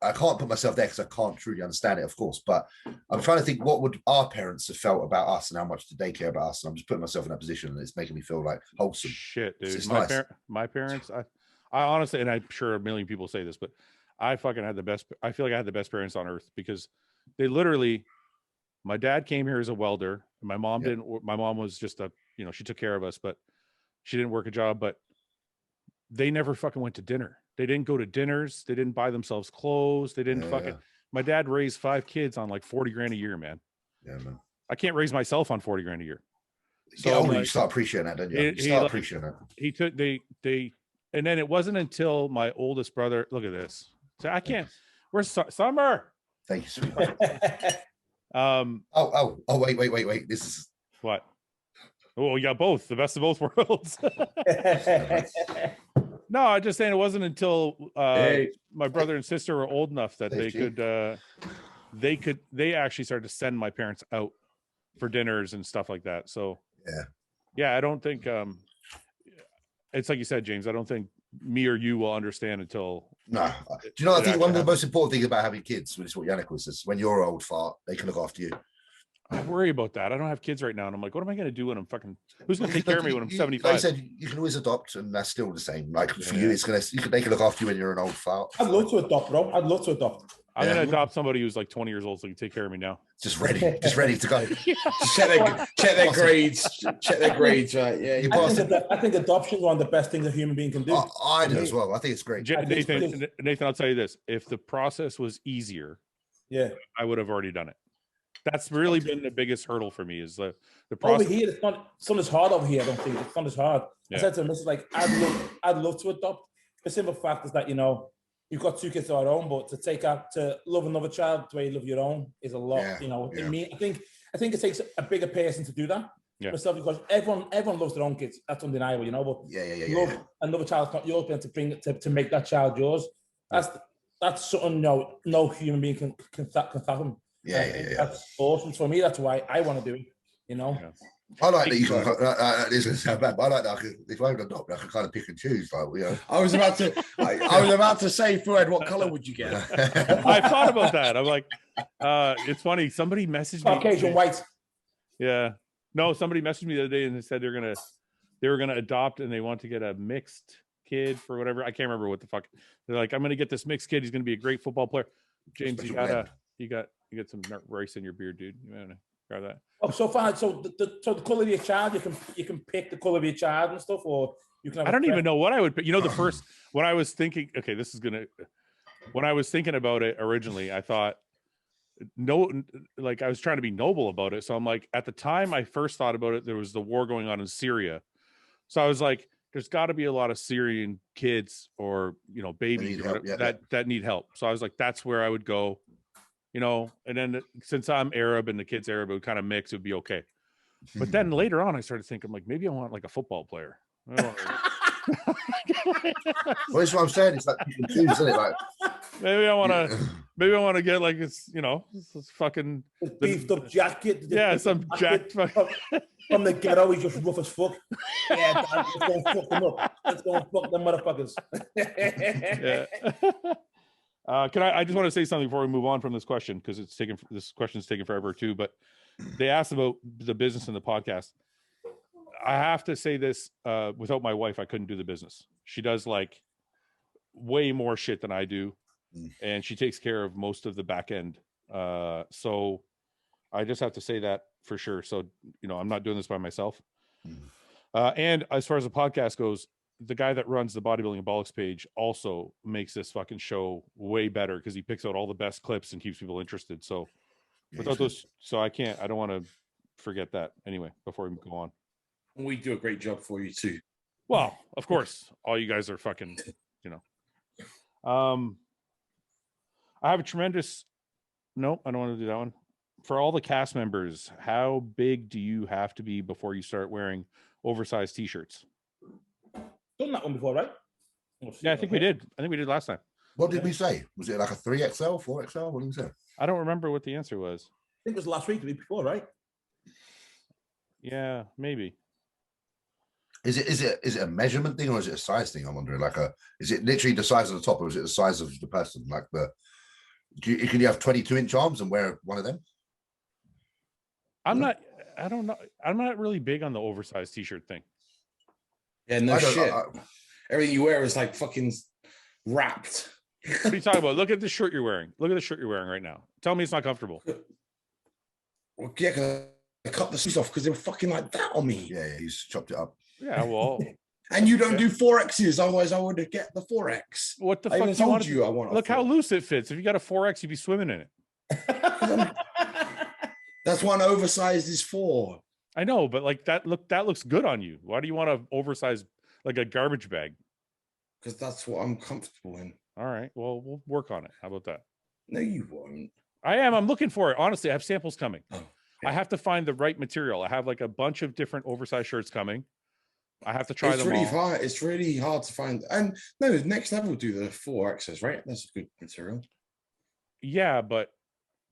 [SPEAKER 3] I can't put myself there because I can't truly understand it, of course. But I'm trying to think, what would our parents have felt about us and how much did they care about us? And I'm just putting myself in that position, and it's making me feel like wholesome.
[SPEAKER 1] Shit, dude.
[SPEAKER 3] It's
[SPEAKER 1] My,
[SPEAKER 3] nice.
[SPEAKER 1] my parents, I honestly, and I'm sure a million people say this, but I fucking had the best. I feel like I had the best parents on earth because they literally, my dad came here as a welder. And my mom didn't. My mom was just she took care of us, but she didn't work a job. But they never fucking went to dinner. They didn't go to dinners. They didn't buy themselves clothes. They didn't fucking. My dad raised 5 kids on like 40 grand a year, man.
[SPEAKER 3] Yeah, man.
[SPEAKER 1] I can't raise myself on 40 grand a year.
[SPEAKER 3] So you start appreciating that, don't you? You start appreciating that.
[SPEAKER 1] He took and then it wasn't until my oldest brother. Look at this. So I can't. Where's Summer?
[SPEAKER 3] Thank you, sweet. Wait. This is
[SPEAKER 1] what? Oh, you got both. The best of both worlds. No, I'm just saying it wasn't until my brother and sister were old enough that they actually started to send my parents out for dinners and stuff like that. So I don't think it's like you said, James. I don't think me or you will understand until.
[SPEAKER 3] No. Do you know? I think one of the most important things about having kids, which is what Yannick was, is when you're old fart, they can look after you.
[SPEAKER 1] I worry about that. I don't have kids right now, and I'm like, what am I going to do when I'm fucking? Who's going to take care of me when I'm 75?
[SPEAKER 3] Like I said, you can always adopt, and that's still the same. Like for you, they can look after you when you're an old fart.
[SPEAKER 4] I'd love to adopt, bro. I'd love to adopt.
[SPEAKER 1] I'm going to adopt somebody who's like 20 years old, so he can take care of me now.
[SPEAKER 3] Just ready to go.
[SPEAKER 5] check their grades. Check their grades. Right? Yeah.
[SPEAKER 4] I think adoption is one of the best things a human being can do.
[SPEAKER 3] I do as well. I think it's great.
[SPEAKER 1] Nathan, I'll tell you this: if the process was easier, I would have already done it. That's really been the biggest hurdle for me is the process.
[SPEAKER 4] Over here, it's not as hard over here. I don't think it's not as hard. I said to him, "This like I'd love to adopt." The simple fact is that you've got 2 kids of our own, but to love another child the way you love your own is a lot. I mean, I think it takes a bigger person to do that. Myself, because everyone loves their own kids. That's undeniable, But love another child's not yours, but to bring it to make that child yours. That's something no human being can fathom. That's awesome for me. That's why I want to do it.
[SPEAKER 3] I like that you can. This is sound bad, but I like that. If I adopt, I can kind of pick and choose. Like,
[SPEAKER 5] I was about to say, Fouad, what color would you get?
[SPEAKER 1] I thought about that. I'm like, it's funny. Somebody messaged me.
[SPEAKER 4] Caucasian white.
[SPEAKER 1] Yeah. No, somebody messaged me the other day and they said they were gonna adopt and they want to get a mixed kid for whatever. I can't remember what the fuck. They're like, I'm gonna get this mixed kid. He's gonna be a great football player. James, you got some rice in your beard, dude. You want to grab that?
[SPEAKER 4] Oh, so far. So the color of your child, you can pick the color of your child and stuff, or you can. I
[SPEAKER 1] don't even know what I would pick. The first when I was thinking, okay, when I was thinking about it originally, I thought I was trying to be noble about it. So I'm like, at the time I first thought about it, there was the war going on in Syria. So I was like, there's got to be a lot of Syrian kids or babies that need help. So I was like, that's where I would go. And then since I'm Arab and the kid's Arab, it would kind of mix, it would be okay. But then later on, I started thinking, like, maybe I want like a football player.
[SPEAKER 3] Well, that's what I'm saying. It's like you can choose, isn't it? Like,
[SPEAKER 1] maybe I want to get like it's fucking
[SPEAKER 4] beefed up jacket.
[SPEAKER 1] Some jacked
[SPEAKER 4] from the ghetto. He's just rough as fuck. Yeah, let's go and fuck them up. Let's go and fuck them motherfuckers.
[SPEAKER 1] Yeah. I just want to say something before we move on from this question, because this question's taking forever too, but they asked about the business and the podcast. I have to say this, without my wife, I couldn't do the business. She does like way more shit than I do. and she takes care of most of the back end. So I just have to say that for sure. So, you know, I'm not doing this by myself. And as far as the podcast goes, the guy that runs the Bodybuilding Bollocks page also makes this fucking show way better because he picks out all the best clips and keeps people interested. So without those, so I don't want to forget that anyway, before we go on.
[SPEAKER 5] We do a great job for you too.
[SPEAKER 1] Well, of course, all you guys are fucking, you know. I have a tremendous, no, I don't want to do that one. For all the cast members, how big do you have to be before you start wearing oversized t-shirts?
[SPEAKER 4] Done that one before, right?
[SPEAKER 1] Yeah, I think we did. I think we did last time.
[SPEAKER 3] What did we say? Was it like a 3XL, 4XL? What did we say?
[SPEAKER 1] I don't remember what the answer was.
[SPEAKER 4] I think it was last week, the week before, right?
[SPEAKER 1] Yeah, maybe.
[SPEAKER 3] Is it a measurement thing or is it a size thing? I'm wondering. Is it literally the size of the top or is it the size of the person? Like can you have 22-inch arms and wear one of them?
[SPEAKER 1] I don't know. I'm not really big on the oversized t-shirt thing.
[SPEAKER 5] Yeah, no shit. Everything you wear is like fucking wrapped.
[SPEAKER 1] What are you talking about? Look at the shirt you're wearing. Look at the shirt you're wearing right now. Tell me it's not comfortable.
[SPEAKER 5] Well, yeah, 'cause I cut the sleeves off because they were fucking like that on me.
[SPEAKER 3] Yeah, he's chopped it up.
[SPEAKER 1] Yeah, well.
[SPEAKER 5] And you don't do 4Xs, otherwise I would get the 4X.
[SPEAKER 1] What the
[SPEAKER 5] I
[SPEAKER 1] fuck?
[SPEAKER 5] even told you I want.
[SPEAKER 1] Look how loose it fits. If you got a 4X, you'd be swimming in it.
[SPEAKER 5] That's what an oversized is for.
[SPEAKER 1] I know, but like that looks good on you. Why do you want to oversize like a garbage bag?
[SPEAKER 5] Because that's what I'm comfortable in.
[SPEAKER 1] All right. Well, we'll work on it. How about that?
[SPEAKER 5] No, you won't.
[SPEAKER 1] I am. I'm looking for it. Honestly, I have samples coming.
[SPEAKER 5] Oh,
[SPEAKER 1] I have to find the right material. I have like a bunch of different oversized shirts coming. I have to try them all.
[SPEAKER 5] Hard. It's really hard to find. And no, Next Level do the 4Xs, right? That's a good material.
[SPEAKER 1] Yeah, but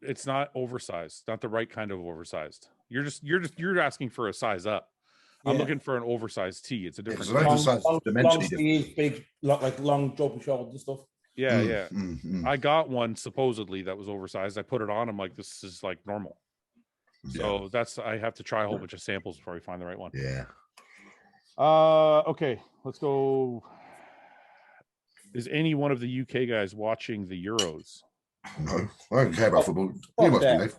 [SPEAKER 1] it's not oversized. Not the right kind of oversized. You're asking for a size up. I'm looking for an oversized tee. It's a different
[SPEAKER 4] long sleeves, big, like long droopy shoulders and stuff.
[SPEAKER 1] Yeah, I got one supposedly that was oversized. I put it on. I'm like, this is like normal. So I have to try a whole bunch of samples before we find the right one.
[SPEAKER 3] Yeah.
[SPEAKER 1] Okay, let's go. Is any one of the UK guys watching the Euros?
[SPEAKER 3] No, I don't care about football. You must be, Dave.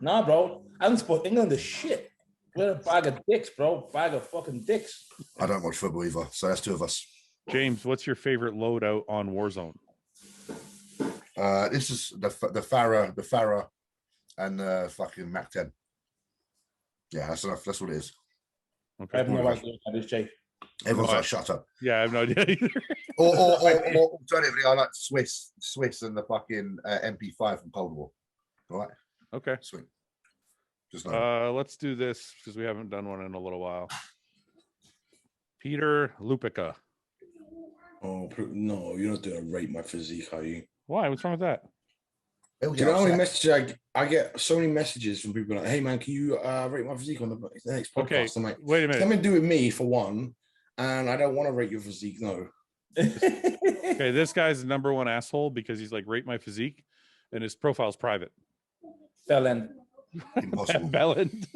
[SPEAKER 4] Nah, bro. I haven't support England is shit. We're a bag of dicks, bro. Bag of fucking dicks.
[SPEAKER 3] I don't watch football either, so that's two of us.
[SPEAKER 1] James, what's your favorite loadout on Warzone?
[SPEAKER 3] This is the Farah, and the fucking Mac 10. Yeah, that's enough. That's what it is.
[SPEAKER 4] Okay. I have no idea what that is, Jay.
[SPEAKER 3] Everyone's like, shut up.
[SPEAKER 1] Yeah, I have no idea either.
[SPEAKER 3] or alternatively, I like Swiss and the fucking MP5 from Cold War. All right.
[SPEAKER 1] Okay.
[SPEAKER 3] Sweet. Just
[SPEAKER 1] let's do this because we haven't done one in a little while. Peter Lupica.
[SPEAKER 5] Oh no, you're not doing rate my physique, are you?
[SPEAKER 1] Why? What's wrong with that?
[SPEAKER 5] Do you know how many messages I get? So many messages from people like, "Hey man, can you rate my physique on the next podcast?"
[SPEAKER 1] Okay,
[SPEAKER 5] I'm like,
[SPEAKER 1] wait a minute.
[SPEAKER 5] Let me do with me for one, and I don't want to rate your physique. No.
[SPEAKER 1] Okay, this guy's the number one asshole because he's like, rate my physique, and his profile's private.
[SPEAKER 4] Bellend.
[SPEAKER 3] Impossible.
[SPEAKER 1] Bellend.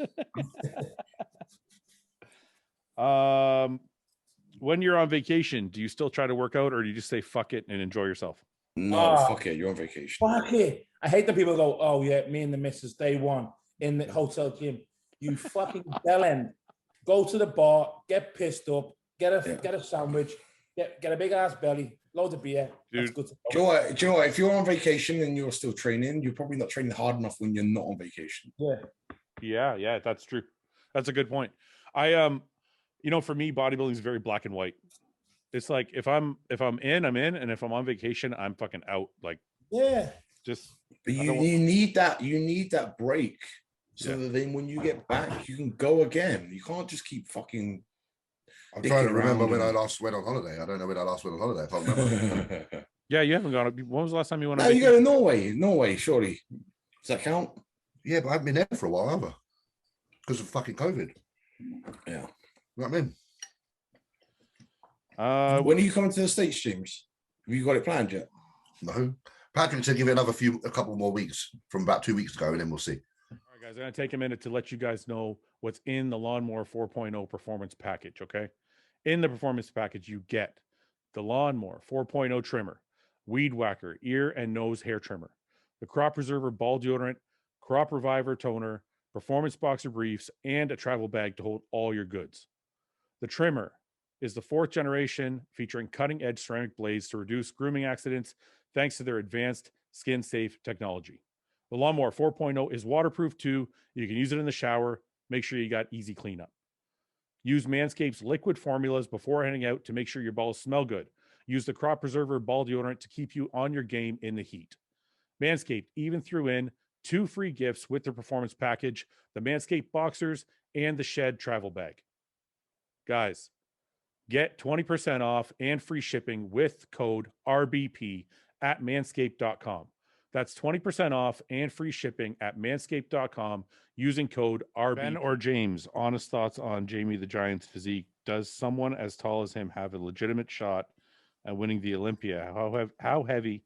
[SPEAKER 1] When you're on vacation, do you still try to work out, or do you just say fuck it and enjoy yourself?
[SPEAKER 5] No, fuck it. You're on vacation.
[SPEAKER 4] Fuck it. I hate the people go, oh yeah, me and the missus, day one in the hotel gym. You fucking bellend. Go to the bar, get pissed up, get a sandwich, get a big ass belly, load of beer.
[SPEAKER 1] Dude,
[SPEAKER 4] that's good to
[SPEAKER 5] do you know what? If you're on vacation and you're still training, you're probably not training hard enough when you're not on vacation.
[SPEAKER 1] Yeah, that's true. That's a good point. For me, bodybuilding is very black and white. It's like if I'm in, I'm in, and if I'm on vacation, I'm fucking out. Like, just.
[SPEAKER 5] But you need that break so that then when you get back, you can go again. You can't just keep fucking.
[SPEAKER 3] I'm trying to remember when I last went on holiday. I don't know when I last went on holiday. I can't remember.
[SPEAKER 1] Yeah, you haven't gone. When was the last time you went on
[SPEAKER 5] vacation?
[SPEAKER 1] vacation?
[SPEAKER 5] You go to Norway, surely. Does that count?
[SPEAKER 3] Yeah, but I haven't been there for a while either because of fucking COVID.
[SPEAKER 5] Yeah.
[SPEAKER 3] You know what I mean?
[SPEAKER 5] When are you coming to the States, James? Have you got it planned yet?
[SPEAKER 3] No. Patrick said give it a couple more weeks from about 2 weeks ago, and then we'll see.
[SPEAKER 1] All right, guys, I'm going to take a minute to let you guys know what's in the Lawnmower 4.0 performance package, okay? In the performance package, you get the Lawnmower 4.0 trimmer, Weed Whacker ear and nose hair trimmer, the Crop Preserver ball deodorant, Crop Reviver toner, Performance Boxer briefs, and a travel bag to hold all your goods. The trimmer is the 4th generation featuring cutting-edge ceramic blades to reduce grooming accidents thanks to their advanced skin-safe technology. The Lawnmower 4.0 is waterproof too. You can use it in the shower. Make sure you got easy cleanup. Use Manscaped's liquid formulas before heading out to make sure your balls smell good. Use the Crop Preserver ball deodorant to keep you on your game in the heat. Manscaped even threw in 2 free gifts with their performance package, the Manscaped Boxers and the Shed travel bag. Guys, get 20% off and free shipping with code RBP at manscaped.com. That's 20% off and free shipping at manscaped.com using code RBP. Ben or James, honest thoughts on Jamie the Giant's physique. Does someone as tall as him have a legitimate shot at winning the Olympia? How heavy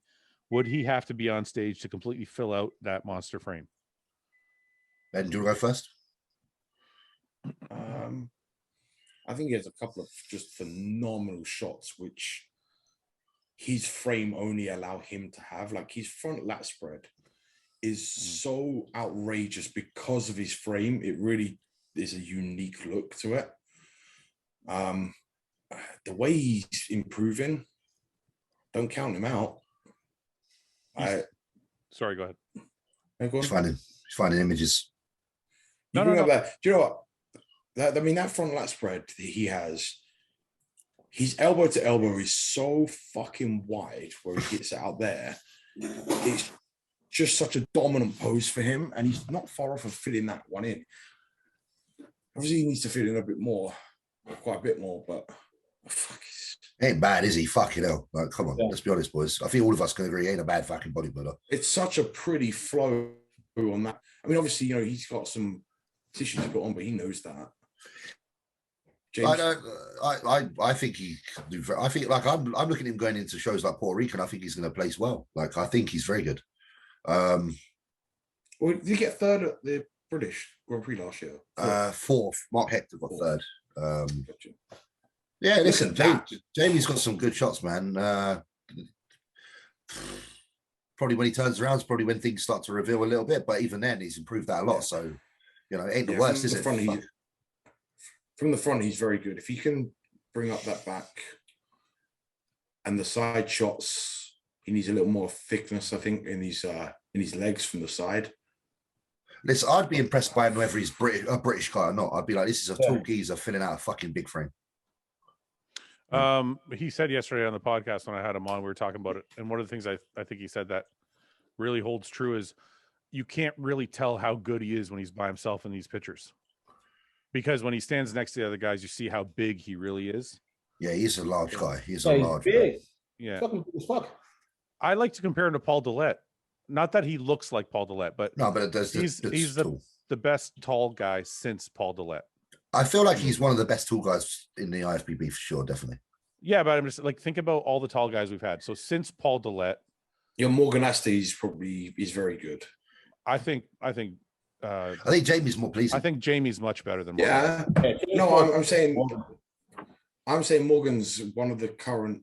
[SPEAKER 1] would he have to be on stage to completely fill out that monster frame?
[SPEAKER 3] Ben, do you want to go first?
[SPEAKER 5] I think he has a couple of just phenomenal shots, which his frame only allow him to have. Like his front lat spread is so outrageous because of his frame. It really is a unique look to it. The way he's improving, don't count him out.
[SPEAKER 1] Sorry, go ahead.
[SPEAKER 3] He's finding images.
[SPEAKER 5] No. Do you know what? That front lat spread that he has, his elbow to elbow is so fucking wide where he gets it out there. It's just such a dominant pose for him, and he's not far off of filling that one in. Obviously, he needs to fill in a bit more, quite a bit more, but fuck,
[SPEAKER 3] ain't bad, is he? Fucking hell. Like, come on, let's be honest, boys. I think all of us can agree he ain't a bad fucking bodybuilder.
[SPEAKER 5] It's such a pretty flow on that. I mean, obviously, he's got some tissue to put on, but he knows that.
[SPEAKER 3] I think he can do. I think I'm looking at him going into shows like Puerto Rico, and I think he's going to place well. Like, I think he's very good.
[SPEAKER 5] Well, did he get 3rd at the British Grand Prix last year?
[SPEAKER 3] 4th. Mark Hector got 3rd.
[SPEAKER 5] Gotcha.
[SPEAKER 3] Yeah, listen, Jamie's got some good shots, man. Probably when he turns around is probably when things start to reveal a little bit, but even then he's improved that a lot. Yeah. So, it ain't the worst, is it?
[SPEAKER 5] From the front, he's very good. If he can bring up that back and the side shots, he needs a little more thickness, I think, in his legs from the side.
[SPEAKER 3] Listen, I'd be impressed by him whether he's a British guy or not. I'd be like, this is a tall geezer filling out a fucking big frame.
[SPEAKER 1] He said yesterday on the podcast when I had him on, we were talking about it, and one of the things I think he said that really holds true is you can't really tell how good he is when he's by himself in these pictures. Because when he stands next to the other guys, you see how big he really is.
[SPEAKER 3] Yeah, he's a large guy. He's a large
[SPEAKER 4] big.
[SPEAKER 3] guy.
[SPEAKER 4] Yeah. Fucking big as fuck.
[SPEAKER 1] I like to compare him to Paul Dillette. Not that he looks like Paul Dillette, but he's the best tall guy since Paul Dillette.
[SPEAKER 3] I feel like he's one of the best tall guys in the IFBB for sure, definitely.
[SPEAKER 1] Yeah, but I'm just like, think about all the tall guys we've had. So since Paul Dillette,
[SPEAKER 5] Morgan Aste is very good.
[SPEAKER 1] I think
[SPEAKER 3] Jamie's more pleasing.
[SPEAKER 1] I think Jamie's much better than Morgan.
[SPEAKER 5] Yeah. No, I'm saying Morgan's one of the current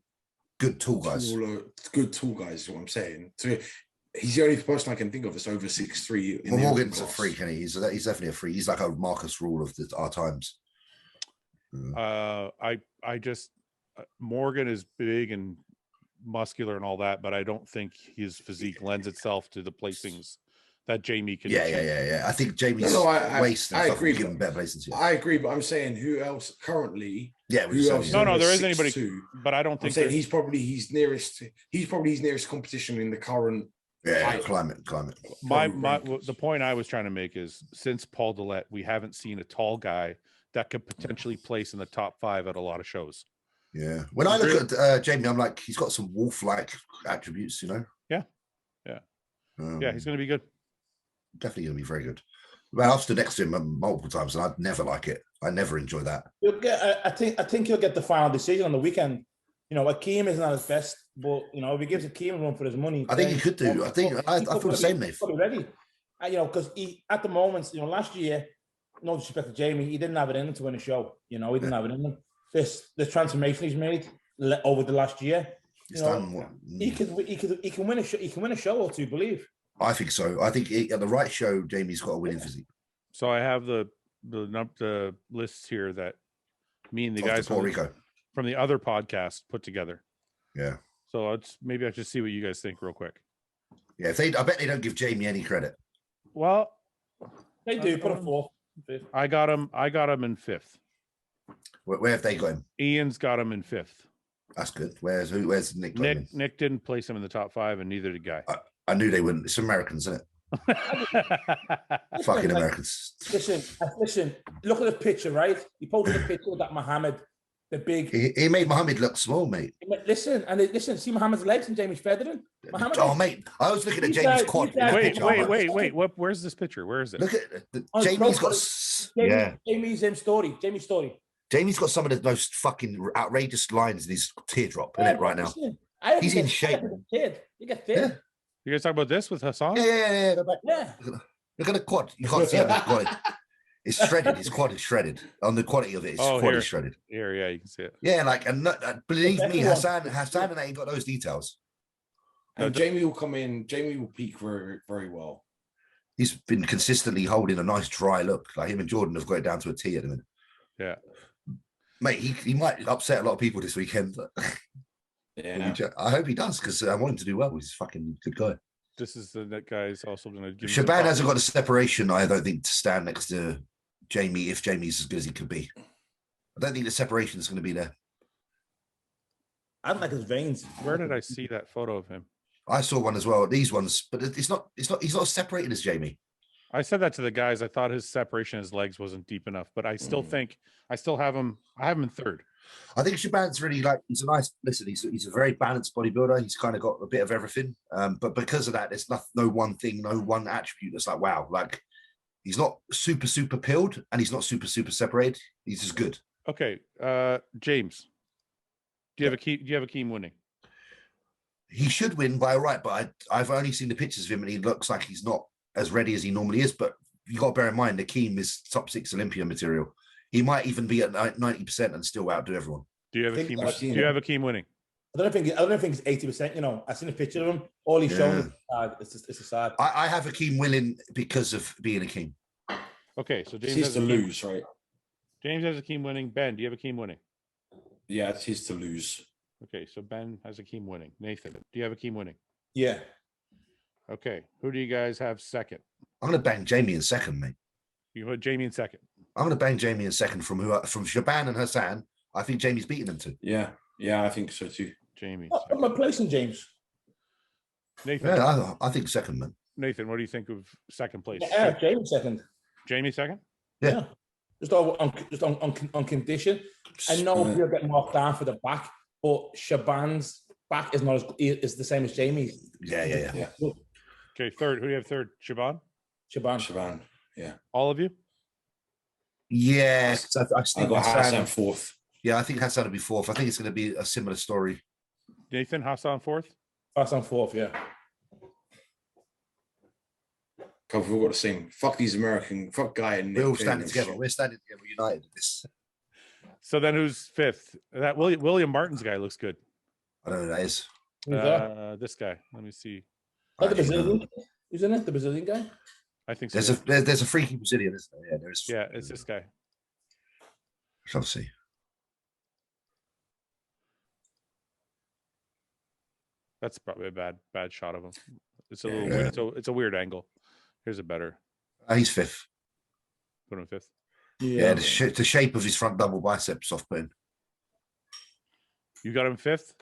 [SPEAKER 3] good tall guys.
[SPEAKER 5] Good tall guys is what I'm saying. So he's the only person I can think of that's over 6'3".
[SPEAKER 3] Well, Morgan's a freak, and he's definitely a freak. He's like a Marcus Rule of our times.
[SPEAKER 1] Morgan is big and muscular and all that, but I don't think his physique lends itself to the placings that Jamie can.
[SPEAKER 3] Yeah. I think Jamie's waist. I agree. Give him better placings. Yeah.
[SPEAKER 5] I agree, but I'm saying who else currently?
[SPEAKER 3] Yeah.
[SPEAKER 5] Who else?
[SPEAKER 1] No, there isn't anybody. But I don't think
[SPEAKER 5] he's probably his nearest competition in the current.
[SPEAKER 3] Yeah, climate.
[SPEAKER 1] The point I was trying to make is since Paul Dillette, we haven't seen a tall guy that could potentially place in the top 5 at a lot of shows.
[SPEAKER 3] Yeah. When I look at Jamie, I'm like, he's got some wolf-like attributes,
[SPEAKER 1] Yeah. He's going to be good.
[SPEAKER 3] Definitely going to be very good. Well, I've stood next to him multiple times, and I'd never like it. I never enjoy that.
[SPEAKER 4] I think he'll get the final decision on the weekend. Akeem is not his best, but if he gives Akeem a run for his money,
[SPEAKER 3] I think he could do. I feel the same, Nate.
[SPEAKER 4] Ready, because he at the moment, last year, no disrespect to Jamie, he didn't have it in him to win a show. He didn't have it in him. This transformation he's made over the last year,
[SPEAKER 3] He's done what
[SPEAKER 4] he can win a show. He can win a show or two. Believe.
[SPEAKER 3] I think so. I think at the right show, Jamie's got a winning physique.
[SPEAKER 1] So I have the lists here that me and the guys
[SPEAKER 3] Puerto Rico
[SPEAKER 1] from the other podcast put together.
[SPEAKER 3] Yeah.
[SPEAKER 1] So maybe I should see what you guys think real quick.
[SPEAKER 3] Yeah, I bet they don't give Jamie any credit.
[SPEAKER 1] Well,
[SPEAKER 4] They do put a fourth. Fifth.
[SPEAKER 1] I got him in 5th.
[SPEAKER 3] Where have they got him?
[SPEAKER 1] Ian's got him in 5th.
[SPEAKER 3] That's good. Where's Nick?
[SPEAKER 1] Nick didn't place him in the top 5, and neither did Guy.
[SPEAKER 3] I knew they wouldn't. It's Americans, isn't it? Fucking Americans.
[SPEAKER 4] Listen. Look at the picture, right? He posted a picture of that Muhammad, the big.
[SPEAKER 3] He made Muhammad look small, mate.
[SPEAKER 4] Listen. See Muhammad's legs and Jamie's feathering.
[SPEAKER 3] Mate, I was looking at Jamie's quad.
[SPEAKER 1] Wait. Where's this picture? Where is it?
[SPEAKER 3] Look at Jamie's got.
[SPEAKER 4] Jamie's story. Jamie's story.
[SPEAKER 3] Jamie's got some of the most fucking outrageous lines in his teardrop, isn't it, right now? He's in shape.
[SPEAKER 4] You get thin.
[SPEAKER 3] Yeah.
[SPEAKER 1] You guys talk about this with Hassan?
[SPEAKER 3] Yeah.
[SPEAKER 4] Yeah.
[SPEAKER 3] Look at the quad. You can't see it. It's shredded. His quad is shredded. On the quality of it, his quad is shredded.
[SPEAKER 1] Here, yeah, you can see it.
[SPEAKER 3] Yeah, believe me, Hassan and I ain't got those details.
[SPEAKER 5] And Jamie will come in. Jamie will peak very, very well.
[SPEAKER 3] He's been consistently holding a nice dry look. Like him and Jordan have got it down to a T at the minute.
[SPEAKER 1] Yeah.
[SPEAKER 3] Mate, he might upset a lot of people this weekend. But
[SPEAKER 5] yeah.
[SPEAKER 3] I hope he does, because I want him to do well. He's a fucking good guy.
[SPEAKER 1] This is that guy's also going to give
[SPEAKER 3] Choopan hasn't got the separation, I don't think, to stand next to Jamie if Jamie's as good as he could be. I don't think the separation is going to be there.
[SPEAKER 4] I don't like his veins.
[SPEAKER 1] Where did I see that photo of him?
[SPEAKER 3] I saw one as well. These ones, but he's not as separated as Jamie.
[SPEAKER 1] I said that to the guys. I thought his separation, his legs wasn't deep enough, but I still think I have him in 3rd.
[SPEAKER 3] I think Choopan's really he's a nice, he's a very balanced bodybuilder. He's kind of got a bit of everything. But because of that, there's no one thing, no one attribute that's like, wow, like he's not super, super pilled and he's not super, super separated. He's just good.
[SPEAKER 1] Okay. James, do you have Akeem winning?
[SPEAKER 3] He should win by right, but I've only seen the pictures of him and he looks like he's not as ready as he normally is. But you got to bear in mind, Akeem is top 6 Olympia material. He might even be at 90% and still outdo everyone.
[SPEAKER 1] Do you have Akeem winning?
[SPEAKER 4] I don't think it's 80%. You know, I've seen a picture of him. All he's shown is sad. It's a sad.
[SPEAKER 3] I have Akeem winning because of being Akeem.
[SPEAKER 1] Okay, so James
[SPEAKER 5] has to lose, right?
[SPEAKER 1] James has Akeem winning. Ben, do you have Akeem winning?
[SPEAKER 5] Yeah, it's his to lose.
[SPEAKER 1] Okay, so Ben has Akeem winning. Nathan, do you have Akeem winning?
[SPEAKER 4] Yeah.
[SPEAKER 1] Okay, who do you guys have second?
[SPEAKER 3] I'm going to bang Jamie in second, mate.
[SPEAKER 1] You put Jamie in second.
[SPEAKER 3] I'm going to bang Jamie in second from Choopan and Hassan. I think Jamie's beating them too.
[SPEAKER 5] Yeah, I think so too.
[SPEAKER 1] Jamie.
[SPEAKER 4] What's my place in James?
[SPEAKER 1] Nathan.
[SPEAKER 3] Yeah, I think second, man.
[SPEAKER 1] Nathan, what do you think of second place?
[SPEAKER 4] Yeah, Jamie second.
[SPEAKER 1] Jamie second?
[SPEAKER 3] Yeah.
[SPEAKER 4] Just on condition. I know he'll get knocked down for the back, but Shaban's back is not is the same as Jamie's.
[SPEAKER 3] Yeah.
[SPEAKER 1] Okay, third. Who do you have third?
[SPEAKER 5] Choopan. Yeah.
[SPEAKER 1] All of you?
[SPEAKER 3] Yeah. I think
[SPEAKER 5] Hassan 4th.
[SPEAKER 3] Yeah, I think Hassan will be 4th. I think it's going to be a similar story.
[SPEAKER 1] Nathan, Hassan 4th?
[SPEAKER 4] Hassan 4th, yeah.
[SPEAKER 5] We've all got the same. Fuck these American. Fuck Guy and Nick.
[SPEAKER 3] We're all standing together. We're standing together, united in this.
[SPEAKER 1] So then who's 5th? That William Martin's guy looks good.
[SPEAKER 3] I don't know who that is.
[SPEAKER 1] This guy. Let me see.
[SPEAKER 4] The Brazilian? Who's in it? The Brazilian guy?
[SPEAKER 1] I think so.
[SPEAKER 3] There's a freaky Brazilian, isn't there? Yeah, there is.
[SPEAKER 1] Yeah, it's this guy.
[SPEAKER 3] Shall see.
[SPEAKER 1] That's probably a bad shot of him. It's a little weird. So it's a weird angle. Here's a better.
[SPEAKER 3] He's 5th.
[SPEAKER 1] Put him 5th.
[SPEAKER 3] Yeah, the shape of his front double biceps off putting.
[SPEAKER 1] You got him 5th?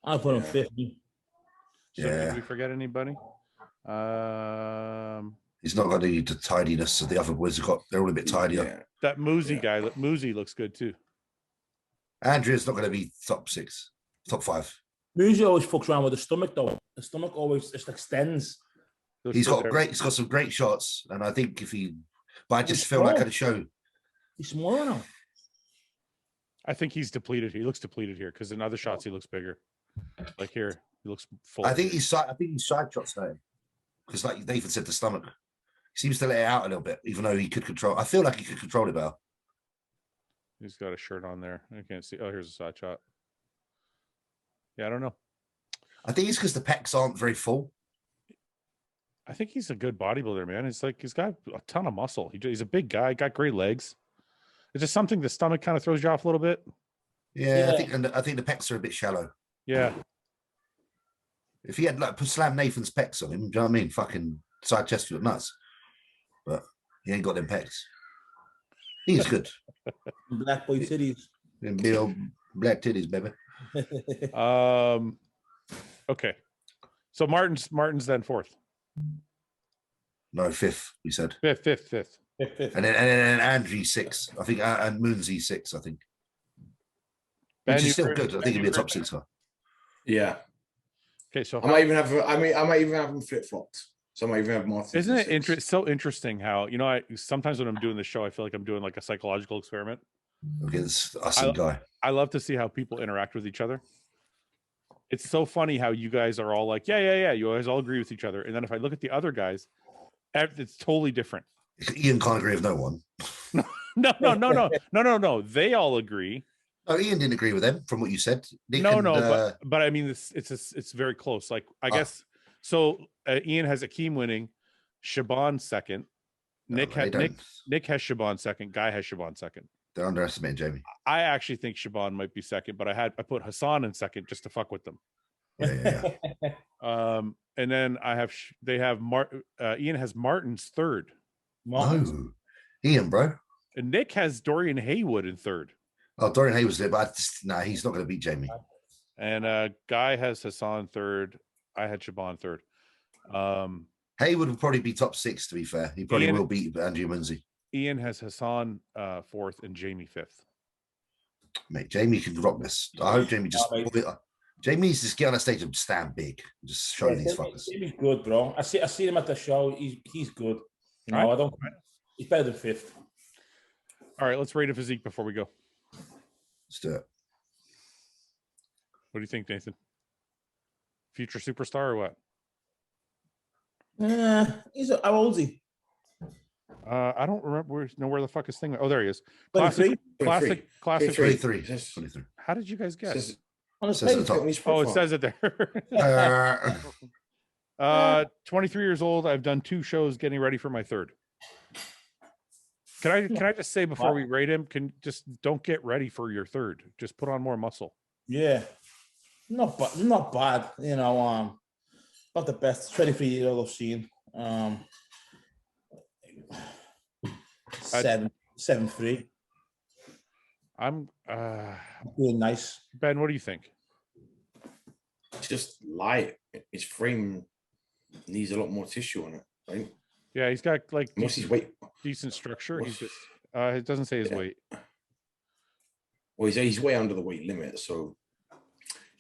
[SPEAKER 4] I'll put him 5th.
[SPEAKER 1] So did we forget anybody?
[SPEAKER 3] He's not got the tidiness of the other boys have got. They're all a bit tidier.
[SPEAKER 1] Yeah. That Muzi guy, Muzi looks good too.
[SPEAKER 3] Andrea's not going to be top 6, top 5.
[SPEAKER 4] Muzi always fucks around with the stomach though. The stomach always just extends.
[SPEAKER 3] He's got some great shots, and I think but I just feel like at a show.
[SPEAKER 4] He's smaller now.
[SPEAKER 1] I think he's depleted. He looks depleted here because in other shots he looks bigger. Like here, he looks full.
[SPEAKER 3] I think he's side shots now, because like Nathan said, the stomach. He seems to let it out a little bit, even though he could control. I feel like he could control it better.
[SPEAKER 1] He's got a shirt on there. I can't see. Oh, here's a side shot. Yeah, I don't know.
[SPEAKER 3] I think it's because the pecs aren't very full.
[SPEAKER 1] I think he's a good bodybuilder, man. It's like he's got a ton of muscle. He's a big guy, got great legs. It's just something the stomach kind of throws you off a little bit.
[SPEAKER 3] Yeah, I think the pecs are a bit shallow.
[SPEAKER 1] Yeah.
[SPEAKER 3] If he had like slam Nathan's pecs on him, do you know what I mean? Fucking side chest look nuts. But he ain't got them pecs. He's good.
[SPEAKER 4] Black boy titties.
[SPEAKER 3] Big old black titties, baby.
[SPEAKER 1] Okay. So Martin's then fourth.
[SPEAKER 3] No, fifth, we said.
[SPEAKER 1] Fifth.
[SPEAKER 3] And then Andrew's sixth. I think, and Moonsy's sixth, I think. Which is still good. I think he'll be a top six guy.
[SPEAKER 5] Yeah.
[SPEAKER 1] Okay, so
[SPEAKER 5] I might even have him flip flopped. So I might even have Martin.
[SPEAKER 1] Isn't it so interesting how, you know, I sometimes when I'm doing this show, I feel like I'm doing like a psychological experiment.
[SPEAKER 3] Against us and Guy.
[SPEAKER 1] I love to see how people interact with each other. It's so funny how you guys are all like, yeah. You guys all agree with each other. And then if I look at the other guys, it's totally different.
[SPEAKER 3] Ian can't agree with no one.
[SPEAKER 1] No. They all agree.
[SPEAKER 3] Oh, Ian didn't agree with them from what you said. Nick
[SPEAKER 1] but I mean, it's very close. Like, I guess, so Ian has Akeem winning, Shaban second. Nick has Shaban second. Guy has Shaban second.
[SPEAKER 3] They're underestimating Jamie.
[SPEAKER 1] I actually think Shaban might be second, but I put Hassan in second just to fuck with them.
[SPEAKER 3] Yeah.
[SPEAKER 1] And then Ian has Martin's third.
[SPEAKER 3] No, Ian, bro.
[SPEAKER 1] And Nick has Dorian Haywood in third.
[SPEAKER 3] Oh, Dorian Haywood's there, but he's not going to beat Jamie.
[SPEAKER 1] And Guy has Hassan third. I had Shaban third.
[SPEAKER 3] Haywood will probably be top six, to be fair. He probably will beat Andrew Munsey.
[SPEAKER 1] Ian has Hassan fourth and Jamie fifth.
[SPEAKER 3] Mate, Jamie can rock this. I hope Jamie just... Jamie needs to just get on a stage and stand big and just show these fuckers.
[SPEAKER 4] Jamie's good, bro. I see him at the show. He's good. You know,
[SPEAKER 1] right.
[SPEAKER 4] He's better than fifth.
[SPEAKER 1] All right, let's rate a physique before we go.
[SPEAKER 3] Let's do it.
[SPEAKER 1] What do you think, Nathan? Future superstar or what?
[SPEAKER 4] How old is he?
[SPEAKER 1] I don't know where the fuck his thing. Oh, there he is.
[SPEAKER 4] 23?
[SPEAKER 1] Classic.
[SPEAKER 3] 23.
[SPEAKER 1] How did you guys guess?
[SPEAKER 4] On his page.
[SPEAKER 1] Oh, it says it there. 23 years old. I've done 2 shows getting ready for my third. Can I just say before we rate him, don't get ready for your third. Just put on more muscle.
[SPEAKER 4] Yeah. Not bad. You know, not the best 23-year-old I've seen. 7'3".
[SPEAKER 1] I'm
[SPEAKER 4] doing nice.
[SPEAKER 1] Ben, what do you think?
[SPEAKER 5] It's just light. His frame needs a lot more tissue on it, right?
[SPEAKER 1] Yeah, he's got like
[SPEAKER 5] decent
[SPEAKER 1] structure. He's just it doesn't say his weight.
[SPEAKER 5] Well, he's way under the weight limit, so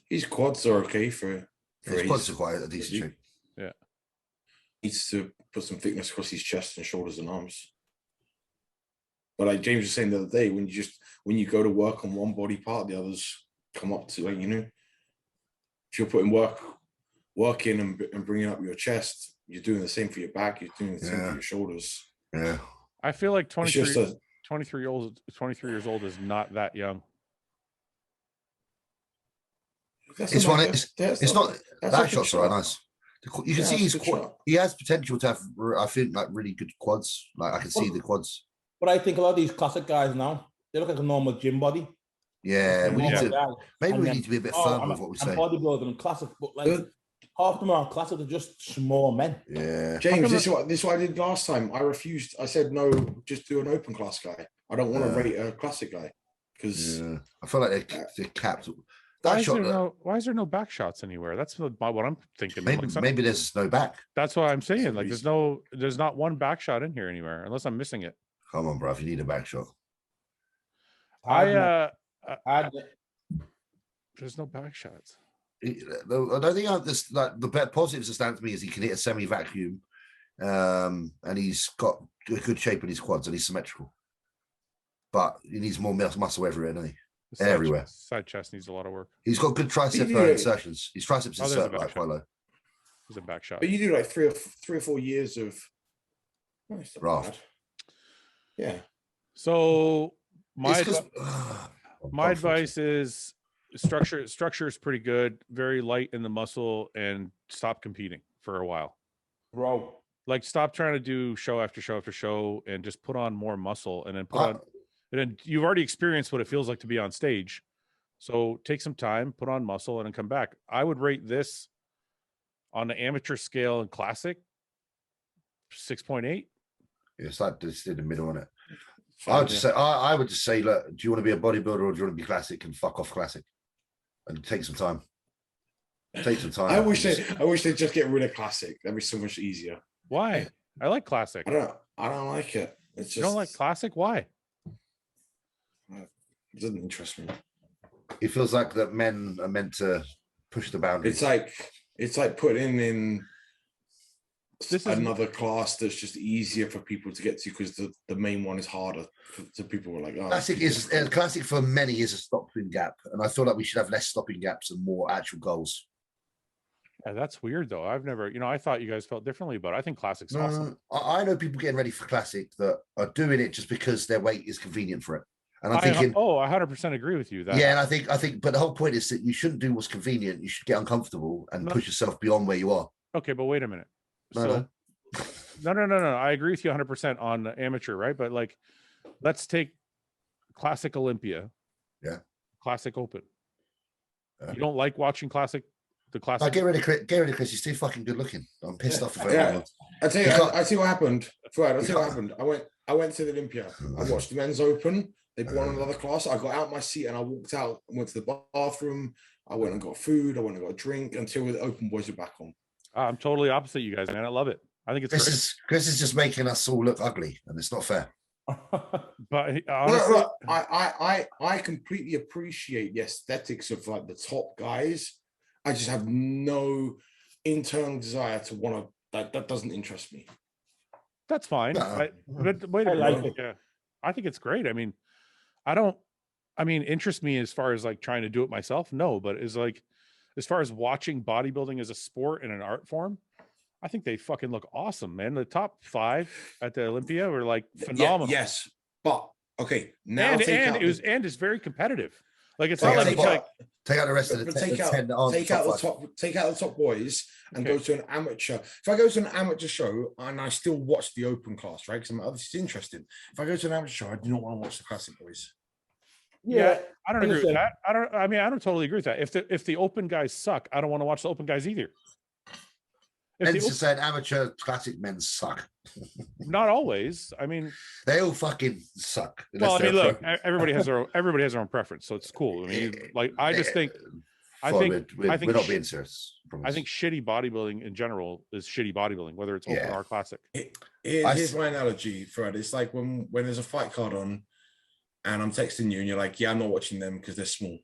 [SPEAKER 5] his quads are okay for
[SPEAKER 3] his quads are quite a decent shape.
[SPEAKER 1] Yeah.
[SPEAKER 5] Needs to put some thickness across his chest and shoulders and arms. But like James was saying the other day, when you go to work on one body part, the others come up to, like, you know, if you're putting work in and bringing up your chest, you're doing the same for your back. You're doing the same for your shoulders.
[SPEAKER 3] Yeah.
[SPEAKER 1] I feel like 23 years old is not that young.
[SPEAKER 3] It's not. Back shots are nice. You can see he has potential to have, I think, like really good quads. Like I can see the quads.
[SPEAKER 4] But I think a lot of these classic guys now, they look like a normal gym body.
[SPEAKER 3] Yeah, we need to be a bit firm with what we say.
[SPEAKER 4] Bodybuilding and classic, but like half of them are classic, they're just small men.
[SPEAKER 3] Yeah.
[SPEAKER 5] James, this is what I did last time. I refused. I said no, just do an open class guy. I don't want to rate a classic guy because
[SPEAKER 3] I feel like they're capped.
[SPEAKER 1] Why is there no back shots anywhere? That's what I'm thinking.
[SPEAKER 3] Maybe there's no back.
[SPEAKER 1] That's what I'm saying. Like there's not one back shot in here anywhere, unless I'm missing it.
[SPEAKER 3] Come on, bro. If you need a back shot.
[SPEAKER 1] There's no back shots.
[SPEAKER 3] I don't think this, like, the positives that stand to me is he can hit a semi-vacuum, and he's got a good shape in his quads and he's symmetrical. But he needs more muscle everywhere, doesn't he? Everywhere.
[SPEAKER 1] Side chest needs a lot of work.
[SPEAKER 3] He's got good tricep insertions. His triceps insert like quite low.
[SPEAKER 1] There's a back shot.
[SPEAKER 5] But you do like three or 4 years of
[SPEAKER 3] raft.
[SPEAKER 5] Yeah.
[SPEAKER 1] So my advice is structure is pretty good, very light in the muscle, and stop competing for a while.
[SPEAKER 4] Bro,
[SPEAKER 1] Like stop trying to do show after show after show and just put on more muscle, and then and then you've already experienced what it feels like to be on stage. So take some time, put on muscle, and then come back. I would rate this on the amateur scale and classic 6.8.
[SPEAKER 3] It's like just in the middle on it. I would just say, look, do you want to be a bodybuilder or do you want to be classic, and fuck off classic and take some time. Take some time.
[SPEAKER 5] I wish they'd just get rid of classic. That'd be so much easier.
[SPEAKER 1] Why? I like classic.
[SPEAKER 5] I don't like it. It's just,
[SPEAKER 1] you don't like classic? Why?
[SPEAKER 5] It doesn't interest me.
[SPEAKER 3] It feels like that men are meant to push the boundaries.
[SPEAKER 5] It's like putting in
[SPEAKER 1] this
[SPEAKER 5] another class that's just easier for people to get to, because the main one is harder. So people were like, oh,
[SPEAKER 3] classic for many is a stopping gap, and I feel like we should have less stopping gaps and more actual goals.
[SPEAKER 1] Yeah, that's weird though. I've never, I thought you guys felt differently, but I think classic's awesome.
[SPEAKER 3] I know people getting ready for classic that are doing it just because their weight is convenient for it. And I'm thinking,
[SPEAKER 1] I 100% agree with you.
[SPEAKER 3] And I think, but the whole point is that you shouldn't do what's convenient. You should get uncomfortable and push yourself beyond where you are.
[SPEAKER 1] Okay, but wait a minute. No. I agree with you 100% on the amateur, right? But like, let's take classic Olympia.
[SPEAKER 3] Yeah.
[SPEAKER 1] Classic Open. You don't like watching the classic?
[SPEAKER 3] Get rid of Chris. He's too fucking good looking. I'm pissed off.
[SPEAKER 5] I tell you what happened. Fouad, I tell you what happened. I went to the Olympia. I watched the men's Open. They won another class. I got out my seat and I walked out and went to the bathroom. I went and got food. I went and got a drink until the Open boys were back on. I'm
[SPEAKER 1] totally opposite you guys, man. I love it. I think it's great.
[SPEAKER 3] Chris is just making us all look ugly, and it's not fair.
[SPEAKER 1] But honestly,
[SPEAKER 5] look, I completely appreciate the aesthetics of like the top guys. I just have no internal desire to want to. That doesn't interest me.
[SPEAKER 1] That's fine. But wait a minute. Yeah, I think it's great. I mean, interest me as far as like trying to do it myself. No, but is like, as far as watching bodybuilding as a sport and an art form, I think they fucking look awesome, man. The top 5 at the Olympia were like phenomenal.
[SPEAKER 5] Yeah, yes, but okay. Now
[SPEAKER 1] it's very competitive. Like it's not like
[SPEAKER 3] take out the rest of the
[SPEAKER 5] take out the top boys and go to an amateur. If I go to an amateur show and I still watch the Open class, right? Because this is interesting. If I go to an amateur show, I do not want to watch the classic boys.
[SPEAKER 1] Yeah, I don't agree with that. I don't totally agree with that. If the Open guys suck, I don't want to watch the Open guys either.
[SPEAKER 3] And just saying amateur classic men suck.
[SPEAKER 1] Not always. I mean,
[SPEAKER 3] they all fucking suck.
[SPEAKER 1] Well, I mean, look, everybody has their own preference, so it's cool. I mean, like I think we're not being serious. I think shitty bodybuilding in general is shitty bodybuilding, whether it's Open or classic.
[SPEAKER 5] Here's my analogy, Fred. It's like when there's a fight card on, and I'm texting you, and you're like, "Yeah, I'm not watching them because they're small."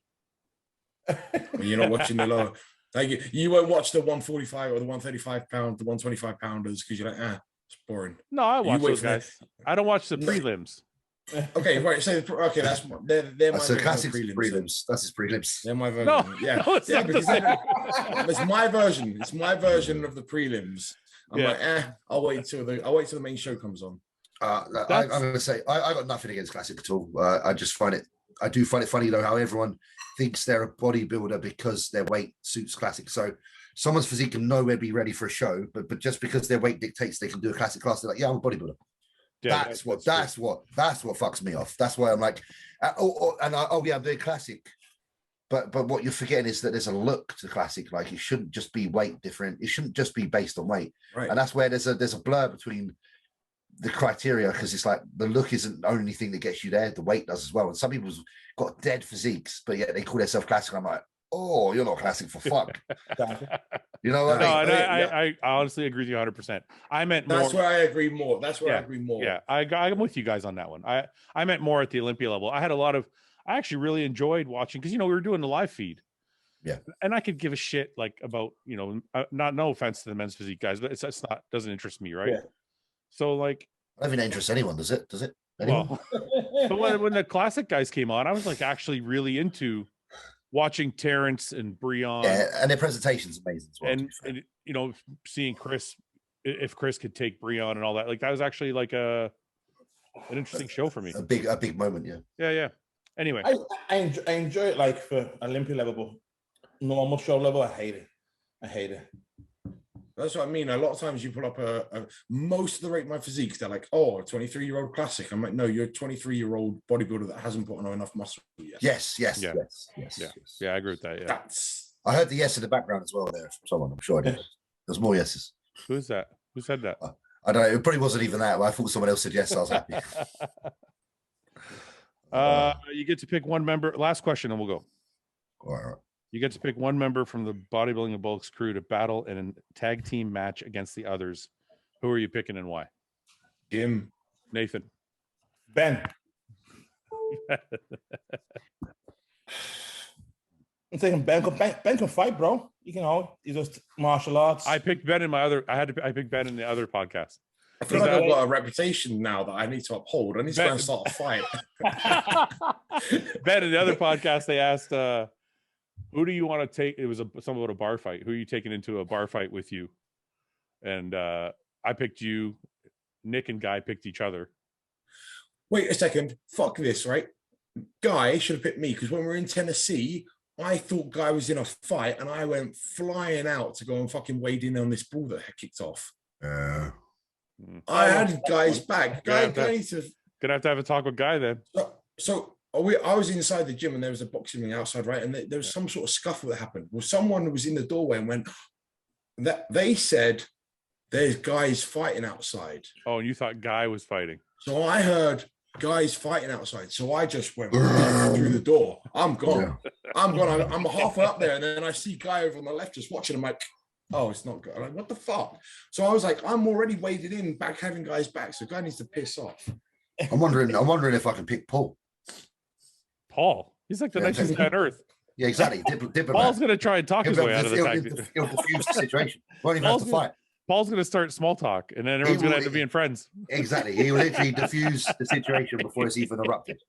[SPEAKER 5] When you're not watching the low. Like you won't watch the 145 or the 135 pound, the 125 pounders because you're like, it's boring.
[SPEAKER 1] No, I watch those guys. I don't watch the prelims.
[SPEAKER 5] Okay, right. So they're my
[SPEAKER 3] classic prelims. That's his prelims.
[SPEAKER 5] They're my version.
[SPEAKER 1] No,
[SPEAKER 5] It's my version. It's my version of the prelims. I'm like, I'll wait till the main show comes on.
[SPEAKER 3] I'm going to say I got nothing against classic at all. I do find it funny though how everyone thinks they're a bodybuilder because their weight suits classic. So someone's physique can nowhere be ready for a show, but just because their weight dictates they can do a classic class, they're like, yeah, I'm a bodybuilder. Yeah, that's what fucks me off. That's why I'm like, I'm doing classic. But what you're forgetting is that there's a look to classic. Like it shouldn't just be weight different. It shouldn't just be based on weight.
[SPEAKER 5] Right.
[SPEAKER 3] And that's where there's a blur between the criteria, because it's like the look isn't the only thing that gets you there, the weight does as well. And some people's got dead physiques, but yet they call themselves classic. I'm like, oh, you're not classic for fuck. You know what I
[SPEAKER 1] mean? I honestly agree with you 100%. I meant more.
[SPEAKER 5] That's where I agree more. I agree more.
[SPEAKER 1] Yeah, I'm with you guys on that one. I meant more at the Olympia level. I actually really enjoyed watching, because we were doing the live feed.
[SPEAKER 3] Yeah,
[SPEAKER 1] and I could give a shit like about no offense to the men's physique guys, but it's not doesn't interest me, right? Yeah. So like,
[SPEAKER 3] I don't think it interests anyone, does it? Does it? Anyone?
[SPEAKER 1] Well, but when the classic guys came on, I was like actually really into watching Terrence and Breon.
[SPEAKER 3] Yeah, and their presentation's amazing as well.
[SPEAKER 1] And seeing Chris, if Chris could take Breon and all that, like that was actually like an interesting show for me.
[SPEAKER 3] A big moment, yeah.
[SPEAKER 1] Yeah. Anyway,
[SPEAKER 4] I enjoy it like for Olympia level, but normal show level, I hate it.
[SPEAKER 5] That's what I mean. A lot of times you pull up most of the rate my physiques, they're like, oh, a 23-year-old classic. I'm like, no, you're a 23-year-old bodybuilder that hasn't put on enough muscle yet.
[SPEAKER 3] Yes.
[SPEAKER 1] Yeah, I agree with that. Yeah.
[SPEAKER 3] I heard the yes in the background as well there from someone. I'm sure I did. There's more yeses.
[SPEAKER 1] Who's that? Who said that?
[SPEAKER 3] I don't know. It probably wasn't even that. I thought someone else said yes. So I was happy.
[SPEAKER 1] You get to pick one member. Last question, and we'll go.
[SPEAKER 3] All right.
[SPEAKER 1] You get to pick one member from the Bodybuilding and Bulks crew to battle in a tag team match against the others. Who are you picking and why?
[SPEAKER 5] Jim.
[SPEAKER 1] Nathan.
[SPEAKER 4] Ben. I'm thinking Ben can fight, bro. You can he does martial arts.
[SPEAKER 1] I picked Ben in my other. I pick Ben in the other podcast.
[SPEAKER 5] I feel like I've got a reputation now that I need to uphold. I need to go and start a fight.
[SPEAKER 1] Ben in the other podcast, they asked, "Who do you want to take?" It was something about a bar fight. Who are you taking into a bar fight with you? And I picked you. Nick and Guy picked each other.
[SPEAKER 5] Wait a second. Fuck this, right? Guy should have picked me because when we were in Tennessee, I thought Guy was in a fight and I went flying out to go and fucking wade in on this ball that had kicked off. I had Guy's back. Gonna
[SPEAKER 1] have to have a talk with Guy then.
[SPEAKER 5] I was inside the gym and there was a boxing ring outside, right? And there was some sort of scuffle that happened. Well, someone was in the doorway and went, that they said there's guys fighting outside.
[SPEAKER 1] Oh, and you thought Guy was fighting.
[SPEAKER 5] So I heard guys fighting outside. So I just went through the door. I'm gone. Yeah. I'm gone. I'm halfway up there. And then I see Guy over on the left just watching. I'm like, oh, it's not good. I'm like, what the fuck? So I was like, I'm already waded in, back having Guy's back. So Guy needs to piss off.
[SPEAKER 3] I'm wondering if I can pick Paul.
[SPEAKER 1] Paul? He's like the nicest guy on earth.
[SPEAKER 3] Yeah, exactly.
[SPEAKER 1] Paul's going to try and talk his way out of the tag.
[SPEAKER 3] He'll diffuse the situation. Won't even have to fight.
[SPEAKER 1] Paul's going to start small talk, and then everyone's going to end up being friends.
[SPEAKER 3] Exactly. He will literally diffuse the situation before it's even erupted.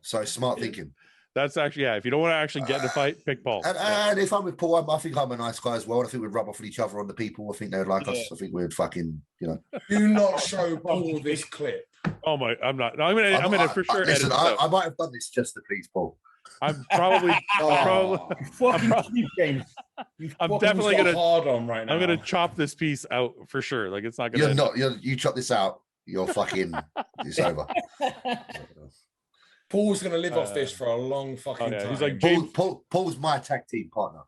[SPEAKER 3] So smart thinking.
[SPEAKER 1] That's actually, yeah. If you don't want to actually get in a fight, pick Paul.
[SPEAKER 3] And if I'm with Paul, I think I'm a nice guy as well. I think we'd rub off with each other on the people. I think they would like us. I think we'd fucking,
[SPEAKER 5] Do not show Paul this clip.
[SPEAKER 1] Oh my! I'm not. No, I'm gonna for sure.
[SPEAKER 3] Listen, I might have done this just to please Paul.
[SPEAKER 1] I'm definitely gonna hard on right now. I'm gonna chop this piece out for sure. Like it's not gonna.
[SPEAKER 3] You chop this out. You're fucking. It's over.
[SPEAKER 5] Paul's gonna live off this for a long fucking time.
[SPEAKER 1] He's like
[SPEAKER 3] Paul's my tag team partner.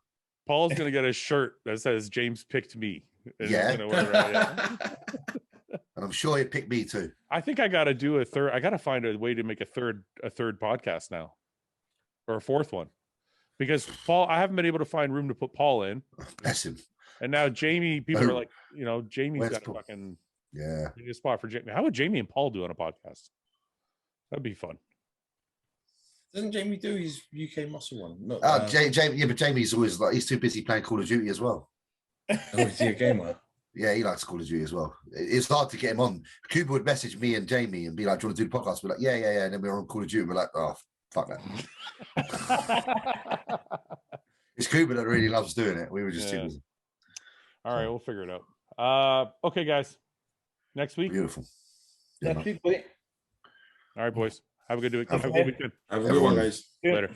[SPEAKER 1] Paul's gonna get a shirt that says "James picked me."
[SPEAKER 3] And I'm sure he picked me too.
[SPEAKER 1] I think I got to do a third. I got to find a way to make a third podcast now, or a fourth one, because Paul. I haven't been able to find room to put Paul in.
[SPEAKER 3] Bless him.
[SPEAKER 1] And now Jamie, people are like, Jamie's got a fucking a spot for Jamie. How would Jamie and Paul do on a podcast? That'd be fun.
[SPEAKER 5] Doesn't Jamie do his UK muscle one?
[SPEAKER 3] But Jamie's always like he's too busy playing Call of Duty as well.
[SPEAKER 5] Oh, is he a gamer?
[SPEAKER 3] Yeah, he likes Call of Duty as well. It's hard to get him on. Cuba would message me and Jamie and be like, "Do you want to do the podcast?" We're like, "Yeah." And then we're on Call of Duty. We're like, "Oh, fuck that." It's Cuba that really loves doing it. We were just too busy.
[SPEAKER 1] All right, we'll figure it out. Okay, guys. Next week.
[SPEAKER 3] Beautiful.
[SPEAKER 4] Next week, buddy.
[SPEAKER 1] All right, boys. Have a good weekend. Have a good weekend.
[SPEAKER 5] Have a good one, guys.
[SPEAKER 1] Later.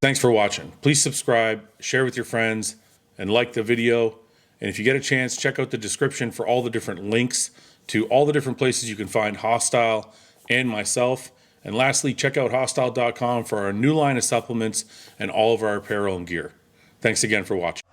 [SPEAKER 1] Thanks for watching. Please subscribe, share with your friends, and like the video. And if you get a chance, check out the description for all the different links to all the different places you can find Hostile and myself. And lastly, check out hostile.com for our new line of supplements and all of our apparel and gear. Thanks again for watching.